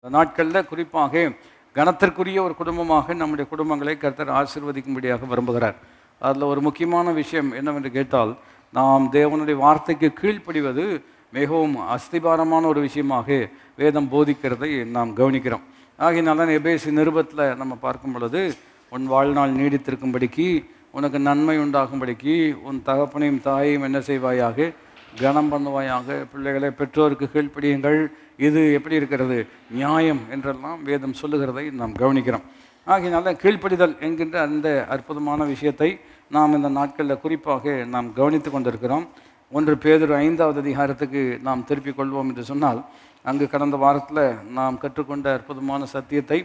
இந்த நாட்களில் குறிப்பாக கனத்திற்குரிய ஒரு குடும்பமாக நம்முடைய குடும்பங்களை கர்த்தர் ஆசீர்வதிக்கும்படியாக விரும்புகிறார். அதில் ஒரு முக்கியமான விஷயம் என்னவென்று கேட்டால், நாம் தேவனுடைய வார்த்தைக்கு கீழ்ப்படிவது மிகவும் அஸ்திபாரமான ஒரு விஷயமாக வேதம் போதிக்கிறதை நாம் கவனிக்கிறோம். ஆகையினால எபேசு நிருபத்தில் நம்ம பார்க்கும் பொழுது, உன் வாழ்நாள் நீடித்திருக்கும்படிக்கு, உனக்கு நன்மை உண்டாகும்படிக்கு உன் தகப்பனையும் தாயையும் என்ன செய்வாயாக, கனம் பண்ணுவாயாக, பிள்ளைகளை பெற்றோருக்கு கீழ்ப்படியுங்கள், இது எப்படி இருக்கிறது, நியாயம் என்றெல்லாம் வேதம் சொல்லுகிறதை நாம் கவனிக்கிறோம். ஆகையினால கீழ்ப்படிதல் என்கின்ற அந்த அற்புதமான விஷயத்தை நாம் இந்த நாட்களில் குறிப்பாக நாம் கவனித்து கொண்டிருக்கிறோம். 1 பேதுரு 5வது அதிகாரத்துக்கு நாம் திருப்பிக் கொள்வோம் என்று சொன்னால், அங்கு கடந்த வாரத்தில் நாம் கற்றுக்கொண்ட அற்புதமான சத்தியத்தை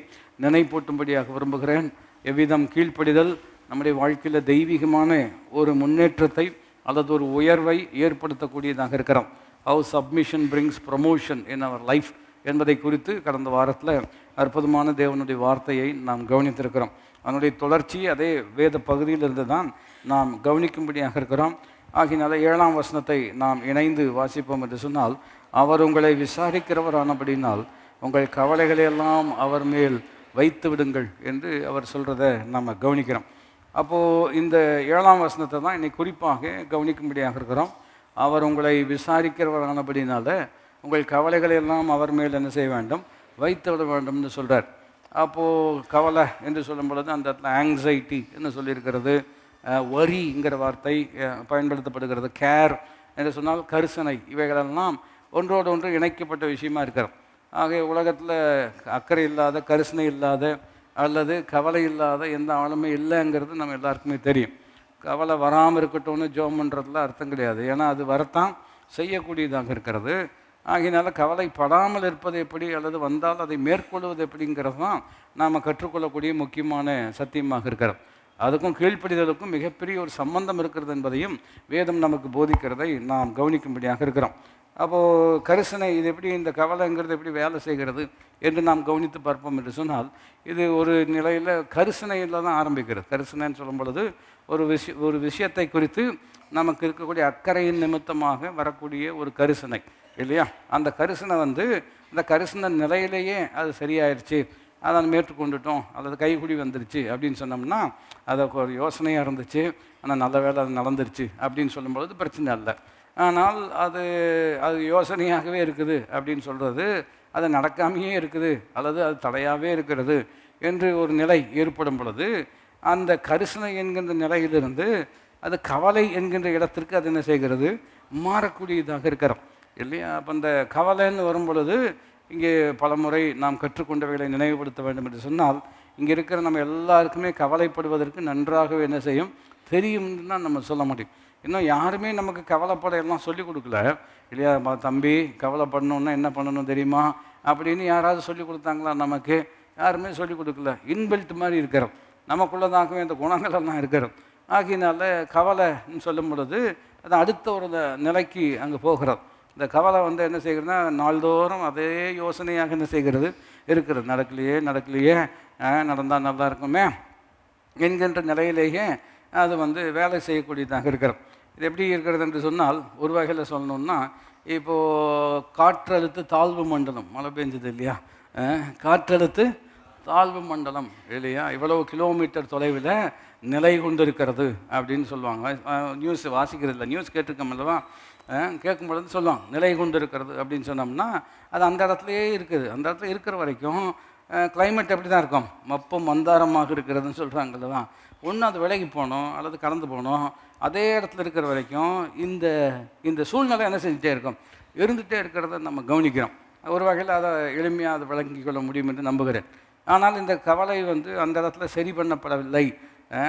நினைப்பூட்டும்படியாக விரும்புகிறேன். எவ்விதம் கீழ்ப்படிதல் நம்முடைய வாழ்க்கையில் தெய்வீகமான ஒரு முன்னேற்றத்தை அல்லது ஒரு உயர்வை ஏற்படுத்தக்கூடியதாக இருக்கிறோம். How submission brings promotion in our life என்பதை குறித்து கடந்த வாரத்தில் அற்புதமான தேவனுடைய வார்த்தையை நாம் கவனித்திருக்கிறோம். அதனுடைய தொடர்ச்சி அதே வேத பகுதியிலிருந்து தான் நாம் கவனிக்கும்படியாக இருக்கிறோம். ஆகினால 7ஆம் வசனத்தை நாம் இணைந்து வாசிப்போம் என்று சொன்னால், அவர் உங்களை விசாரிக்கிறவரானபடினால் உங்கள் கவலைகளையெல்லாம் அவர் மேல் வைத்து விடுங்கள் என்று அவர் சொல்கிறத நாம் கவனிக்கிறோம். அப்போது இந்த 7ஆம் வசனத்தை தான் இன்னைக்கு குறிப்பாக கவனிக்கும்படியாக இருக்கிறோம். அவர் உங்களை விசாரிக்கிறவரானபடினால உங்கள் கவலைகளை எல்லாம் அவர் மேல் என்ன செய்ய வேண்டும், வைத்து விட வேண்டும்னு சொல்கிறார். அப்போது கவலை என்று சொல்லும் பொழுது அந்த இடத்துல ஆங்ஸைட்டி என்று சொல்லியிருக்கிறது, வரிங்கிற வார்த்தை பயன்படுத்தப்படுகிறது, கேர் என்று சொன்னால் கரிசனை, இவைகளெல்லாம் ஒன்றோடு ஒன்று இணைக்கப்பட்ட விஷயமா இருக்கிறது. ஆக உலகத்தில் அக்கறை இல்லாத, கரிசனை இல்லாத அல்லது கவலை இல்லாத எந்த ஆளுமே இல்லைங்கிறது நம்ம எல்லாருக்குமே தெரியும். கவலை வராமல் இருக்கட்டும்னு ஜோம் பண்ணுறதுல அர்த்தம் கிடையாது, ஏன்னா அது வரத்தான் செய்யக்கூடியதாக இருக்கிறது. ஆகினால கவலைப்படாமல் இருப்பது எப்படி அல்லது வந்தால் அதை மேற்கொள்வது எப்படிங்கிறது தான் நாம் கற்றுக்கொள்ளக்கூடிய முக்கியமான சத்தியமாக இருக்கிறது. அதுக்கும் கீழ்ப்படிதலுக்கும் மிகப்பெரிய ஒரு சம்பந்தம் இருக்கிறது என்பதையும் வேதம் நமக்கு போதிக்கிறதை நாம் கவனிக்கும்படியாக இருக்கிறோம். அப்போது கரிசனை, இது எப்படி, இந்த கவலைங்கிறது எப்படி வேலை செய்கிறது என்று நாம் கவனித்து பார்ப்போம் என்று சொன்னால், இது ஒரு நிலையில் கரிசனையில் தான் ஆரம்பிக்கிறது. கரிசனைன்னு சொல்லும் பொழுது ஒரு விஷயத்தை குறித்து நமக்கு இருக்கக்கூடிய அக்கறையின் நிமித்தமாக வரக்கூடிய ஒரு கரிசனை இல்லையா? அந்த கரிசனை அந்த கரிசனை நிலையிலேயே அது சரியாயிடுச்சு, அதை மேற்றுக்கொண்டுட்டோம் அல்லது கைகுடி வந்துருச்சு அப்படின்னு சொன்னோம்னா, அதுக்கு ஒரு யோசனையாக இருந்துச்சு, ஆனால் நல்ல வேலை அது நடந்துருச்சு அப்படின்னு சொல்லும்பொழுது பிரச்சனை இல்லை. ஆனால் அது யோசனையாகவே இருக்குது அப்படின்னு சொல்கிறது, அது நடக்காமையே இருக்குது அல்லது அது தடையாகவே இருக்கிறது என்று ஒரு நிலை ஏற்படும் பொழுது, அந்த கரிசனை என்கின்ற நிலையிலிருந்து அது கவலை என்கின்ற இடத்திற்கு அது என்ன செய்கிறது, மாறக்கூடியதாக இருக்கிறோம் இல்லையா? அப்போ அந்த கவலைன்னு வரும் பொழுது இங்கே பலமுறை நாம் கற்றுக்கொண்டவைகளை நினைவுபடுத்த வேண்டும் என்று சொன்னால், இங்கே இருக்கிற நம்ம எல்லாருக்குமே கவலைப்படுவதற்கு நன்றாகவே என்ன செய்யும், தெரியும்னு தான் நம்ம சொல்ல முடியும். இன்னும் யாருமே நமக்கு கவலைப்பட எல்லாம் சொல்லிக் கொடுக்கல இல்லையா? தம்பி கவலைப்படணுன்னா என்ன பண்ணணும் தெரியுமா அப்படின்னு யாராவது சொல்லிக் கொடுத்தாங்களா? நமக்கு யாருமே சொல்லிக் கொடுக்கல. இன்பில்ட் மாதிரி இருக்கிறோம், நமக்குள்ளதாகவே இந்த குணங்களெல்லாம் இருக்கிறோம். ஆகினால கவலைன்னு சொல்லும் பொழுது அது அடுத்த ஒரு நிலைக்கு அங்கே போகிறோம். இந்த கவலை என்ன செய்கிறதுனா, நாள்தோறும் அதே யோசனையாக என்ன செய்கிறது இருக்கிறது. நடக்கலையே நடந்தால் நல்லா இருக்குமே என்கின்ற நிலையிலேயே அது வேலை செய்யக்கூடியதாக இருக்கிறது. இது எப்படி இருக்கிறது என்று சொன்னால், ஒரு வகையில் சொல்லணுன்னா, இப்போது காற்றழுத்து தாழ்வு மண்டலம், மழை பெஞ்சது இல்லையா, காற்றழுத்து தாழ்வு மண்டலம் இல்லையா, இவ்வளவு கிலோமீட்டர் தொலைவில் நிலை கொண்டு இருக்கிறது அப்படின்னு சொல்லுவாங்க. நியூஸ் வாசிக்கிறது இல்லை, நியூஸ் கேட்டிருக்கோம் அல்லவா, கேட்கும் பொழுது சொல்லுவாங்க நிலை கொண்டு இருக்கிறது அப்படின்னு சொன்னோம்னா, அது அந்த இடத்துலையே இருக்குது. அந்த இடத்துல இருக்கிற வரைக்கும் கிளைமேட் எப்படி தான் இருக்கும், மப்பும் மந்தாரமாக இருக்கிறதுன்னு சொல்கிறாங்க அல்லவா. ஒன்று அது விலகி போகணும் அல்லது கடந்து போகணும். அதே இடத்துல இருக்கிற வரைக்கும் இந்த சூழ்நிலை என்ன செஞ்சுட்டே இருக்கும், இருந்துகிட்டே இருக்கிறத நம்ம கவனிக்கிறோம். ஒரு வகையில் அதை எளிமையாக அதை விளங்கி கொள்ள முடியும் என்று நம்புகிறேன். ஆனால் இந்த கவலை அந்த இடத்துல சரி பண்ணப்படவில்லை,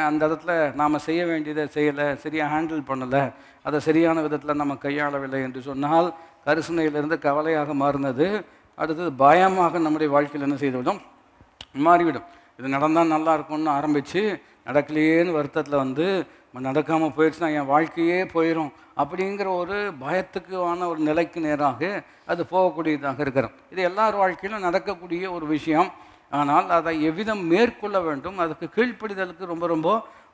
அந்த இடத்துல நாம் செய்ய வேண்டியதை செய்யலை, சரியாக ஹேண்டில் பண்ணலை, அதை சரியான விதத்தில் நம்ம கையாளவில்லை என்று சொன்னால், கரிசனையிலிருந்து கவலையாக மாறினது அடுத்தது பயமாக நம்முடைய வாழ்க்கையில் என்ன செய்துவிடும், மாறிவிடும். இது நடந்தால் நல்லா இருக்கும்னு ஆரம்பித்து நடக்கலையேன்னு வருத்தத்தில் நடக்காமல் போயிடுச்சுன்னா என் வாழ்க்கையே போயிடும் அப்படிங்கிற ஒரு பயத்துக்கான ஒரு நிலைக்கு நேராக அது போகக்கூடியதாக இருக்கிறோம். இது எல்லார் வாழ்க்கையிலும் நடக்கக்கூடிய ஒரு விஷயம். ஆனால் அதை எவ்விதம் மேற்கொள்ள வேண்டும், அதுக்கு கீழ்ப்படிதலுக்கு ரொம்ப ரொம்ப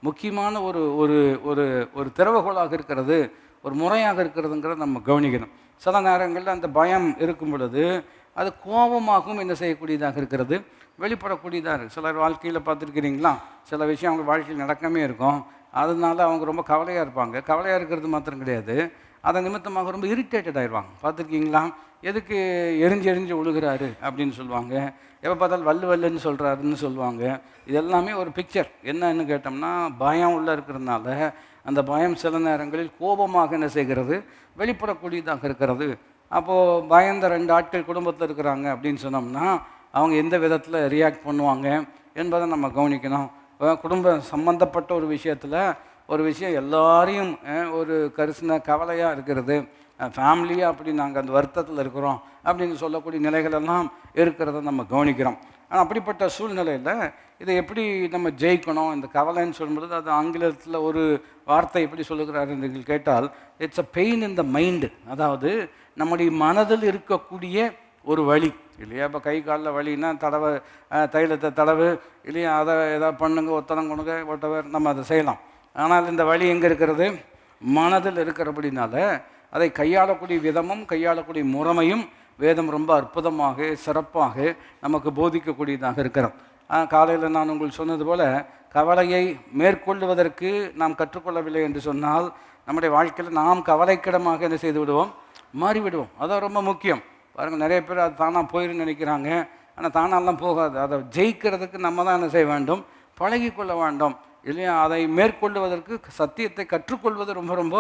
முக்கியமான ஒரு ஒரு ஒரு ஒரு திறவுகோலாக இருக்கிறது, ஒரு முறையாக இருக்கிறதுங்கிறத நம்ம கவனிக்கணும். சில நேரங்களில் அந்த பயம் இருக்கும் பொழுது அது கோபமாகவும் என்ன செய்யக்கூடியதாக இருக்கிறது, வெளிப்படக்கூடியதாக இருக்குது. சிலர் வாழ்க்கையில் பார்த்துருக்கிறீங்களா, சில விஷயம் அவங்க வாழ்க்கையில் நடக்காமே இருக்கும், அதனால அவங்க ரொம்ப கவலையாக இருப்பாங்க. கவலையாக இருக்கிறது மாத்திரம் கிடையாது, அதன் நிமித்தமாக ரொம்ப இரிட்டேட்டட் ஆயிடுவாங்க. பார்த்துருக்கீங்களா, எதுக்கு எரிஞ்சு எரிஞ்சு விழுகிறாரு அப்படின்னு சொல்லுவாங்க, எப்போ பார்த்தாலும் வல்லு வல்லுன்னு சொல்கிறாருன்னு சொல்லுவாங்க. இது எல்லாமே ஒரு பிக்சர். என்னன்னு கேட்டோம்னா, பயம் உள்ளே இருக்கிறதுனால அந்த பயம் சில நேரங்களில் கோபமாக என்ன செய்கிறது, வெளிப்படக்கூடியதாக இருக்கிறது. அப்போது பயந்த 2 ஆட்கள் குடும்பத்தில் இருக்கிறாங்க அப்படின்னு சொன்னோம்னா அவங்க எந்த விதத்தில் ரியாக்ட் பண்ணுவாங்க என்பதை நம்ம கவனிக்கணும். குடும்ப சம்பந்தப்பட்ட ஒரு விஷயத்தில் ஒரு விஷயம் எல்லாரையும் ஒரு கரிசன கவலையாக இருக்கிறது, ஃபேமிலியாக அப்படி நாங்கள் அந்த வருத்தத்தில் இருக்கிறோம் அப்படின்னு சொல்லக்கூடிய நிலைகளெல்லாம் இருக்கிறத நம்ம கவனிக்கிறோம். ஆனால் அப்படிப்பட்ட சூழ்நிலையில் இதை எப்படி நம்ம ஜெயிக்கணும், இந்த கவலைன்னு சொல்லும்பொழுது அது ஆங்கிலத்தில் ஒரு வார்த்தை எப்படி சொல்லுகிறார் என்று கேட்டால், it's a pain in the mind. அதாவது நம்முடைய மனதில் இருக்கக்கூடிய ஒரு வலி இல்லையா. இப்போ கை காலில் வலின்னா தைலத்தை தடவு இல்லையா, அதை எதாவது பண்ணுங்க, ஒத்தனம் கொடுங்க, ஒட்டவர் நம்ம அதை செய்யலாம். ஆனால் இந்த வலி எங்கே இருக்கிறது, மனதில் இருக்கிறபடினால அதை கையாளக்கூடிய விதமும் கையாளக்கூடிய முறைமையும் வேதம் ரொம்ப அற்புதமாக சிறப்பாக நமக்கு போதிக்கக்கூடியதாக இருக்கிறோம். காலையில் நான் உங்களுக்கு சொன்னது போல், கவலையை மேற்கொள்வதற்கு நாம் கற்றுக்கொள்ளவில்லை என்று சொன்னால் நம்முடைய வாழ்க்கையில் நாம் கவலைக்கிடமாக என்ன செய்து விடுவோம், மாறிவிடுவோம். அதான் ரொம்ப முக்கியம். பாருங்கள், நிறைய பேர் அது தானாக போயிருந்து நினைக்கிறாங்க. ஆனால் தானாலாம் போகாது. அதை ஜெயிக்கிறதுக்கு நம்ம தான் என்ன செய்ய வேண்டும், பழகிக்கொள்ள வேண்டும் இல்லையா. அதை மேற்கொள்வதற்கு சத்தியத்தை கற்றுக்கொள்வது ரொம்ப ரொம்ப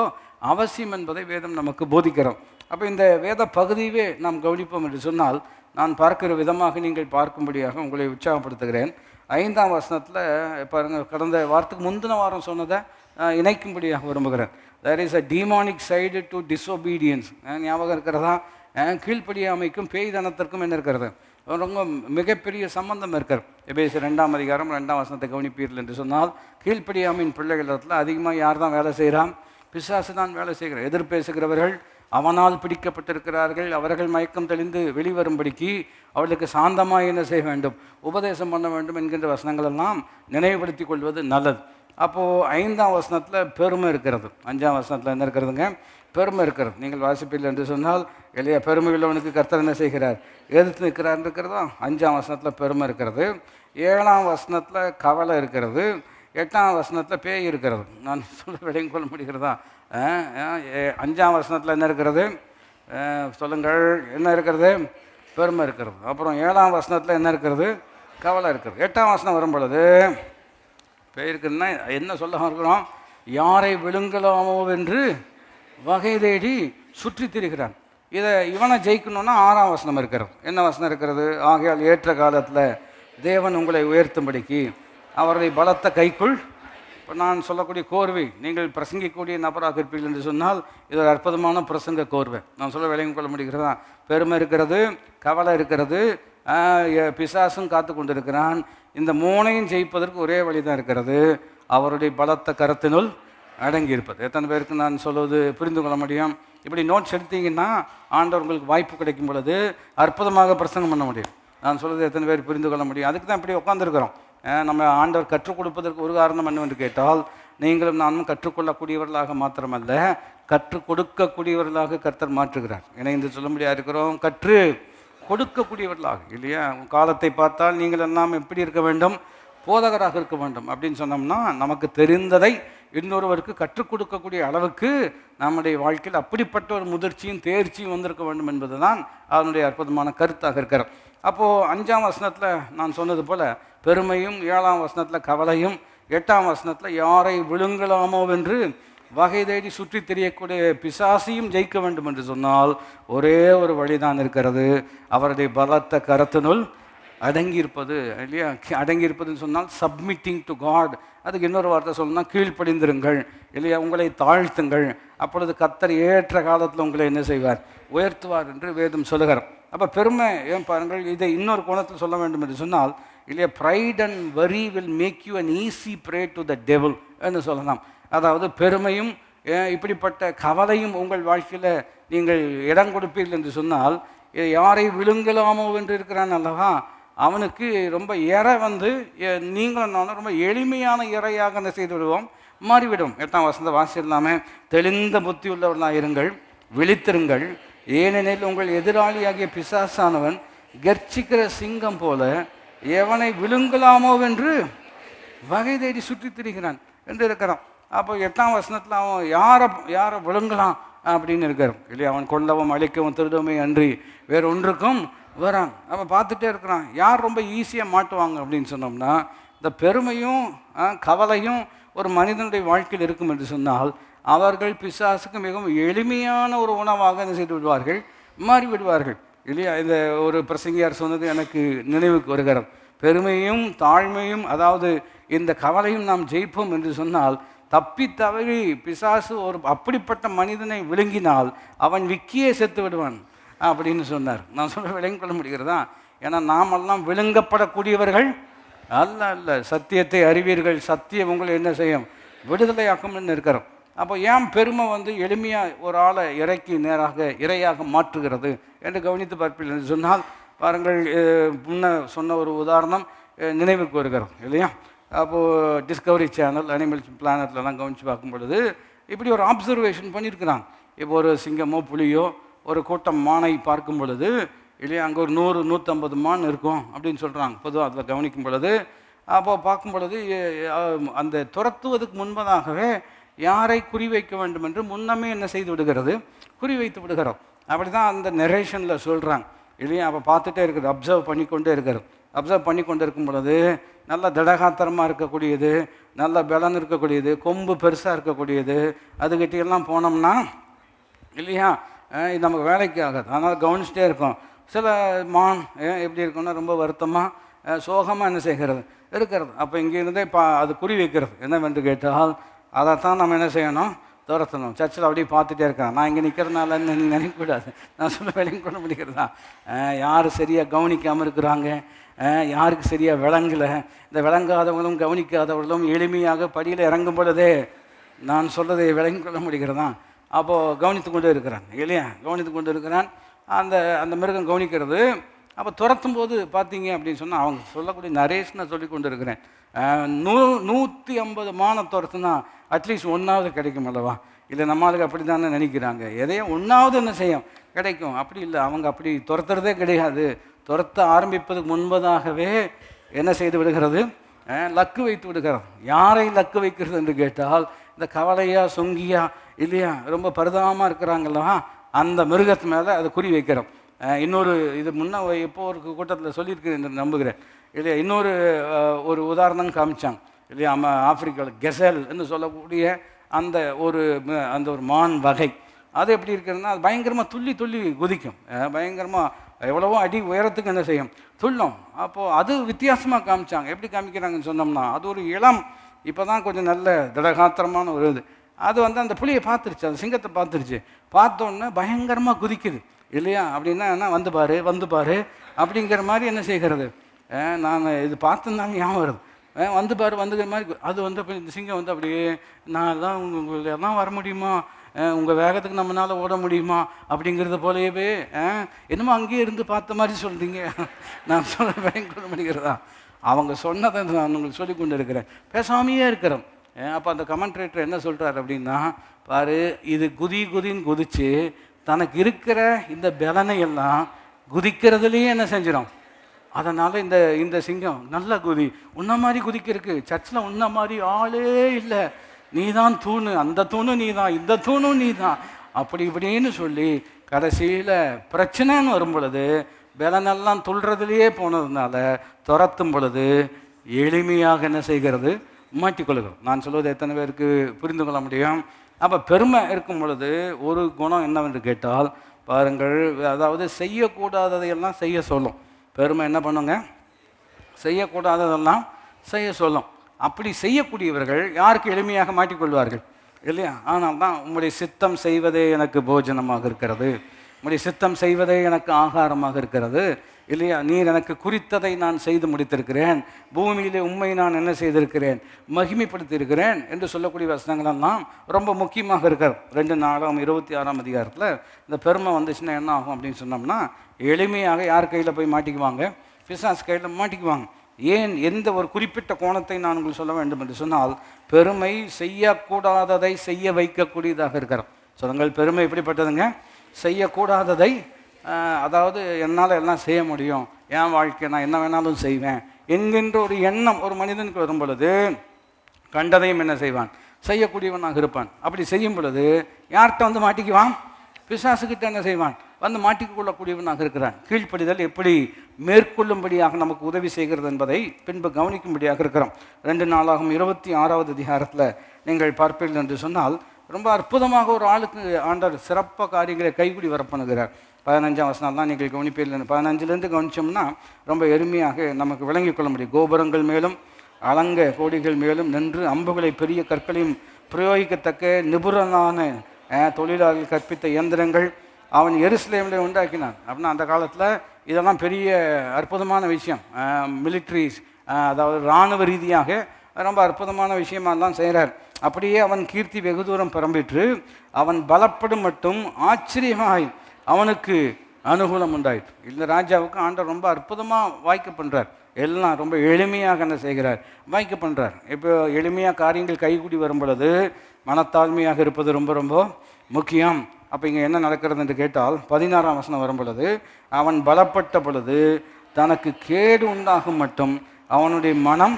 அவசியம் என்பதை வேதம் நமக்கு போதிக்கிறோம். அப்போ இந்த வேத பகுதியவே நாம் கவனிப்போம் என்று சொன்னால், நான் பார்க்கிற விதமாக நீங்கள் பார்க்கும்படியாக உங்களை உற்சாகப்படுத்துகிறேன். 5ஆம் வசனத்தில் பாருங்கள், கடந்த வாரத்துக்கு முந்தின வாரம் சொன்னதை இணைக்கும்படியாக விரும்புகிறேன். There is a demonic side to disobedience. ஞாபகம் இருக்கிறதா, கீழ்ப்படியாமைக்கும் பேய்தனத்திற்கும் என்ன இருக்கிறது, ரொம்ப மிகப்பெரிய சம்பந்தம் இருக்கிறது. எபேசியர் 2ஆம் அதிகாரம் 2ஆம் வசனத்தை கவனிப்பீர்கள் என்று சொன்னால், கீழ்ப்படியாமையின் பிள்ளைகளிடத்தில் அதிகமாக யார் தான் வேலை செய்கிறான், பிசாசு தான் வேலை செய்கிறார். எதிர்பேசுகிறவர்கள் அவனால் பிடிக்கப்பட்டிருக்கிறார்கள், அவர்கள் மயக்கம் தெளிந்து வெளிவரும்படிக்கு அவர்களுக்கு சாந்தமாக என்ன செய்ய வேண்டும், உபதேசம் பண்ண வேண்டும் என்கின்ற வசனங்கள் எல்லாம் நினைவுபடுத்தி கொள்வது நல்லது. அப்போது 5ஆம் வசனத்தில் பெருமை இருக்கிறது, 5ஆம் வசனத்தில் என்ன இருக்கிறதுங்க, பெருமை இருக்கிறது. நீங்கள் வாசிப்பீர்கள் என்று சொன்னால், இல்லையா, பெருமை உள்ளவனுக்கு கர்த்தர் என்ன செய்கிறார், எதிர்த்து நிற்கிறார் இருக்கிறதா. 5ஆம் வசனத்தில் பெருமை இருக்கிறது, 7ஆம் வசனத்தில் கவலை இருக்கிறது, 8ஆம் வசனத்தில் பேய் இருக்கிறது. நான் சொல்ல விடையும் கொள்ள முடிகிறதா. 5ஆம் வசனத்தில் என்ன இருக்கிறது, சொல்லுங்கள், என்ன இருக்கிறது, பெருமை இருக்கிறது. அப்புறம் 7ஆம் வசனத்தில் என்ன இருக்கிறது, கவலை இருக்கிறது. 8ஆம் வசனம் வரும் பொழுது பேய் இருக்குதுன்னா என்ன சொல்ல இருக்கிறோம், யாரை விழுங்கலாமோ என்று வகை தேடி சுற்றி திரிகிறான். இவனை ஜெயிக்கணும்னா 6ஆம் வசனம் இருக்கிறது. என்ன வசனம் இருக்கிறது, ஆகையால் ஏற்ற காலத்தில் தேவன் உங்களை உயர்த்தும்படிக்கு அவருடைய பலத்த கைக்குள். இப்போ நான் சொல்லக்கூடிய கோர்வை, நீங்கள் பிரசங்கிக்கூடிய நபராக இருப்பீர்கள் என்று சொன்னால் இது ஒரு அற்புதமான பிரசங்க கோர்வை. நான் சொல்ல விளங்கிக் கொள்ள முடிகிறதா. பெருமை இருக்கிறது, கவலை இருக்கிறது, பிசாசும் காத்து கொண்டிருக்கிறான். இந்த 3ஐயும் ஜெயிப்பதற்கு ஒரே வழி தான் இருக்கிறது, அவருடைய பலத்த கரத்தினுள் அடங்கி இருப்பது. எத்தனை பேருக்கு நான் சொல்வது புரிந்து கொள்ள முடியும்? இப்படி நோட்ஸ் எடுத்தீங்கன்னா ஆண்டவர் உங்களுக்கு வாய்ப்பு கிடைக்கும் பொழுது அற்புதமாக பிரசங்கம் பண்ண முடியும். நான் சொல்வது எத்தனை பேர் புரிந்து கொள்ள முடியும்? அதுக்கு தான் இப்படி உட்காந்துருக்கிறோம். நம்ம ஆண்டவர் கற்றுக் கொடுப்பதற்கு ஒரு காரணம் என்னவென்று கேட்டால், நீங்களும் நானும் கற்றுக்கொள்ளக்கூடியவர்களாக மாத்திரமல்ல, கற்றுக் கொடுக்கக்கூடியவர்களாக கர்த்தர் மாற்றுகிறார். இணைந்து சொல்ல முடியாது இருக்கிறோம், கற்று கொடுக்கக்கூடியவர்களாக இல்லையா. காலத்தை பார்த்தால் நீங்கள் எல்லாம் எப்படி இருக்க வேண்டும், போதகராக இருக்க வேண்டும் அப்படின்னு சொன்னோம்னா, நமக்கு தெரிந்ததை இன்னொருவருக்கு கற்றுக் கொடுக்கக்கூடிய அளவுக்கு நம்முடைய வாழ்க்கையில் அப்படிப்பட்ட ஒரு முதிர்ச்சியும் தேர்ச்சியும் வந்திருக்க வேண்டும் என்பது தான் அதனுடைய அற்புதமான கருத்தாக இருக்கிறோம். அப்போது 5ஆம் வசனத்தில் நான் சொன்னது போல் பெருமையும், 7ஆம் வசனத்தில் கவலையும், 8ஆம் வசனத்தில் யாரை விழுங்கலாமோ என்று வகை தேடி சுற்றி தெரியக்கூடிய பிசாசையும் ஜெயிக்க வேண்டும் என்று சொன்னால் ஒரே ஒரு வழிதான் இருக்கிறது, அவருடைய பலத்த கரத்தினுள் அடங்கியிருப்பது இல்லையா. அடங்கியிருப்பதுன்னு சொன்னால் சப்மிட்டிங் டு காட். அதுக்கு இன்னொரு வார்த்தை சொல்லணும்னா கீழ்ப்படிந்திருங்கள் இல்லையா, உங்களை தாழ்த்துங்கள், அப்பொழுது கர்த்தர் ஏற்ற காலத்தில் உங்களை என்ன செய்வார், உயர்த்துவார் என்று வேதம் சொல்லுகிறார். அப்போ பெருமை ஏன் பாருங்கள், இதை இன்னொரு கோணத்தில் சொல்ல வேண்டும் என்று சொன்னால் இல்லையா, pride and worry will make you an easy prey to the devil என்று சொல்லலாம். அதாவது பெருமையும் இப்படிப்பட்ட கவலையும் உங்கள் வாழ்க்கையில் நீங்கள் இடம் கொடுப்பீர்கள் என்று சொன்னால், யாரை விழுங்கலாமோ என்று இருக்கிறான் அல்லவா, அவனுக்கு ரொம்ப இறை நீங்களும் நானும் ரொம்ப எளிமையான இறையாக என்ன செய்து விடுவோம், மாறிவிடும். 8ஆம் வசனத்தை வாசிடலாமே, தெளிந்த புத்தி உள்ளவர்களாக இருங்கள், விழித்திருங்கள், ஏனெனில் உங்கள் எதிராளியாகிய பிசாசானவன் கர்ச்சிக்கிற சிங்கம் போல எவனை விழுங்கலாமோ என்று வகை தேடி சுற்றி திரிகிறான் என்று இருக்கிறான். அப்போ 8ஆம் வசனத்தில் அவன் யாரை விழுங்கலாம் அப்படின்னு இருக்கிறான் இல்லையா? அவன் கொல்லவும் அழிக்கவும் திருடவுமே அன்றி வேறு ஒன்றுக்கும் வரான். அவன் பார்த்துட்டே இருக்கிறான். யார் ரொம்ப ஈஸியாக மாட்டுவாங்க அப்படின்னு சொன்னோம்னா, இந்த பெருமையும் கவலையும் ஒரு மனிதனுடைய வாழ்க்கையில் இருக்கும் என்று சொன்னால், அவர்கள் பிசாசுக்கு மிகவும் எளிமையான ஒரு உணவாக என்ன செய்து விடுவார்கள், மாறி விடுவார்கள் இல்லையா? இந்த ஒரு பிரசங்கியார் சொன்னது எனக்கு நினைவுக்கு வருகிறது. பெருமையும் தாழ்மையும், அதாவது இந்த கவலையும் நாம் ஜெயிப்போம் என்று சொன்னால், தப்பி தவறி பிசாசு ஒரு அப்படிப்பட்ட மனிதனை விழுங்கினால் அவன் விக்கியே செத்து விடுவான் அப்படின்னு சொன்னார். நான் சொல்ல விளங்கி கொள்ள முடிகிறதா? ஏன்னா நாமெல்லாம் விழுங்கப்படக்கூடியவர்கள் அல்ல. சத்தியத்தை அறிவீர்கள், சத்தியம் உங்களை என்ன செய்யும், விடுதலையாக்கும்னு இருக்கிறோம். அப்போ ஏன் பெருமை எளிமையாக ஒரு ஆளை இரையாக மாற்றுகிறது என்று கவனித்து பார்ப்பீர்கள் என்று சொன்னால், பாருங்கள், முன்ன சொன்ன ஒரு உதாரணம் நினைவுக்கு வருகிறோம் இல்லையா? அப்போது டிஸ்கவரி சேனல் அனிமல்ஸ் பிளானட்லலாம் கவனித்து பார்க்கும் பொழுது இப்படி ஒரு ஆப்சர்வேஷன் பண்ணியிருக்கிறாங்க. இப்போ ஒரு சிங்கமோ புலியோ ஒரு கூட்டம் மானை பார்க்கும் பொழுது இல்லையா, அங்கே ஒரு 100-150 மான் இருக்கும் அப்படின்னு சொல்கிறாங்க பொதுவாக அதில் கவனிக்கும் பொழுது. அப்போ பார்க்கும் பொழுது அந்த துரத்துவதற்கு முன்பதாகவே யாரை குறிவைக்க வேண்டும் என்று முன்னமே என்ன செய்து விடுகிறது, குறிவைத்து விடுகிறோம். அப்படி தான் அந்த நெரேஷனில் சொல்கிறாங்க இல்லையா? அப்போ பார்த்துட்டே இருக்குது, அப்சர்வ் பண்ணிக்கொண்டே இருக்கிறது. அப்சர்வ் பண்ணி கொண்டு இருக்கும் பொழுது நல்ல திடகாத்திரமாக இருக்கக்கூடியது, நல்ல பலன் இருக்கக்கூடியது, கொம்பு பெருசாக இருக்கக்கூடியது, அதுக்கிட்டெல்லாம் போனோம்னா இல்லையா இது நமக்கு வேலைக்கு ஆகாது. அதனால் கவனிச்சிட்டே இருக்கோம். சில மான் எப்படி இருக்குன்னா ரொம்ப வருத்தமாக சோகமாக என்ன செய்கிறது இருக்கிறது. அப்போ இங்கேருந்தே அது குறி வைக்கிறது என்னவென்று கேட்டால், அதைத்தான் நம்ம என்ன செய்யணும், துரத்தணும். சர்ச்சில் அப்படியே பார்த்துட்டே இருக்கான். நான் இங்கே நிற்கிறதுனால நீங்கள் நினைக்கக்கூடாது. நான் சொல்ல விளங்கி கொள்ள முடிகிறதா? யார் சரியாக கவனிக்காமல் இருக்கிறாங்க, யாருக்கு சரியாக விளங்கலை, இந்த விளங்காதவர்களும் கவனிக்காதவர்களும் எளிமையாக படியில் இறங்கும் பொழுதே நான் சொல்கிறதை விளங்கி கொள்ள முடிகிறதா? அப்போது கவனித்து கொண்டு இருக்கிறான் இல்லையா? கவனித்து கொண்டு இருக்கிறான். அந்த மிருகம் கவனிக்கிறது. அப்போ துரத்தும் போது பார்த்தீங்க அப்படின்னு சொன்னால், அவங்க சொல்லக்கூடிய நரேஷனை சொல்லி கொண்டு இருக்கிறேன். 150 மானை துரத்துனா அட்லீஸ்ட் ஒன்றாவது கிடைக்கும் அல்லவா? இல்லை நம்மளுக்கு அப்படி தானே நினைக்கிறாங்க, எதையோ ஒன்றாவது என்ன செய்யும் கிடைக்கும். அப்படி இல்லை, அவங்க அப்படி துரத்துறதே கிடையாது. துரத்த ஆரம்பிப்பதுக்கு முன்பதாகவே என்ன செய்து விடுகிறது, லக்கு வைத்து விடுகிறது. யாரை லக்கு வைக்கிறது என்று கேட்டால், இந்த கவலையா சொங்கியா இல்லையா ரொம்ப பரிதாபமாக இருக்கிறாங்களா, அந்த மிருகத்து மேலே அதை குறி வைக்கிறோம். இன்னொரு இது முன்னே எப்போ ஒரு கூட்டத்தில் சொல்லியிருக்கிறேன் என்று நம்புகிறேன் இல்லையா? இன்னொரு ஒரு உதாரணம் காமிச்சாங்க இல்லையா? ஆப்பிரிக்காவில் கெசல் என்று சொல்லக்கூடிய அந்த ஒரு மான் வகை. அது எப்படி இருக்கிறதுனா, அது பயங்கரமாக துள்ளி துள்ளி குதிக்கும். பயங்கரமாக எவ்வளவோ அடி உயரத்துக்கு என்ன செய்யும், துள்ளும். அப்போது அது வித்தியாசமாக காமிச்சாங்க. எப்படி காமிக்கிறாங்கன்னு சொன்னோம்னா, அது ஒரு இளம், இப்போ தான் கொஞ்சம் நல்ல திடகாத்திரமான ஒரு இது. அது அந்த புலியை பார்த்துருச்சு, அந்த சிங்கத்தை பார்த்துருச்சு. பார்த்தோன்னே பயங்கரமாக குதிக்குது இல்லையா? அப்படின்னா என்ன, வந்து பாரு அப்படிங்கிற மாதிரி என்ன செய்கிறது, நான் இது பார்த்ததுனால ஞாபகம் வருது. வந்துக்கிற மாதிரி அது இந்த சிங்கம் அப்படியே, நான் தான் உங்களெல்லாம் வர முடியுமா, உங்கள் வேகத்துக்கு நம்மளால் ஓட முடியுமா அப்படிங்கிறத போலவே என்னமோ அங்கேயே இருந்து பார்த்த மாதிரி சொல்கிறீங்க. நான் சொல்ல பயங்கர முடிகிறதா? அவங்க சொன்னதை நான் உங்களுக்கு சொல்லி கொண்டு இருக்கிறேன், பேசாமையே இருக்கிறோம். அப்போ அந்த கமெண்ட்ரேட்டர் என்ன சொல்கிறார் அப்படின்னா, பாரு, இது குதின்னு குதித்து தனக்கு இருக்கிற இந்த பலனை எல்லாம் குதிக்கிறதுலேயே என்ன செஞ்சிடும். அதனால் இந்த சிங்கம் நல்ல குதி, உன்ன மாதிரி குதிக்கிறதுக்கு சர்ச்சில் உன்ன மாதிரி ஆளே இல்லை, நீ தான் தூணு, அந்த தூணும் நீ தான், இந்த தூணும் நீ தான், அப்படி இப்படின்னு சொல்லி கடைசியில் பிரச்சனைன்னு வரும் பொழுது பலனெல்லாம் துள்றதுலேயே போனதுனால துரத்தும் பொழுது எளிமையாக என்ன செய்கிறது, மாட்டிக்கொள்கிறோம். நான் சொல்வது எத்தனை பேருக்கு புரிந்து கொள்ள முடியும்? அப்போ பெருமை இருக்கும் பொழுது ஒரு குணம் என்னவென்று கேட்டால், பாருங்கள், அதாவது செய்யக்கூடாததையெல்லாம் செய்ய சொல்லும். பெருமை என்ன பண்ணுங்க, செய்யக்கூடாததெல்லாம் செய்ய சொல்லும். அப்படி செய்யக்கூடியவர்கள் யாருக்கு எளிமையாக மாட்டிக்கொள்வார்கள் இல்லையா? ஆனால் தான் உங்களுடைய சித்தம் செய்வதே எனக்கு போஜனமாக இருக்கிறது, உங்களுடைய சித்தம் செய்வதே எனக்கு ஆகாரமாக இருக்கிறது இல்லையா? நீர் எனக்கு குறித்ததை நான் செய்து முடித்திருக்கிறேன், பூமியிலே உண்மை நான் என்ன செய்திருக்கிறேன், மகிமைப்படுத்தியிருக்கிறேன் என்று சொல்லக்கூடிய வசனங்களெல்லாம் ரொம்ப முக்கியமாக இருக்கிறது. 2 நாளாம் 26ஆம் அதிகாரத்தில் இந்த பெருமை வந்துச்சுன்னா என்ன ஆகும் அப்படின்னு சொன்னோம்னா, எளிமையாக யார் கையில் போய் மாட்டிக்குவாங்க, பிசாசு கையில் மாட்டிக்குவாங்க. ஏன், எந்த ஒரு குறிப்பிட்ட கோணத்தை நான் உங்களுக்கு சொல்ல வேண்டும் என்று சொன்னால், பெருமை செய்யக்கூடாததை செய்ய வைக்கக்கூடியதாக இருக்கிறோம். சொல்லுங்கள், பெருமை எப்படிப்பட்டதுங்க? செய்யக்கூடாததை அதாவது என்னால் எல்லாம் செய்ய முடியும், என் வாழ்க்கை நான் என்ன வேணாலும் செய்வேன் என்கின்ற ஒரு எண்ணம் ஒரு மனிதனுக்கு வரும் பொழுது கண்டதையும் என்ன செய்வான், செய்யக்கூடியவனாக இருப்பான். அப்படி செய்யும் பொழுது யார்கிட்ட வந்து மாட்டிக்குவான், பிசாசுக்கிட்ட என்ன செய்வான், வந்து மாட்டிக்கொள்ளக்கூடியவனாக இருக்கிறான். கீழ்ப்படிதல் எப்படி மேற்கொள்ளும்படியாக நமக்கு உதவி செய்கிறது என்பதை பின்பு கவனிக்கும்படியாக இருக்கிறோம். 2 நாளாகும் 26வது அதிகாரத்தில் நீங்கள் பார்ப்பீர்கள் என்று சொன்னால் ரொம்ப அற்புதமாக ஒரு ஆளுக்கு ஆண்டவர் சிறப்பாக காரியங்களை கைகூடி வர பண்ணுகிறார். 15ஆம் வசனம் தான் நீங்கள் கவனிப்பீர்கள். 15லேருந்து கவனித்தோம்னா ரொம்ப எளிமையாக நமக்கு விளங்கிக் கொள்ள முடியும். கோபுரங்கள் மேலும் அலங்க கோடிகள் மேலும் நின்று அம்புகளை பெரிய கற்களையும் பிரயோகிக்கத்தக்க நிபுணரான தொழிலாளர்கள் கற்பித்த இயந்திரங்கள் அவன் எருசலேமில் உண்டாக்கினான். அப்படின்னா அந்த காலத்தில் இதெல்லாம் பெரிய அற்புதமான விஷயம். மிலிட்ரிஸ் அதாவது இராணுவ ரீதியாக ரொம்ப அற்புதமான விஷயமாலாம் செய்கிறார். அப்படியே அவன் கீர்த்தி வெகு தூரம் பரம்பிற்று. அவன் பலப்படும் மட்டும் ஆச்சரியமாய் அவனுக்கு அனுகூலம் உண்டாயிற்று. இந்த ராஜாவுக்கு ஆண்டவர் ரொம்ப அற்புதமாக வாய்க்க பண்ணுறார். எல்லாம் ரொம்ப எளிமையாக என்ன செய்கிறார், வாய்க்க பண்ணுறார். இப்போ எளிமையாக காரியங்கள் கைகூடி வரும் பொழுது மனத்தாழ்மையாக இருப்பது ரொம்ப ரொம்ப முக்கியம். அப்போ இங்கே என்ன நடக்கிறது என்று கேட்டால் 16ஆம் வசனம் வரும் பொழுது அவன் பலப்பட்ட பொழுது தனக்கு கேடு உண்டாகும் மட்டும் அவனுடைய மனம்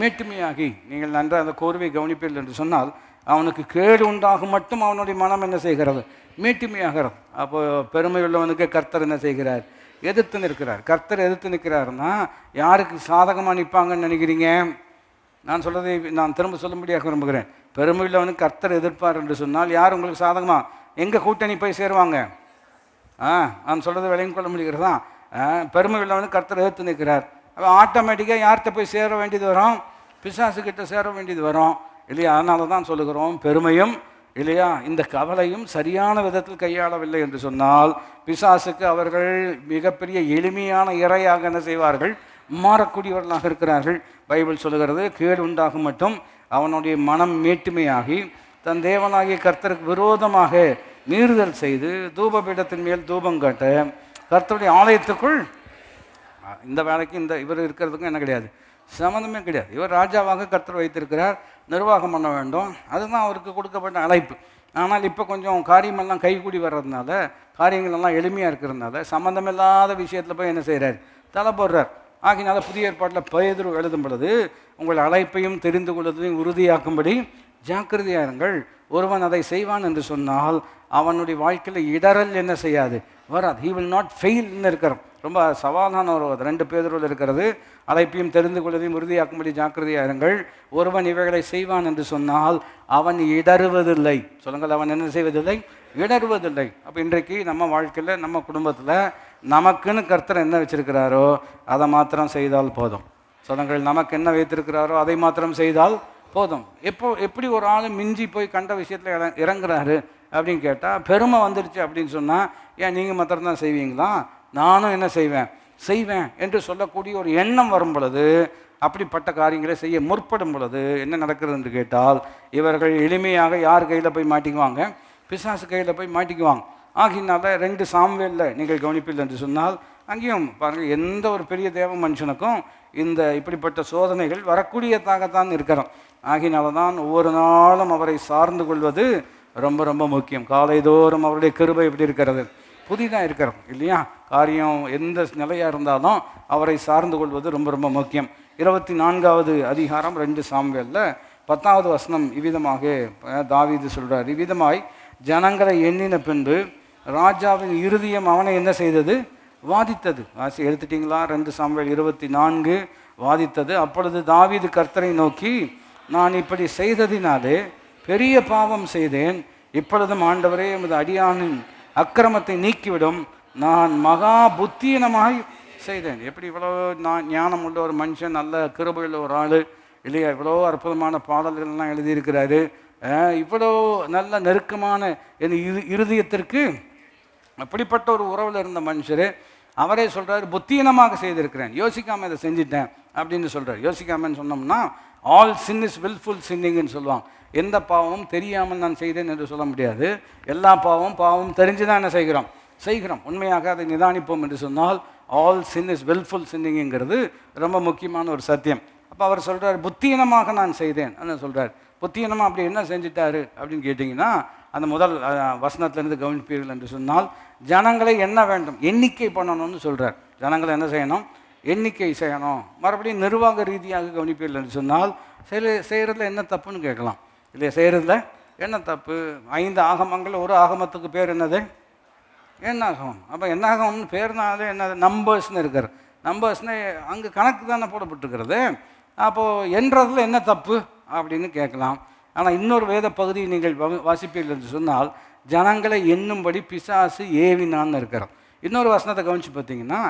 மேட்டுமையாகி, நீங்கள் நன்றாக அந்த கோர்வை கவனிப்பீர்கள் என்று சொன்னால் அவனுக்கு கேடு உண்டாகும் மட்டும் அவனுடைய மனம் என்ன செய்கிறது, மேட்டுமையாகிறது. அப்போ பெருமை உள்ளவனுக்கு கர்த்தர் என்ன செய்கிறார், எதிர்த்து நிற்கிறார். கர்த்தர் எதிர்த்து நிற்கிறாருன்னா யாருக்கு சாதகமாக நிற்பாங்கன்னு நினைக்கிறீங்க? நான் சொல்கிறதை நான் திரும்ப சொல்லும்படியாக விரும்புகிறேன். பெருமை உள்ளவனுக்கு கர்த்தர் எதிர்ப்பார் என்று சொன்னால் யார் உங்களுக்கு சாதகமாக, எங்கே கூட்டணி போய் சேருவாங்க? நான் சொல்கிறது விளங்கிக் கொள்ள முடிகிறதா? பெருமை உள்ளவனுக்கு கர்த்தர் எதிர்த்து நிற்கிறார். அப்போ ஆட்டோமேட்டிக்காக யார்கிட்ட போய் சேர வேண்டியது வரும், பிசாசுக்கிட்ட சேர வேண்டியது வரும் இல்லையா? அதனால தான் சொல்லுகிறோம், பெருமையும் இல்லையா இந்த கவலையும் சரியான விதத்தில் கையாளவில்லை என்று சொன்னால் பிசாசுக்கு அவர்கள் மிகப்பெரிய எளிமையான இரையாக என்ன செய்வார்கள், மாறக்கூடியவர்களாக இருக்கிறார்கள். பைபிள் சொல்லுகிறது, கேடு உண்டாகும் மட்டும் அவனுடைய மனம் மேட்டுமையாகி தன் தேவனாகிய கர்த்தருக்கு விரோதமாக மீறுதல் செய்து தூபபீடத்தின் மேல் தூபம் காட்ட கர்த்தருடைய ஆலயத்துக்குள். இந்த வேலைக்கு இந்த இவர் இருக்கிறதுக்கும் என்ன கிடையாது, சம்மந்தமே கிடையாது. இவர் ராஜாவாக கர்த்தர் வைத்திருக்கிறார், நிர்வாகம் பண்ண வேண்டும், அதுதான் அவருக்கு கொடுக்கப்பட்ட அழைப்பு. ஆனால் இப்போ கொஞ்சம் காரியமெல்லாம் கைகூடி வர்றதுனால, காரியங்கள் எல்லாம் எளிமையாக இருக்கிறதுனால சம்மந்தமில்லாத விஷயத்தில் போய் என்ன செய்கிறார், தலை போடுறார். ஆகினால புதிய ஏற்பாட்டில் பேதுரு எழுதும் பொழுது உங்கள் அழைப்பையும் தெரிந்து கொள்வதையும் உறுதியாக்கும்படி ஜாக்கிரதையாருங்கள், ஒருவன் அதை செய்வான் என்று சொன்னால் அவனுடைய வாழ்க்கையில் இடரல் என்ன செய்யாது, வராது. ஹீ வில் நாட் ஃபெயில்னு இருக்கிறோம். ரொம்ப சவாலான ஒரு 2 பேதுருவில் இருக்கிறது. அழைப்பையும் தெரிந்து கொள்வதையும் உறுதியாக்கும்படி ஜாக்கிரதையாருங்கள், ஒருவன் இவைகளை செய்வான் என்று சொன்னால் அவன் இடறுவதில்லை. சொல்லுங்கள், அவன் என்ன செய்வதில்லை, இடறுவதில்லை. அப்போ இன்றைக்கு நம்ம வாழ்க்கையில் நம்ம குடும்பத்தில் நமக்குன்னு கர்த்தர் என்ன வச்சிருக்கிறாரோ அதை மாத்திரம் செய்தால் போதும். சொல்லுங்கள், நமக்கு என்ன வைத்திருக்கிறாரோ அதை மாத்திரம் செய்தால் போதும். எப்படி ஒரு ஆள் மிஞ்சி போய் கண்ட விஷயத்தில் இறங்குறாரு அப்படின்னு கேட்டால், பெருமை வந்துடுச்சு அப்படின்னு சொன்னால், ஏன் நீங்கள் மாத்திரம் தான் செய்வீங்களா, நானும் என்ன செய்வேன் என்று சொல்லக்கூடிய ஒரு எண்ணம் வரும் பொழுது, அப்படிப்பட்ட காரியங்களை செய்ய முற்படும் பொழுது என்ன நடக்கிறது என்று கேட்டால், இவர்கள் எளிமையாக யார் கையில் போய் மாட்டிக்குவாங்க, பிசாசு கையில் போய் மாட்டிக்குவாங்க. ஆகினால 2 சாமுவேலில் நீங்கள் கவனிப்பீர்கள் என்று சொன்னால் அங்கேயும் பாருங்கள், எந்த ஒரு பெரிய தேவ மனுஷனுக்கும் இந்த இப்படிப்பட்ட சோதனைகள் வரக்கூடியதாகத்தான் இருக்கிறோம். ஆகினால தான் ஒவ்வொரு நாளும் அவரை சார்ந்து கொள்வது ரொம்ப ரொம்ப முக்கியம். காலைதோறும் அவருடைய கிருபை எப்படி இருக்கிறது, புதிதாக இருக்கிறோம் இல்லையா? காரியம் எந்த நிலையாக இருந்தாலும் அவரை சார்ந்து கொள்வது ரொம்ப ரொம்ப முக்கியம். 24வது அதிகாரம் 2 சாமுவேலில் 10வது வசனம் இவ்விதமாக தாவீது சொல்கிறார், இவ்விதமாய் ஜனங்களை எண்ணின பின்பு ராஜாவின் இருதயம் அவனை என்ன செய்தது, வாதித்தது. வாசி எடுத்துட்டிங்களா? 2 சாமுவேல் 24 வாதித்தது. அப்பொழுது தாவீது கர்த்தரை நோக்கி, நான் இப்படி செய்ததினாலே பெரிய பாவம் செய்தேன், இப்பொழுதும் ஆண்டவரே எமது அடியானின் அக்கிரமத்தை நீக்கிவிடும், நான் மகா புத்தீனமாய் செய்தேன். எப்படி இவ்வளோ ஞானம் உள்ள ஒரு மனுஷன், நல்ல கிருபையுள்ள ஒரு ஆள் இல்லையா, இவ்வளோ அற்புதமான பாடல்கள்லாம் எழுதியிருக்கிறாரு, இவ்வளோ நல்ல நெருக்கமான என் இருதயத்திற்கு அப்படிப்பட்ட ஒரு உறவில் இருந்த மனுஷர் அவரே சொல்கிறார், புத்தீனமாக செய்திருக்கிறேன், யோசிக்காமல் இதை செஞ்சிட்டேன் அப்படின்னு சொல்கிறார். யோசிக்காமன்னு சொன்னோம்னா ஆல் சின் இஸ் வில்ஃபுல் சின்னிங்னு சொல்லுவாங்க. எந்த பாவமும் தெரியாமல் நான் செய்தேன் என்று சொல்ல முடியாது. எல்லா பாவமும் தெரிஞ்சு தான் என்ன செய்கிறோம். உண்மையாக அதை நிதானிப்போம் என்று சொன்னால் ஆல் சின் இஸ் வில்ஃபுல் சின்னிங்கிறது ரொம்ப முக்கியமான ஒரு சத்தியம். அப்போ அவர் சொல்கிறார், புத்தீனமாக நான் செய்தேன் சொல்கிறார். புத்தீனமாக அப்படி என்ன செஞ்சிட்டாரு அப்படின்னு கேட்டிங்கன்னா, அந்த முதல் வசனத்திலிருந்து கவனிப்பீர்கள் என்று சொன்னால், ஜனங்களை என்ன வேண்டும், எண்ணிக்கை பண்ணணும்னு சொல்கிறார். ஜனங்களை என்ன செய்யணும், எண்ணிக்கை செய்யணும். மறுபடியும் நிர்வாக ரீதியாக கவனிப்பீர்கள் என்று சொன்னால், செய்கிறதுல என்ன தப்புன்னு கேட்கலாம் இல்லையா? செய்கிறதுல என்ன தப்பு? 5 ஆகமங்கள், ஒரு ஆகமத்துக்கு பேர் என்னது, எண்ணாகமம். அப்போ எண்ணாகமம்னு பேர்னாலே என்னது, நம்பர்ஸ்னு இருக்கார். நம்பர்ஸ்னு அங்கே கணக்கு தானே போடப்பட்டிருக்கிறது. அப்போது என்றதில் என்ன தப்பு அப்படின்னு கேட்கலாம். ஆனால் இன்னொரு வேத பகுதியை நீங்கள் வாசிப்பீர்கள் என்று சொன்னால், ஜனங்களை எண்ணும்படி பிசாசு ஏவினான்னு இருக்கிறோம். இன்னொரு வசனத்தை கவனித்து பார்த்தீங்கன்னா,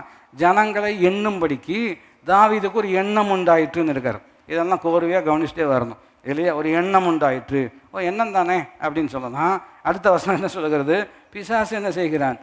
ஜனங்களை எண்ணும்படிக்கு தாவீதுக்கு ஒரு எண்ணம் உண்டாயிற்றுன்னு இருக்கார். இதெல்லாம் கோர்வையாக கவனிச்சுட்டே வரணும் இல்லையா? ஒரு எண்ணம் உண்டாயிற்று, எண்ணம் தானே அப்படின்னு சொல்லலாம். அடுத்த வசனம் என்ன சொல்லுகிறது, பிசாசு என்ன செய்கிறான்,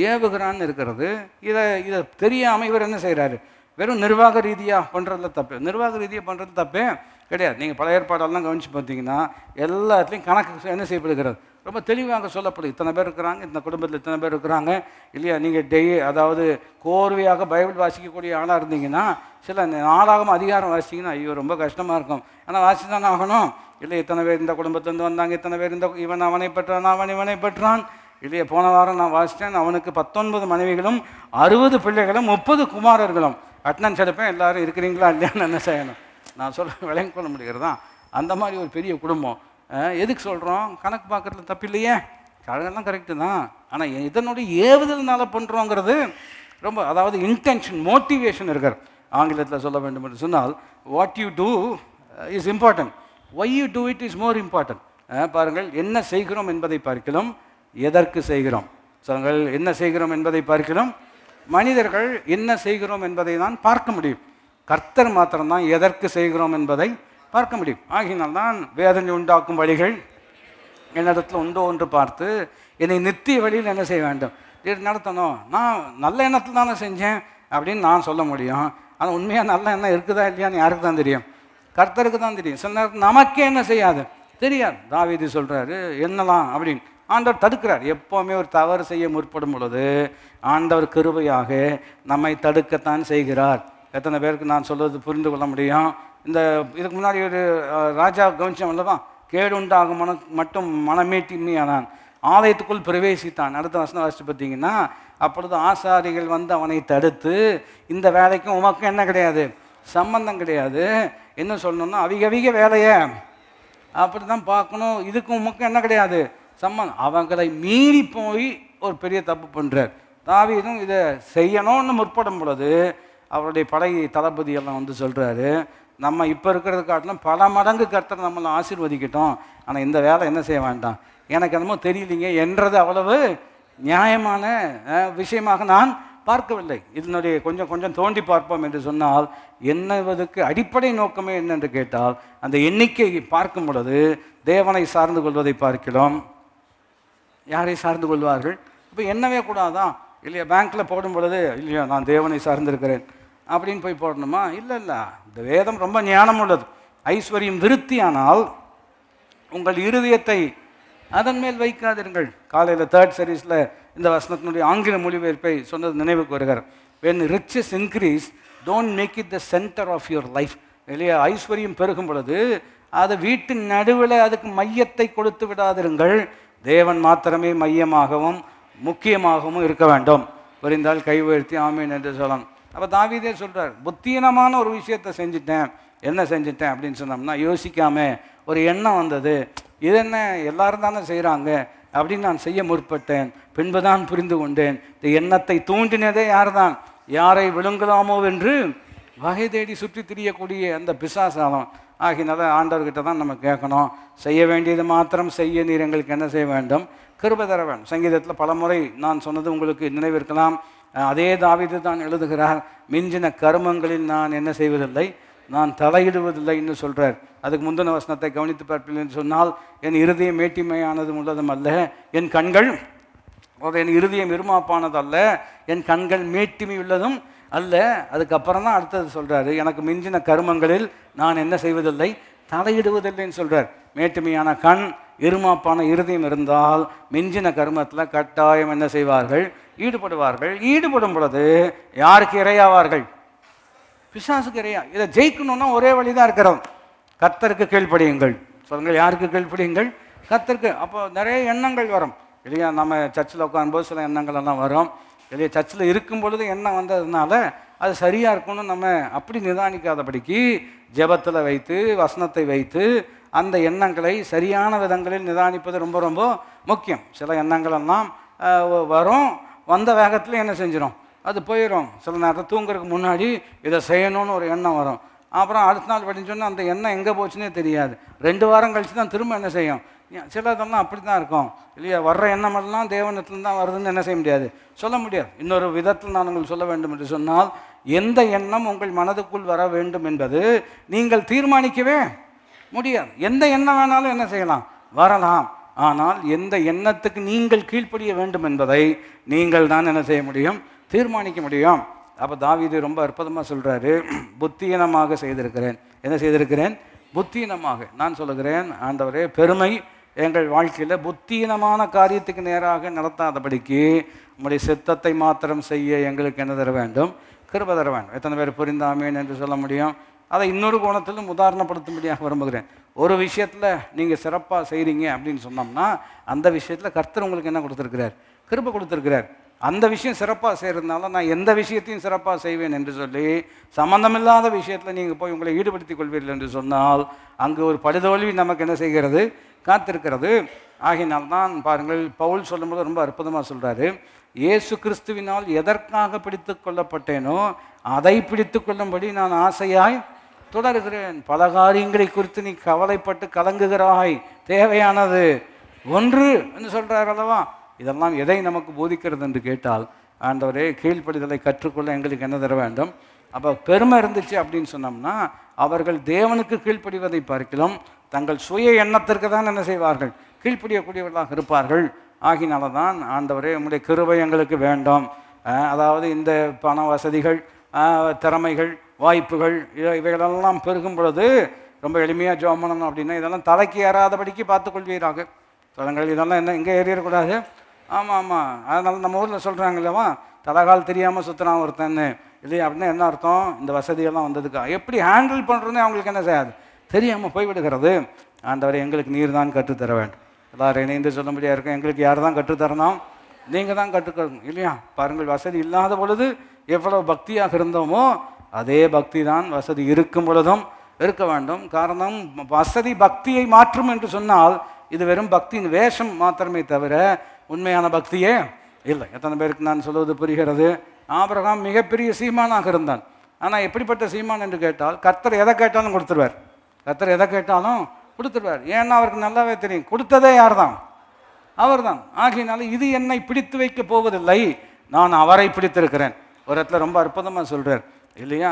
ஏவுகிறான்னு இருக்கிறது. இதை தெரியாமல் இவர் என்ன செய்கிறாரு, வெறும் நிர்வாக ரீதியாக பண்ணுறதுல தப்பு. நிர்வாக ரீதியாக பண்ணுறது தப்பே கிடையாது. நீங்கள் பழைய ஏற்பாடெல்லாம் கவனித்து பார்த்தீங்கன்னா எல்லாத்துலேயும் கணக்கு என்ன செய்யப்படுகிறது, ரொம்ப தெளிவாக சொல்லப்படுது. இத்தனை பேர் இருக்கிறாங்க, இந்த குடும்பத்தில் இத்தனை பேர் இருக்கிறாங்க இல்லையா? நீங்கள் அதாவது கோர்வையாக பைபிள் வாசிக்கக்கூடிய ஆளாக இருந்தீங்கன்னா, சில நாளாகவும் அதிகாரம் வாசிச்சிங்கன்னா ஐயோ ரொம்ப கஷ்டமாக இருக்கும். ஆனால் வாசி தானே ஆகணும் இல்லை? இத்தனை பேர் இந்த குடும்பத்துலேருந்து வந்தாங்க, இத்தனை பேர் இவன் அவனை பெற்றான், அவன் இவனை பெற்றான் இல்லையா? போன வாரம் நான் வாசித்தேன், அவனுக்கு 19 மனைவிகளும் 60 பிள்ளைகளும் 30 குமாரர்களும். அட்டனன்ஸ் எடுப்பேன், எல்லோரும் இருக்கிறீங்களா இல்லையான்னு என்ன செய்யணும், நான் விளங்கி கொள்ள முடிகிறதா? அந்த மாதிரி ஒரு பெரிய குடும்பம். எதுக்கு சொல்கிறோம், கணக்கு பார்க்குறதுல தப்பு இல்லையே, கழகெல்லாம் கரெக்டு தான். ஆனால் இதனுடைய ஏவுதல்னால பண்ணுறோங்கிறது ரொம்ப, அதாவது இன்டென்ஷன், மோட்டிவேஷன் இருக்கார். ஆங்கிலத்தில் சொல்ல வேண்டும் என்று சொன்னால், what you do is important, why you do it is more important. பாருங்கள், என்ன செய்கிறோம் என்பதை பார்க்கலாம், எதற்கு செய்கிறோம். சொல்லுங்கள், என்ன செய்கிறோம் என்பதை பார்க்கலாம். மனிதர்கள் என்ன செய்கிறோம் என்பதை தான் பார்க்க முடியும். கர்த்தர் மாத்திரம்தான் எதற்கு செய்கிறோம் என்பதை பார்க்க முடியும். ஆகினால்தான் வேதனை உண்டாக்கும் வழிகள் என்னிடத்தில் உண்டோ என்று பார்த்து என்னை நித்திய வழியில் என்ன செய்ய வேண்டும், நடத்தணும். நான் நல்ல எண்ணத்தில் தானே செஞ்சேன் அப்படின்னு நான் சொல்ல முடியும். ஆனால் உண்மையாக நல்ல எண்ணம் இருக்குதா இல்லையான்னு யாருக்கு தான் தெரியும், கர்த்தருக்கு தான் தெரியும். சில நேரத்தில் நமக்கே என்ன செய்யாது, தெரியாது. தாவீது சொல்கிறாரு என்னலாம் அப்படின்னு, ஆண்டவர் தடுக்கிறார். எப்போவுமே ஒரு தவறு செய்ய முற்படும் பொழுது ஆண்டவர் கிருபையாக நம்மை தடுக்கத்தான் செய்கிறார். எத்தனை பேருக்கு நான் சொல்வது புரிந்து கொள்ள முடியும்? இதுக்கு முன்னாடி ஒரு ராஜா கவனிச்சம் அல்லவா, கேடு உண்டாகும் மட்டும் மனமேட்டிமையானான், ஆலயத்துக்குள் பிரவேசித்தான். அடுத்த வசனம் வாசித்து பார்த்தீங்கன்னா, அப்பொழுது ஆசாரிகள் வந்து அவனை தடுத்து, இந்த வேலைக்கும் உமக்கும் என்ன கிடையாது, சம்பந்தம் கிடையாது. என்ன சொல்லணும்னா, அவிக வேலையை அப்படி தான் பார்க்கணும், இதுக்கும் உமக்கும் என்ன கிடையாது சம்பந்தம். அவங்களை மீறி போய் ஒரு பெரிய தப்பு பண்ணுறார். தாவீதும் இதை செய்யணும்னு முற்படும் பொழுது அவருடைய படை தளபதி எல்லாம் வந்து சொல்கிறாரு, நம்ம இப்போ இருக்கிறது காட்டிலும் பல மடங்கு கர்த்தர் நம்மளை ஆசீர்வதிக்கட்டும், ஆனால் இந்த வேலை என்ன செய்ய வேண்டாம், எனக்கு என்னமோ தெரியலிங்க என்றது அவ்வளவு நியாயமான விஷயமாக நான் பார்க்கவில்லை. இதனுடைய கொஞ்சம் தோண்டி பார்ப்போம் என்று சொன்னால், என்னவதற்கு அடிப்படை நோக்கமே என்னென்று கேட்டால், அந்த எண்ணிக்கையை பார்க்கும் பொழுது தேவனை சார்ந்து கொள்வதை பார்க்கிறோம். யாரை சார்ந்து கொள்வார்கள்? இப்போ என்னவே கூடாதான் இல்லையா? பேங்க்கில் போடும் பொழுது இல்லையா, நான் தேவனை சார்ந்திருக்கிறேன் அப்படின்னு போய் போடணுமா? இல்லை, இந்த வேதம் ரொம்ப ஞானம் உள்ளது. ஐஸ்வர்யம் விருத்தியானால் உங்கள் இருதயத்தை அதன் மேல் வைக்காதீர்கள். காலையில் 3rd சீரீஸில் இந்த வசனத்தினுடைய ஆங்கில மொழிபெயர்ப்பை சொன்னது நினைவுக்கு வருகிறார். when riches increase, don't make it the center of your life. இல்லையா? ஐஸ்வர்யம் பெருகும் பொழுது அது வீட்டின் நடுவில் அதுக்கு மையத்தை கொடுத்து விடாதிருங்கள். தேவன் மாத்திரமே மையமாகவும் முக்கியமாகவும் இருக்க வேண்டும். புரிந்தால் கை உயர்த்தி ஆமீன் என்று சொல்லணும். அப்போ தாவீதே சொல்கிறார், புத்தீனமான ஒரு விஷயத்தை செஞ்சுட்டேன். என்ன செஞ்சுட்டேன் அப்படின்னு சொன்னோம்னா, யோசிக்காமல் ஒரு எண்ணம் வந்தது, இது என்ன எல்லாரும் தானே செய்கிறாங்க அப்படின்னு நான் செய்ய முற்பட்டேன். பின்புதான் புரிந்து கொண்டேன், இந்த எண்ணத்தை தூண்டினதே யார் தான், யாரை விழுங்கலாமோ என்று வகை தேடி சுற்றி திரியக்கூடிய அந்த பிசாசாலம். ஆகினால ஆண்டவர்கிட்ட தான் நம்ம கேட்கணும், செய்ய வேண்டியது மாத்திரம் செய்ய நீர் எங்களுக்கு என்ன செய்ய வேண்டும், கிருபை தர வேண்டும். சங்கீதத்தில் பல முறை நான் சொன்னது உங்களுக்கு நினைவிருக்கலாம். அதே தாவீது தான் எழுதுகிறார், மிஞ்சின கருமங்களில் நான் என்ன செய்வதில்லை, நான் தலையிடுவதில்லைன்னு சொல்கிறார். அதுக்கு முந்தின வசனத்தை கவனித்து பார்ப்பீர்கள் என்று சொன்னால், என் இருதயம் மேட்டிமையானதும் உள்ளதும் அல்ல, என் கண்கள், என் இருதயம் இருமாப்பானது அல்ல, என் கண்கள் மேட்டிமை உள்ளதும் அல்ல. அதுக்கப்புறம் தான் அடுத்தது சொல்கிறாரு, எனக்கு மிஞ்சின கருமங்களில் நான் என்ன செய்வதில்லை, தலையிடுவதில்லைன்னு சொல்கிறார். மேட்டுமையான கண், இருமாப்பான இருதயம் இருந்தால் மிஞ்சின கருமத்தில் கட்டாயம் என்ன செய்வார்கள், ஈடுபடுவார்கள். ஈடுபடும் பொழுது யாருக்கு இரையாவார்கள், பிசாசுக்கு இரையா. இதை ஜெயிக்கணும்னா ஒரே வழி தான் இருக்கிறோம், கர்த்தருக்கு கீழ்ப்படியுங்கள். சொல்லுங்கள், யாருக்கு கீழ்ப்படியுங்கள், கர்த்தருக்கு அப்போ நிறைய எண்ணங்கள் வரும் இல்லையா. நம்ம சர்ச்சில் உட்காரும்போது சில எண்ணங்கள் எல்லாம் வரும் இல்லையா. சர்ச்சில் இருக்கும் பொழுது எண்ணம் வந்ததுனால அது சரியாக இருக்கணும்னு நம்ம அப்படி நிதானிக்காதபடிக்கு ஜெபத்தில் வைத்து வசனத்தை வைத்து அந்த எண்ணங்களை சரியான விதங்களில் நிதானிப்பது ரொம்ப ரொம்ப முக்கியம். சில எண்ணங்கள் எல்லாம் வரும், வந்த வேகத்தில் என்ன செஞ்சிடும், அது போயிடும். சில நேரத்தில் தூங்குறதுக்கு முன்னாடி இதை செய்யணும்னு ஒரு எண்ணம் வரும். அப்புறம் அடுத்த நாள் படிச்சோன்னா அந்த எண்ணம் எங்கே போச்சுன்னே தெரியாது. 2 வாரம் கழித்து தான் திரும்ப என்ன செய்யும். சிலதெல்லாம் அப்படி தான் இருக்கும் இல்லையா. வர்ற எண்ணமெல்லாம் தேவனத்தில் தான் வருதுன்னு என்ன செய்ய முடியாது, சொல்ல முடியாது. இன்னொரு விதத்தில் நான் உங்களுக்கு சொல்ல வேண்டும் என்று சொன்னால், எந்த எண்ணம் உங்கள் மனதுக்குள் வர வேண்டும் என்பது நீங்கள் தீர்மானிக்கவே முடியாது. எந்த எண்ணம் வேணாலும் என்ன செய்யலாம், வரலாம். ஆனால் எந்த எண்ணத்துக்கு நீங்கள் கீழ்ப்படிய வேண்டும் என்பதை நீங்கள் தான் என்ன செய்ய முடியும், தீர்மானிக்க முடியும். அப்போ தாவீது ரொம்ப அற்புதமாக சொல்கிறாரு, புத்தீனமாக செய்திருக்கிறேன். என்ன செய்திருக்கிறேன், புத்தீனமாக. நான் சொல்லுகிறேன், ஆண்டவரே, பெருமை எங்கள் வாழ்க்கையில் புத்தீனமான காரியத்துக்கு நேராக நடத்தாதபடிக்கு உங்களுடைய சித்தத்தை மாத்திரம் செய்ய எங்களுக்கு என்ன தர வேண்டும், கிருபை தர வேண்டும். எத்தனை பேர் புரிந்தாமேன் என்று சொல்ல முடியும். அதை இன்னொரு கோணத்திலும் உதாரணப்படுத்தும்படியாக விரும்புகிறேன். ஒரு விஷயத்தில் நீங்கள் சிறப்பாக செய்கிறீங்க அப்படின்னு சொன்னோம்னா அந்த விஷயத்தில் கர்த்தர் உங்களுக்கு என்ன கொடுத்துருக்கிறார், கிருபை கொடுத்துருக்கிறார். அந்த விஷயம் சிறப்பாக செய்கிறதுனால நான் எந்த விஷயத்தையும் சிறப்பாக செய்வேன் என்று சொல்லி சம்மந்தமில்லாத விஷயத்தில் நீங்கள் போய் உங்களை ஈடுபடுத்திக் கொள்வீர்கள் என்று சொன்னால் அங்கு ஒரு படுதோல்வி நமக்கு என்ன செய்கிறது, காத்திருக்கிறது. ஆகினால்தான் பாருங்கள், பவுல் சொல்லும்போது ரொம்ப அற்புதமாக சொல்கிறாரு, இயேசு கிறிஸ்துவினால் எதற்காக பிடித்து கொள்ளப்பட்டேனோ அதை பிடித்து கொள்ளும்படி நான் ஆசையாய் தொடர்கிறேன். பல காரியங்களை குறித்து நீ கவலைப்பட்டு கலங்குகிறாய், தேவையானது ஒன்று என்று சொல்கிறார் அல்லவா. இதெல்லாம் எதை நமக்கு போதிக்கிறது என்று கேட்டால், ஆண்டவரே, கீழ்ப்படிதலை கற்றுக்கொள்ள எங்களுக்கு என்ன தர வேண்டும். அப்போ பெருமை இருந்துச்சு அப்படின்னு சொன்னோம்னா அவர்கள் தேவனுக்கு கீழ்ப்படிவதை பார்க்கலாம் தங்கள் சுய எண்ணத்திற்கு தான் என்ன செய்வார்கள், கீழ்ப்படியக்கூடியவர்களாக இருப்பார்கள். ஆகினால தான் ஆண்டவரே, உம்முடைய கிருபை எங்களுக்கு வேண்டும். அதாவது இந்த பண வசதிகள், திறமைகள், வாய்ப்புகள் இவைகளெல்லாம் பெருகும் பொழுது ரொம்ப எளிமையாக ஜெபம் பண்ணணும் அப்படின்னா இதெல்லாம் தலைக்கு ஏறாதபடிக்கு பார்த்துக்கொள்வீராக. தலங்கள் இதெல்லாம் என்ன இங்கே ஏறிடக்கூடாது. ஆமாம் ஆமாம், அதனால நம்ம ஊரில் சொல்கிறாங்க இல்லைவா, தலைகால் தெரியாமல் சுற்றுறான் ஒருத்தன்னு இல்லையா. அப்படின்னா என்ன அர்த்தம், இந்த வசதியெல்லாம் வந்ததுக்கா எப்படி ஹேண்டில் பண்ணுறதுன்னு அவங்களுக்கு என்ன செய்யாது, தெரியாமல் போய்விடுகிறது. ஆண்டவரை, எங்களுக்கு நீர் தான் கற்றுத்தர வேண்டும். எல்லாரும் இணைந்து சொல்ல முடியாது இருக்கும், எங்களுக்கு யார் தான் கற்றுத்தரணும், நீங்கள் தான் கற்றுக்கணும் இல்லையா. பாருங்கள், வசதி இல்லாத பொழுது எவ்வளவு பக்தியாக இருந்தோமோ அதே பக்தி தான் வசதி இருக்கும் பொழுதும் இருக்க வேண்டும். காரணம், வசதி பக்தியை மாற்றும் என்று சொன்னால் இது வெறும் பக்தியின் வேஷம் மாத்திரமே தவிர உண்மையான பக்தியே இல்லை. எத்தனை பேருக்கு நான் சொல்வது புரிகிறது. ஆபிரகாம் மிகப்பெரிய சீமானாக இருந்தான். ஆனால் எப்படிப்பட்ட சீமான் என்று கேட்டால், கர்த்தர் எதை கேட்டாலும் கொடுத்துருவார். கர்த்தர் எதை கேட்டாலும் கொடுத்துருவார். ஏன்னா அவருக்கு நல்லாவே தெரியும், கொடுத்ததே யார் தான், அவர் தான். ஆகையினால இது என்னை பிடித்து வைக்க போவதில்லை, நான் அவரை பிடித்திருக்கிறேன். ஒரு இடத்துல ரொம்ப அற்புதமாக சொல்கிறார் இல்லையா,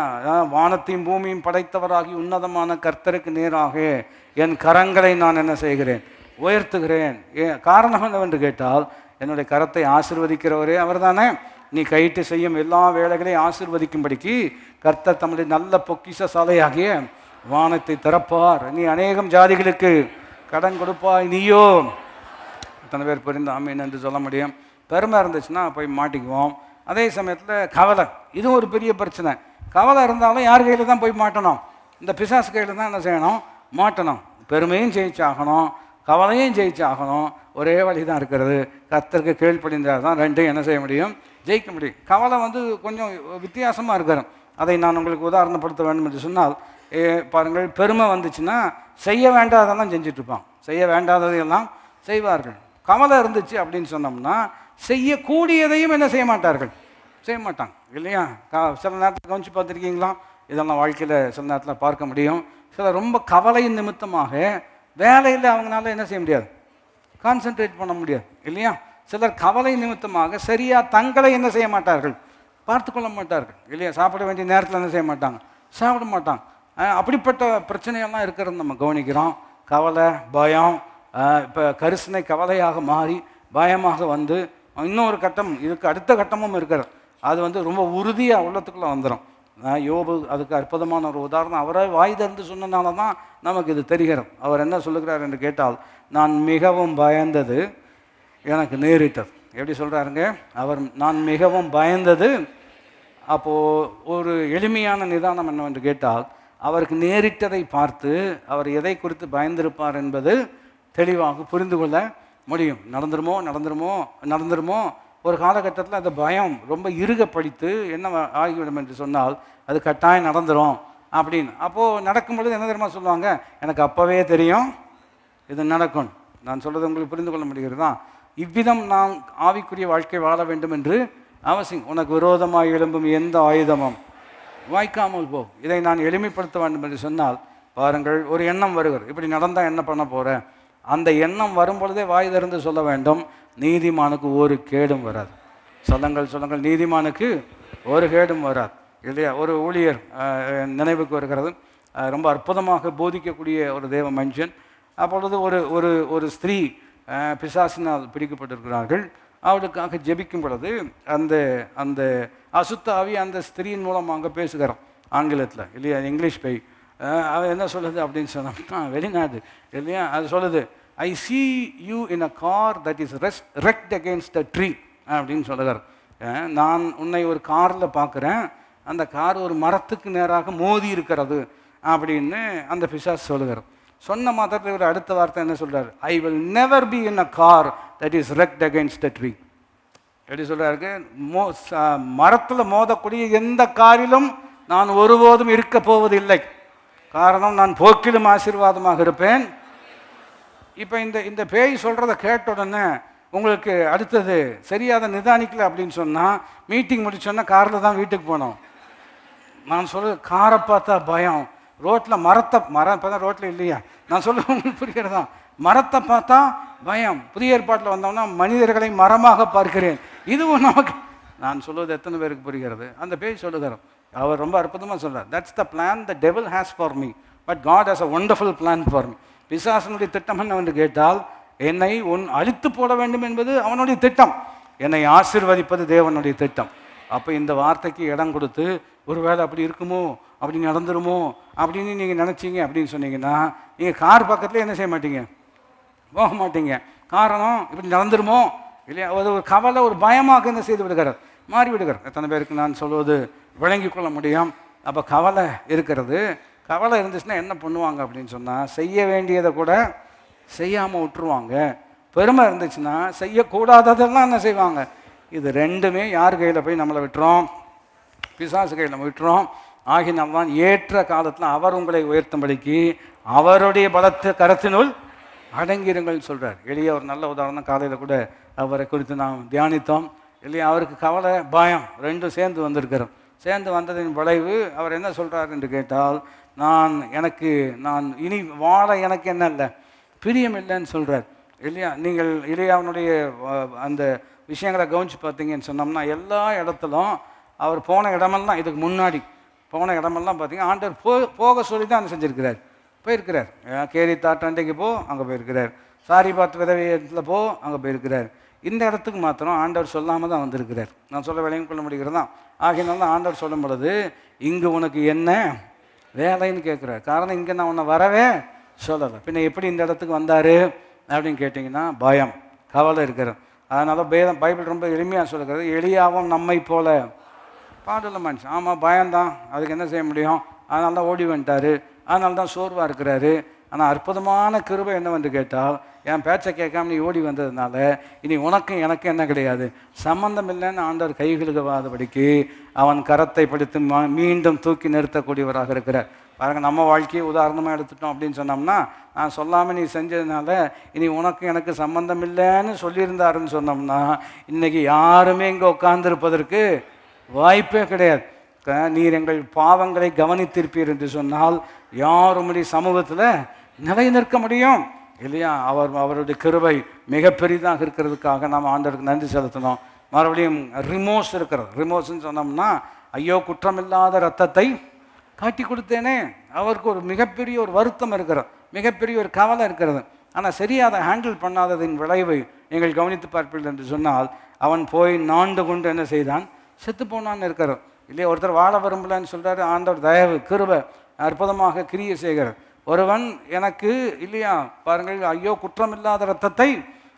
வானத்தையும் பூமியும் படைத்தவராகி உன்னதமான கர்த்தருக்கு நேராக என் கரங்களை நான் என்ன செய்கிறேன், உயர்த்துகிறேன். காரணம் என்னவென்று கேட்டால், என்னுடைய கரத்தை ஆசீர்வதிக்கிறவரே அவர் தானே. நீ கையிட்டு செய்யும் எல்லா வேலைகளையும் ஆசீர்வதிக்கும்படிக்கு கர்த்தர் தம்முடைய நல்ல பொக்கிஷ சாலையாகிய வானத்தை திறப்பார். நீ அநேகம் ஜாதிகளுக்கு கடன் கொடுப்பாய், நீயோ. எத்தனை பேர் புரிந்து ஆமீன் என்று சொல்ல முடியும். பெருமை இருந்துச்சுன்னா போய் மாட்டிக்குவோம். அதே சமயத்தில் கவலை, இதுவும் ஒரு பெரிய பிரச்சனை. கவலை இருந்தாலும் யார் கையில் தான் போய் மாட்டணும், இந்த பிசாசு கையில் தான் என்ன செய்யணும், மாட்டணும். பெருமையும் ஜெயிச்சாகணும், கவலையும் ஜெயிச்சாகணும். ஒரே வழி தான் இருக்கிறது, கர்த்தருக்கு கீழ்ப்படிந்தால் தான் ரெண்டையும் என்ன செய்ய முடியும், ஜெயிக்க முடியும். கவலை கொஞ்சம் வித்தியாசமாக இருக்கிறோம். அதை நான் உங்களுக்கு உதாரணப்படுத்த வேண்டும் என்று சொன்னால், பாருங்கள், பெருமை வந்துச்சுன்னா செய்ய வேண்டாதெல்லாம் செஞ்சிட்ருப்பான், செய்ய வேண்டாததையெல்லாம் செய்வார்கள். கவலை இருந்துச்சு அப்படின்னு சொன்னோம்னா செய்யக்கூடியதையும் என்ன செய்ய மாட்டார்கள், செய்ய மாட்டாங்க இல்லையா. சில நேரத்தில் கவனிச்சு பார்த்துருக்கீங்களா, இதெல்லாம் வாழ்க்கையில் சில நேரத்தில் பார்க்க முடியும். சில ரொம்ப கவலை நிமித்தமாக வேலையில் அவங்களால என்ன செய்ய முடியாது, கான்சென்ட்ரேட் பண்ண முடியாது இல்லையா. சிலர் கவலை நிமித்தமாக சரியாக தங்களை என்ன செய்ய மாட்டார்கள், பார்த்து கொள்ள மாட்டார்கள் இல்லையா. சாப்பிட வேண்டிய நேரத்தில் என்ன செய்ய மாட்டாங்க, சாப்பிட மாட்டாங்க. அப்படிப்பட்ட பிரச்சனையெல்லாம் இருக்கிறது நம்ம கவனிக்கிறோம். கவலை, பயம், இப்போ கரிசனை கவலையாக மாறி பயமாக வந்து இன்னொரு கட்டம், இதுக்கு அடுத்த கட்டமும் இருக்கிறது. அது ரொம்ப உறுதியாக உள்ளத்துக்குள்ளே வந்துடும். யோபு அதுக்கு அற்புதமான ஒரு உதாரணம். அவரை வாய் திறந்து சொன்னனால தான் நமக்கு இது தெரிகிறது. அவர் என்ன சொல்லுகிறார் என்று கேட்டால், நான் மிகவும் பயந்தது எனக்கு நேரிட்டது. எப்படி சொல்கிறாருங்க அவர், நான் மிகவும் பயந்தது. அப்போது ஒரு எளிமையான நிதானம் என்னவென்று கேட்டால், அவருக்கு நேரிட்டதை பார்த்து அவர் எதை குறித்து பயந்திருப்பார் என்பது தெளிவாக புரிந்து கொள்ள முடியும். நடந்துருமோ நடந்துருமோ நடந்துருமோ ஒரு காலகட்டத்தில் அந்த பயம் ரொம்ப இறுக படித்து என்ன ஆகிவிடும் என்று சொன்னால் அது கட்டாயம் நடந்துடும் அப்படின்னு. அப்போது நடக்கும் பொழுது என்ன தெரியுமா சொல்லுவாங்க, எனக்கு அப்போவே தெரியும் இது நடக்கும். நான் சொல்கிறது உங்களுக்கு புரிந்து கொள்ள முடிகிறது தான். இவ்விதம் நாம் ஆவிக்குரிய வாழ்க்கை வாழ வேண்டும் என்று அவசியம். உனக்கு விரோதமாக எழும்பும் எந்த ஆயுதமும் வாய்க்காமல் போ. இதை நான் எளிமைப்படுத்த வேண்டும் என்று சொன்னால் பாருங்கள், ஒரு எண்ணம் வருகிறது, இப்படி நடந்தால் என்ன பண்ண போகிறேன். அந்த எண்ணம் வரும் பொழுதே வாய் திறந்து சொல்ல வேண்டும், நீதிமானுக்கு ஒரு கேடும் வராது. சொல்லுங்கள், நீதிமானுக்கு ஒரு கேடும் வராது இல்லையா. ஒரு ஊழியர் நினைவுக்கு வருகிறது, ரொம்ப அற்புதமாக போதிக்கக்கூடிய ஒரு தேவ மனுஷன். அப்பொழுது ஒரு ஒரு ஒரு ஸ்திரீ பிசாசினால் பிடிக்கப்பட்டிருக்கிறார்கள். அவளுக்காக ஜெபிக்கும் பொழுது அந்த அந்த அசுத்த ஆவி அந்த ஸ்திரீயின் மூலம் அங்கே பேசுகிறோம் ஆங்கிலத்தில் இல்லையா, இங்கிலீஷ் போய் அவன் என்ன சொல்லுது அப்படின்னு சொன்னோம்னா, வெளிநாடு இல்லையா, அது சொல்லுது, ஐ see you in a car that is wrecked against a tree அப்படின்னு சொல்லுகிறார். நான் உன்னை ஒரு காரில் பார்க்குறேன், அந்த கார் ஒரு மரத்துக்கு நேராக மோதி இருக்கிறது அப்படின்னு அந்த பிசாஸ் சொல்லுகிறார். சொன்ன மாத்திரத்தில் ஒரு அடுத்த வார்த்தை என்ன சொல்கிறார், I will never be in a car that is wrecked against a tree. எப்படி சொல்கிறாருக்கு, மரத்தில் மோதக்கூடிய எந்த காரிலும் நான் ஒருபோதும் இருக்க போவதில்லை. காரணம், நான் போக்கிலும் ஆசீர்வாதமாக இருப்பேன். இப்போ இந்த பேய் சொல்கிறத கேட்ட உடனே உங்களுக்கு அடுத்தது சரியாத நிதானிக்கல அப்படின்னு சொன்னால், மீட்டிங் முடிச்சோன்னா காரில் தான் வீட்டுக்கு போனோம். நான் சொல்ல காரை பார்த்தா பயம், ரோட்டில் மரம் இப்போ தான் ரோட்டில் இல்லையா, நான் சொல்ல உங்களுக்கு புரிகிறதா, மரத்தை பார்த்தா பயம். புதிய ஏற்பாட்டில் வந்தோம்னா மனிதர்களை மரமாக பார்க்கிறேன். இதுவும் நமக்கு, நான் சொல்லுவது எத்தனை பேருக்கு புரிகிறது. அந்த பேய் சொல்லுகிறார், அவர் ரொம்ப அற்புதமாக சொல்கிறார், that's the plan the devil has for me but God has a wonderful plan for me. பிசாசனுடைய திட்டம் என்னவென்று கேட்டால், என்னை அழித்து போட வேண்டும் என்பது அவனுடைய திட்டம், என்னை ஆசீர்வதிப்பது தேவனுடைய திட்டம். அப்போ இந்த வார்த்தைக்கு இடம் கொடுத்து, ஒருவேளை அப்படி இருக்குமோ, அப்படி நடந்துருமோ அப்படின்னு நீங்கள் நினச்சிங்க அப்படின்னு சொன்னீங்கன்னா, நீங்கள் கார் பக்கத்தில் என்ன செய்ய மாட்டீங்க, போக மாட்டீங்க. காரணம், இப்படி நடந்துருமோ இல்லையா, ஒரு கவலை, ஒரு பயமாக என்ன செய்து விடுகிறார், மாறி விடுகிறார். எத்தனை பேருக்கு நான் சொல்வது விளங்கி கொள்ள முடியும். அப்போ கவலை இருக்கிறது. கவலை இருந்துச்சுன்னா என்ன பண்ணுவாங்க அப்படின்னு சொன்னால், செய்ய வேண்டியதை கூட செய்யாமல் விட்டுருவாங்க. பெருமை இருந்துச்சுன்னா செய்யக்கூடாததெல்லாம் என்ன செய்வாங்க. இது ரெண்டுமே யார் கையில் போய் நம்மளை விட்டுறோம், பிசாசு கையில் விட்டுறோம். ஆகினால்தான் ஏற்ற காலத்தில் அவர் உங்களை உயர்த்தும்படிக்கு அவருடைய பலத்த கரத்தினுள் அடங்கிருங்கள் சொல்கிறார். எளிய ஒரு நல்ல உதாரணம், காலையில் கூட அவரை குறித்து நாம் தியானித்தோம் இல்லையா. அவருக்கு கவலை, பயம் ரெண்டும் சேர்ந்து வந்திருக்கிறோம். சேர்ந்து வந்ததின் விளைவு அவர் என்ன சொல்கிறார் என்று கேட்டால், நான் இனி வாழ எனக்கு என்ன இல்லை, பிரியம் இல்லைன்னு சொல்கிறார் இல்லையா. நீங்கள் இளையாவனுடைய அந்த விஷயங்களை கவனித்து பார்த்தீங்கன்னு சொன்னோம்னா, எல்லா இடத்துலும் அவர் போன இடமெல்லாம், இதுக்கு முன்னாடி போன இடமெல்லாம் பார்த்தீங்கன்னா ஆண்டவர் போக சொல்லி தான் அதை செஞ்சுருக்கிறார். போயிருக்கிறார். கேரி தாட்டாண்டைக்கு போ, அங்கே போயிருக்கிறார். சாரி பார்த்து விதவியத்தில் போ, அங்கே போயிருக்கிறார். இந்த இடத்துக்கு மாத்திரம் ஆண்டவர் சொல்லாமல் தான் வந்திருக்கிறார். நான் சொல்ல விளையும் கொள்ள முடிகிறதா. ஆகினால ஆண்டவர் சொல்லும் பொழுது, இங்கே உனக்கு என்ன வேலைன்னு கேட்குறார். காரணம், இங்கே நான் உன்னை வரவே சொல்லலை. பின்ன எப்படி இந்த இடத்துக்கு வந்தார் அப்படின்னு கேட்டிங்கன்னா, பயம், கவலை இருக்கிறது. அதனால் பைபிள் ரொம்ப எளிமையாக சொல்லுகிறது, எளியாவும் நம்மை போல பாடுள்ள மனுஷன். ஆமாம், பயம்தான், அதுக்கு என்ன செய்ய முடியும். அதனால தான் ஓடி வந்துட்டார், அதனால தான் சோர்வாக இருக்கிறாரு. ஆனால் அற்புதமான கிருபை என்னவென்று கேட்டால், என் பேச்சை கேட்காம நீ ஓடி வந்ததுனால இனி உனக்கும் எனக்கும் என்ன கிடையாது, சம்பந்தம் இல்லைன்னு ஆண்டவர் கைகளுக்கு வாதபடிக்கு அவன் கரத்தை பிடித்து மீண்டும் தூக்கி நிறுத்தக்கூடியவராக இருக்கிறார். பாருங்கள், நம்ம வாழ்க்கையை உதாரணமாக எடுத்துட்டோம் அப்படின்னு சொன்னோம்னா, நான் சொல்லாமல் நீ செஞ்சதுனால இனி உனக்கு எனக்கு சம்பந்தம் இல்லைன்னு சொல்லியிருந்தாருன்னு சொன்னோம்னா, இன்றைக்கி யாருமே இங்கே உட்கார்ந்துருப்பதற்கு வாய்ப்பே கிடையாது. நீர் எங்கள் பாவங்களை கவனித்திருப்பீர் என்று சொன்னால் யார் உம்முடைய சமூகத்தில் நிலை நிற்க முடியும் இல்லையா. அவருடைய கிருபை மிக பெரிதாக இருக்கிறதுக்காக நாம் ஆண்டவருக்கு நன்றி செலுத்தணும். மறுபடியும் ரிமோஸ் இருக்கிறது. ரிமோஸ்ன்னு சொன்னோம்னா, ஐயோ குற்றமில்லாத ரத்தத்தை காட்டி கொடுத்தேனே. அவருக்கு ஒரு மிகப்பெரிய ஒரு வருத்தம் இருக்கிறது, மிகப்பெரிய ஒரு கவலை இருக்கிறது. ஆனால் சரியாக அதை ஹேண்டில் பண்ணாததின் விளைவை நீங்கள் கவனித்து பார்ப்பீர்கள் என்று சொன்னால், அவன் போய் நாண்டு கொண்டு என்ன செய்தான், செத்து போனான்னு இருக்கிறார் இல்லையா. ஒருத்தர் வாழ விரும்பலன்னு சொல்கிறாரு, ஆண்டவர் தயவு கிருபை அற்புதமாக கிரியை செய்கிறார். ஒருவன் எனக்கு இல்லையா பாருங்கள், ஐயோ குற்றமில்லாத ரத்தத்தை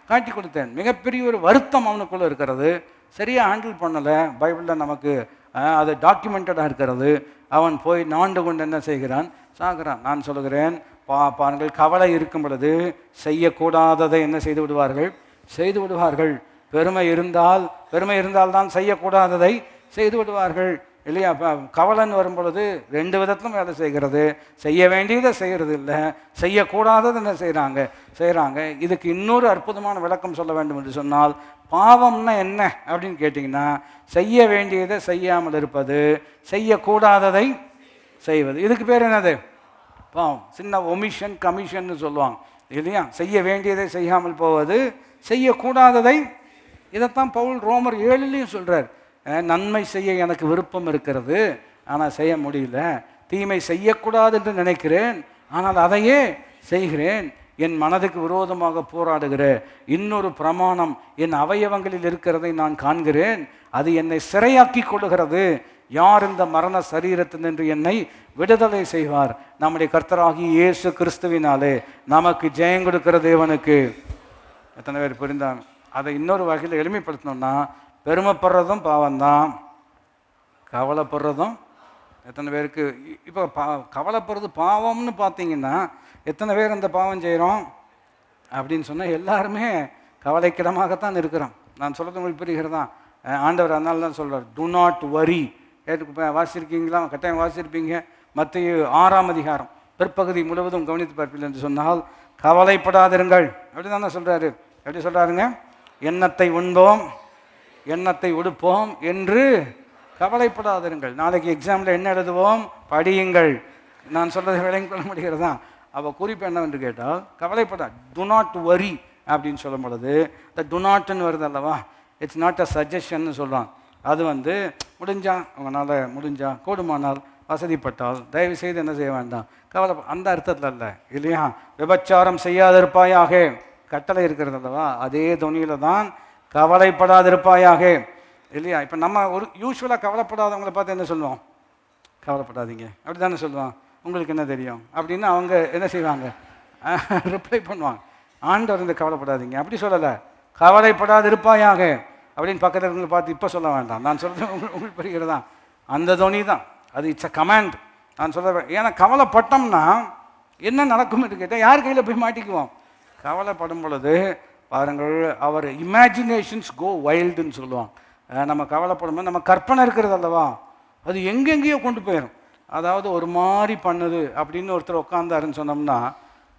காட்டி கொடுத்தேன், மிகப்பெரிய ஒரு வருத்தம் அவனுக்குள்ளே இருக்கிறது. சரியாக ஹேண்டில் பண்ணலை. பைபிளில் நமக்கு அது டாக்குமெண்டடாக இருக்கிறது. அவன் போய் நாண்டு கொண்டு என்ன செய்கிறான், சாகிறான். நான் சொல்லுகிறேன், பாருங்கள், கவலை இருக்கும் பொழுது செய்யக்கூடாததை என்ன செய்து விடுவார்கள்? செய்து விடுவார்கள். பெருமை இருந்தால் தான் செய்யக்கூடாததை செய்து விடுவார்கள் இல்லையா? கவலைன்னு வரும் பொழுது ரெண்டு விதத்திலும் வேலை செய்கிறது. செய்ய வேண்டியதை செய்கிறது இல்லை, செய்யக்கூடாததை என்ன செய்கிறாங்க. இதுக்கு இன்னொரு அற்புதமான விளக்கம் சொல்ல வேண்டும் என்று சொன்னால், பாவம்னா என்ன அப்படின்னு கேட்டிங்கன்னா, செய்ய வேண்டியதை செய்யாமல் இருப்பது, செய்யக்கூடாததை செய்வது. இதுக்கு பேர் என்னது? பாவம். சின்ன ஒமிஷன் கமிஷன்னு சொல்லுவாங்க இல்லையா? செய்ய வேண்டியதை செய்யாமல் போவது, செய்யக்கூடாததை. இதைத்தான் பவுல் ரோமர் 7 சொல்கிறார். நன்மை செய்ய எனக்கு விருப்பம் இருக்கிறது, ஆனால் செய்ய முடியல. தீமை செய்யக்கூடாது என்று நினைக்கிறேன், ஆனால் அதையே செய்கிறேன். என் மனதுக்கு விரோதமாக போராடுகிற இன்னொரு பிரமாணம் என் அவயவங்களில் இருக்கிறதை நான் காண்கிறேன். அது என்னை சிறையாக்கி கொள்ளுகிறது. யார் இந்த மரண சரீரத்தினின்று என்னை விடுதலை செய்வார்? நம்முடைய கர்த்தராகிய இயேசு கிறிஸ்துவினாலே நமக்கு ஜெயம் கொடுக்கிற தேவனுக்கு. எத்தனை பேர் புரிந்தாங்க? அதை இன்னொரு வகையில் எளிமைப்படுத்தணும்னா, பெருமைப்படுறதும் பாவம்தான், கவலைப்படுறதும். எத்தனை பேருக்கு இப்போ கவலைப்படுறது பாவம்னு பார்த்தீங்கன்னா, எத்தனை பேர் அந்த பாவம் செய்கிறோம் அப்படின்னு சொன்னால் எல்லாருமே கவலைக்கிடமாகத்தான் இருக்கிறோம். நான் சொல்கிறது உங்களுக்கு புரிகிறதா? ஆண்டவர் அதனால தான் சொல்கிறார், டு நாட் வரி. வாசிச்சிருக்கீங்களா? கட்டாயம் வாசிச்சிருப்பீங்க. மத்தேயு 6ஆம் அதிகாரம் பிற்பகுதி முழுவதும் கவனித்து பார்ப்பீர்கள் என்று சொன்னால், கவலைப்படாதிருங்கள் அப்படி தானே சொல்கிறாரு. எப்படி சொல்கிறாருங்க? எண்ணத்தை உண்போம், எண்ணத்தை உடுப்போம் என்று கவலைப்படாதிருங்கள். நாளைக்கு எக்ஸாமில் என்ன எழுதுவோம்? படியுங்கள். நான் சொல்கிறத விளங்கி கொள்ள முடிகிறதா? அப்போ குறிப்பு என்னவென்று கேட்டால், கவலைப்பட, டு நாட் வரி அப்படின்னு சொல்லும் பொழுது, இந்த டு நாட்னு வருது அல்லவா, இட்ஸ் நாட் அ சஜஷன்னு சொல்கிறான். அது உங்களால் கூடுமானால் வசதிப்பட்டால் தயவு செய்து என்ன செய்ய வேண்டாம், கவலை, அந்த அர்த்தத்தில் அல்ல இல்லையா? விபச்சாரம் செய்யாதிருப்பாயாக கட்டளை இருக்கிறது அல்லவா, அதே துணியில் தான் கவலைப்படாதிருப்பாயாக இல்லையா? இப்போ நம்ம ஒரு யூஸ்வலாக கவலைப்படாதவங்களை பார்த்து என்ன சொல்லுவோம்? கவலைப்படாதீங்க அப்படி தானே சொல்லுவான். உங்களுக்கு என்ன தெரியும் அப்படின்னு அவங்க என்ன செய்வாங்க? ரிப்ளை பண்ணுவாங்க. ஆண்டவர் வந்து கவலைப்படாதீங்க அப்படி சொல்லலை, கவலைப்படாதிருப்பாயாக அப்படின்னு பக்கத்தில் இருக்கிறவங்களை பார்த்து இப்போ சொல்ல வேண்டாம். நான் சொல்கிறது உங்களுக்கு புரிகிறதா? அந்த துணி தான் அது. It's a command. நான் சொல்ல, ஏன்னா கவலைப்பட்டோம்னா என்ன நடக்கும் என்று கேட்டால், யார் கையில் போய் மாட்டிக்குவோம்? கவலைப்படும் பொழுது பாருங்கள், அவர் இமேஜினேஷன்ஸ் கோ வைல்டுன்னு சொல்லுவாங்க. நம்ம கவலைப்படும்போது நம்ம கற்பனை இருக்கிறது அல்லவா, அது எங்கெங்கேயோ கொண்டு போயிடும். அதாவது ஒரு மாதிரி பண்ணுது அப்படின்னு ஒருத்தர் உட்காந்தாருன்னு சொன்னோம்னா,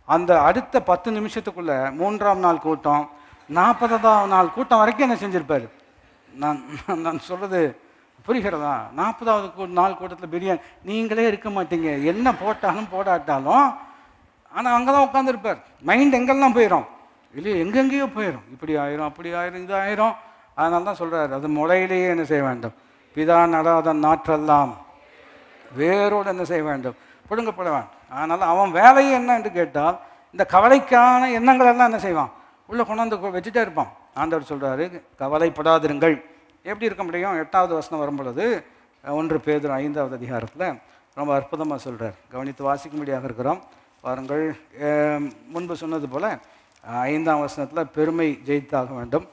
அந்த அடுத்த 10 நிமிஷத்துக்குள்ளே 3ஆம் நாள் கூட்டம், 40ஆம் நாள் கூட்டம் வரைக்கும் என்ன செஞ்சுருப்பார்? நான் சொல்கிறது புரிகிறதா? 40ஆவது நாள் கூட்டத்தில் பிரியாணி நீங்களே இருக்க மாட்டீங்க, என்ன போட்டாலும் போடாட்டாலும். ஆனால் அங்கே தான் உட்காந்துருப்பார். மைண்ட் எங்கெல்லாம் போயிடும் இல்லையா? எங்கெங்கேயோ போயிடும். இப்படி ஆயிரும், அப்படி ஆயிரும், இது ஆயிரும். அதனால தான் சொல்கிறார், அது முளையிலேயே என்ன செய்ய வேண்டும்? பிதா நடாத நாற்றெல்லாம் வேரோடு என்ன செய்ய வேண்டும்? பிடுங்கப்பட வேண்டும். அதனால் அவன் வேலையை என்ன என்று கேட்டால், இந்த கவலைக்கான எண்ணங்கள் எல்லாம் என்ன செய்வான்? உள்ளே கொண்டாந்து வச்சுட்டே இருப்பான். ஆண்டவர் சொல்கிறாரு, கவலைப்படாதிருங்கள். எப்படி இருக்க முடியும்? 8வது வசனம் வரும் பொழுது 1 பேதுரு 5ஆவது அதிகாரத்தில் ரொம்ப அற்புதமாக சொல்கிறார். கவனித்து வாசிக்கும்படியாக இருக்கிறோம். பாருங்கள், முன்பு சொன்னது போல் 5ஆம் வசனத்தில் பெருமை ஜெயித்தாக வேண்டும்,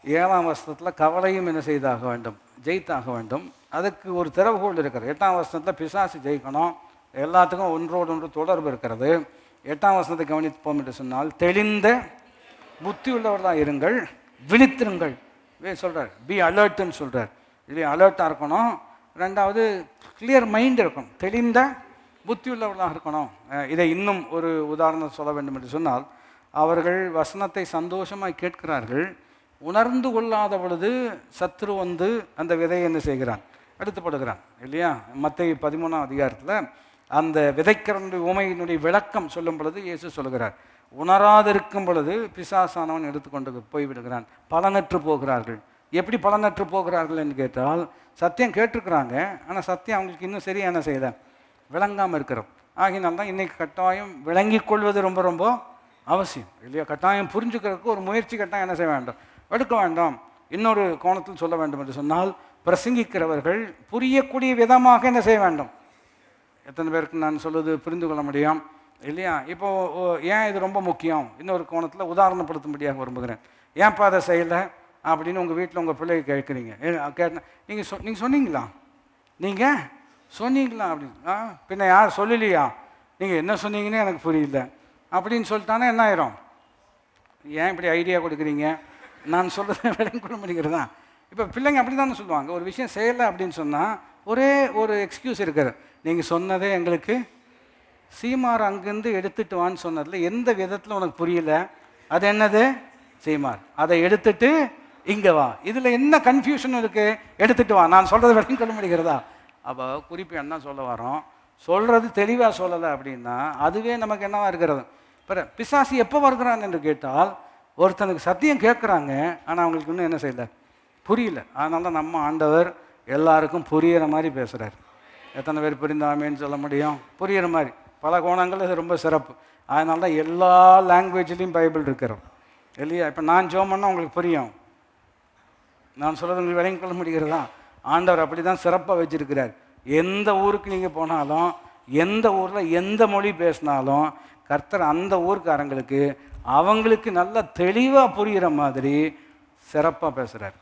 7ஆம் வசனத்தில் கவலையும் என்ன செய்தாக வேண்டும்? ஜெயித்தாக வேண்டும். அதுக்கு ஒரு திறவுகோள் இருக்கிறது. 8ஆம் வசனத்தில் பிசாசு ஜெயிக்கணும். எல்லாத்துக்கும் ஒன்றோடு ஒன்று தொடர்பு இருக்கிறது. 8ஆம் வசனத்தை கவனிப்போம் என்று சொன்னால், தெளிந்த புத்தி உள்ளவர்களாக இருங்கள், விழித்திருங்கள் சொல்கிறார். பி அலர்ட்னு சொல்கிறார். இது அலர்ட்டாக இருக்கணும். 2வது கிளியர் மைண்ட் இருக்கணும், தெளிந்த புத்தி உள்ளவர்களாக இருக்கணும். இதை இன்னும் ஒரு உதாரணம் சொல்ல வேண்டும் என்று சொன்னால், அவர்கள் வசனத்தை சந்தோஷமாக கேட்கிறார்கள், உணர்ந்து கொள்ளாத பொழுது சத்ரு வந்து அந்த விதையை என்ன செய்கிறான்? எடுத்துப்படுகிறான் இல்லையா? மத்தேயு 13ஆம் அதிகாரத்தில் அந்த விதைக்கிறனுடைய உமையினுடைய விளக்கம் சொல்லும் பொழுது இயேசு சொல்கிறார், உணராதிருக்கும் பொழுது பிசாசானவன் எடுத்துக்கொண்டு போய்விடுகிறான், பலனற்று போகிறார்கள். எப்படி பலனற்று போகிறார்கள் என்று கேட்டால், சத்தியம் கேட்டிருக்கிறாங்க, ஆனால் சத்தியம் அவங்களுக்கு இன்னும் சரியாக என்ன செய்யலை? விளங்காமல் இருக்கிறோம். ஆகினால்தான் இன்றைக்கி கட்டாயம் விளங்கி கொள்வது ரொம்ப ரொம்ப அவசியம் இல்லையா? கட்டாயம் புரிஞ்சுக்கிறதுக்கு ஒரு முயற்சி கட்டாயம் என்ன செய்ய வேண்டும்? எடுக்க வேண்டாம். இன்னொரு கோணத்தில் சொல்ல வேண்டும் என்று சொன்னால், பிரசங்கிக்கிறவர்கள் புரியக்கூடிய விதமாக என்ன செய்ய வேண்டும்? எத்தனை பேருக்கு நான் சொல்வது புரிந்து கொள்ள முடியும் இல்லையா? இப்போது ஏன் இது ரொம்ப முக்கியம்? இன்னொரு கோணத்தில் உதாரணப்படுத்தும்படியாக விரும்புகிறேன். ஏன்ப்பா அதை செய்யலை அப்படின்னு உங்கள் வீட்டில் உங்கள் பிள்ளையை கேட்குறீங்க. கேட்டேன், நீங்கள் சொன்னீங்களா? நீங்கள் சொன்னீங்களா அப்படின்னு? பின்ன யார் சொல்லலையா? நீங்கள் என்ன சொன்னீங்கன்னே எனக்கு புரியல அப்படின்னு சொல்லிட்டானே என்ன ஆயிரும்? ஏன் இப்படி ஐடியா கொடுக்குறீங்க, நான் சொல்கிறத விளங்கி கொள்ள முடிகிறதா? இப்போ பிள்ளைங்க அப்படி தானே சொல்லுவாங்க. ஒரு விஷயம் செய்யலை அப்படின்னு சொன்னால் ஒரே ஒரு எக்ஸ்கியூஸ் இருக்குது. நீங்கள் சொன்னதே எங்களுக்கு சீமார் அங்கேருந்து எடுத்துட்டு வான்னு சொன்னதில் எந்த விதத்தில் உனக்கு புரியல, அது என்னது சீமார், அதை எடுத்துட்டு இங்கே வா. இதில் என்ன கன்ஃபியூஷன் இருக்குது? எடுத்துட்டு வா, நான் சொல்கிறத விளங்கி கொள்ள முடிகிறதா? அப்போ குறிப்பு என்ன சொல்ல வரோம், சொல்கிறது தெளிவாக சொல்லலை அப்படின்னா அதுவே நமக்கு என்னவா இருக்கிறது? இப்போ பிசாசு எப்போ வருகிறான் என்று கேட்டால், ஒருத்தனுக்கு சத்தியம் கேட்குறாங்க ஆனால் அவங்களுக்கு இன்னும் என்ன செய்யலை, புரியல. அதனால தான் நம்ம ஆண்டவர் எல்லாருக்கும் புரிகிற மாதிரி பேசுகிறார். எத்தனை பேர் புரிந்தாமேன்னு சொல்ல முடியும்? புரிகிற மாதிரி பல கோணங்கள் இது ரொம்ப சிறப்பு. அதனால தான் எல்லா லாங்குவேஜ்லேயும் பைபிள் இருக்கிறோம் இல்லையா? இப்போ நான் ஜோம் பண்ணால் உங்களுக்கு புரியும், நான் சொல்கிறது உங்களுக்கு விளங்கி கொள்ள முடிகிறதா? ஆண்டவர் அப்படி தான் சிறப்பாக வச்சுருக்கிறார். எந்த ஊருக்கு நீங்கள் போனாலும், எந்த ஊரில் எந்த மொழி பேசினாலும் கர்த்தர் அந்த ஊருக்காரங்களுக்கு அவங்களுக்கு நல்ல தெளிவாக புரிகிற மாதிரி சிறப்பாக பேசுகிறார்.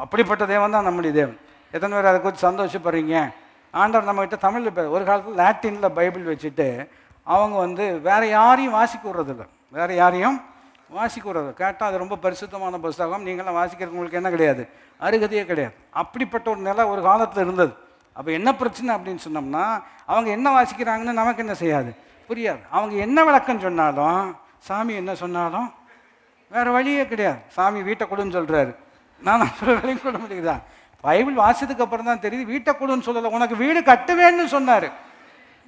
அப்படிப்பட்ட தேவன் தான் நம்முடைய தேவன். எத்தனை பேர் அதை குறித்து சந்தோஷப்படுறீங்க? ஆண்டவர் நம்மகிட்ட தமிழில் ஒரு காலத்தில் லாட்டினில் பைபிள் வச்சுட்டு அவங்க வேறு யாரையும் வாசிக்க விடுறதில்ல, வேறு யாரையும் வாசிக்க விடுறது. கேட்டால் அது ரொம்ப பரிசுத்தமான புஸ்தகம், நீங்களாம் வாசிக்கிறவங்களுக்கு என்ன கிடையாது, அருகதையே கிடையாது. அப்படிப்பட்ட ஒரு நிலை ஒரு காலத்தில் இருந்தது. அப்போ என்ன பிரச்சனை அப்படின்னு சொன்னோம்னா, அவங்க என்ன வாசிக்கிறாங்கன்னு நமக்கு என்ன செய்யாது, புரியாது. அவங்க என்ன விளக்கம் சொன்னாலும், சாமி என்ன சொன்னாலும் வேறு வழியே கிடையாது. சாமி வீட்டை கொடுன்னு சொல்கிறாரு, நான் சொல்ல விலையும் கொள்ள முடியுதா? பைபிள் வாசித்ததுக்கு அப்புறம் தான் தெரியுது வீட்டை கொடுன்னு சொல்லலை, உனக்கு வீடு கட்டுவேன்னு சொன்னார்.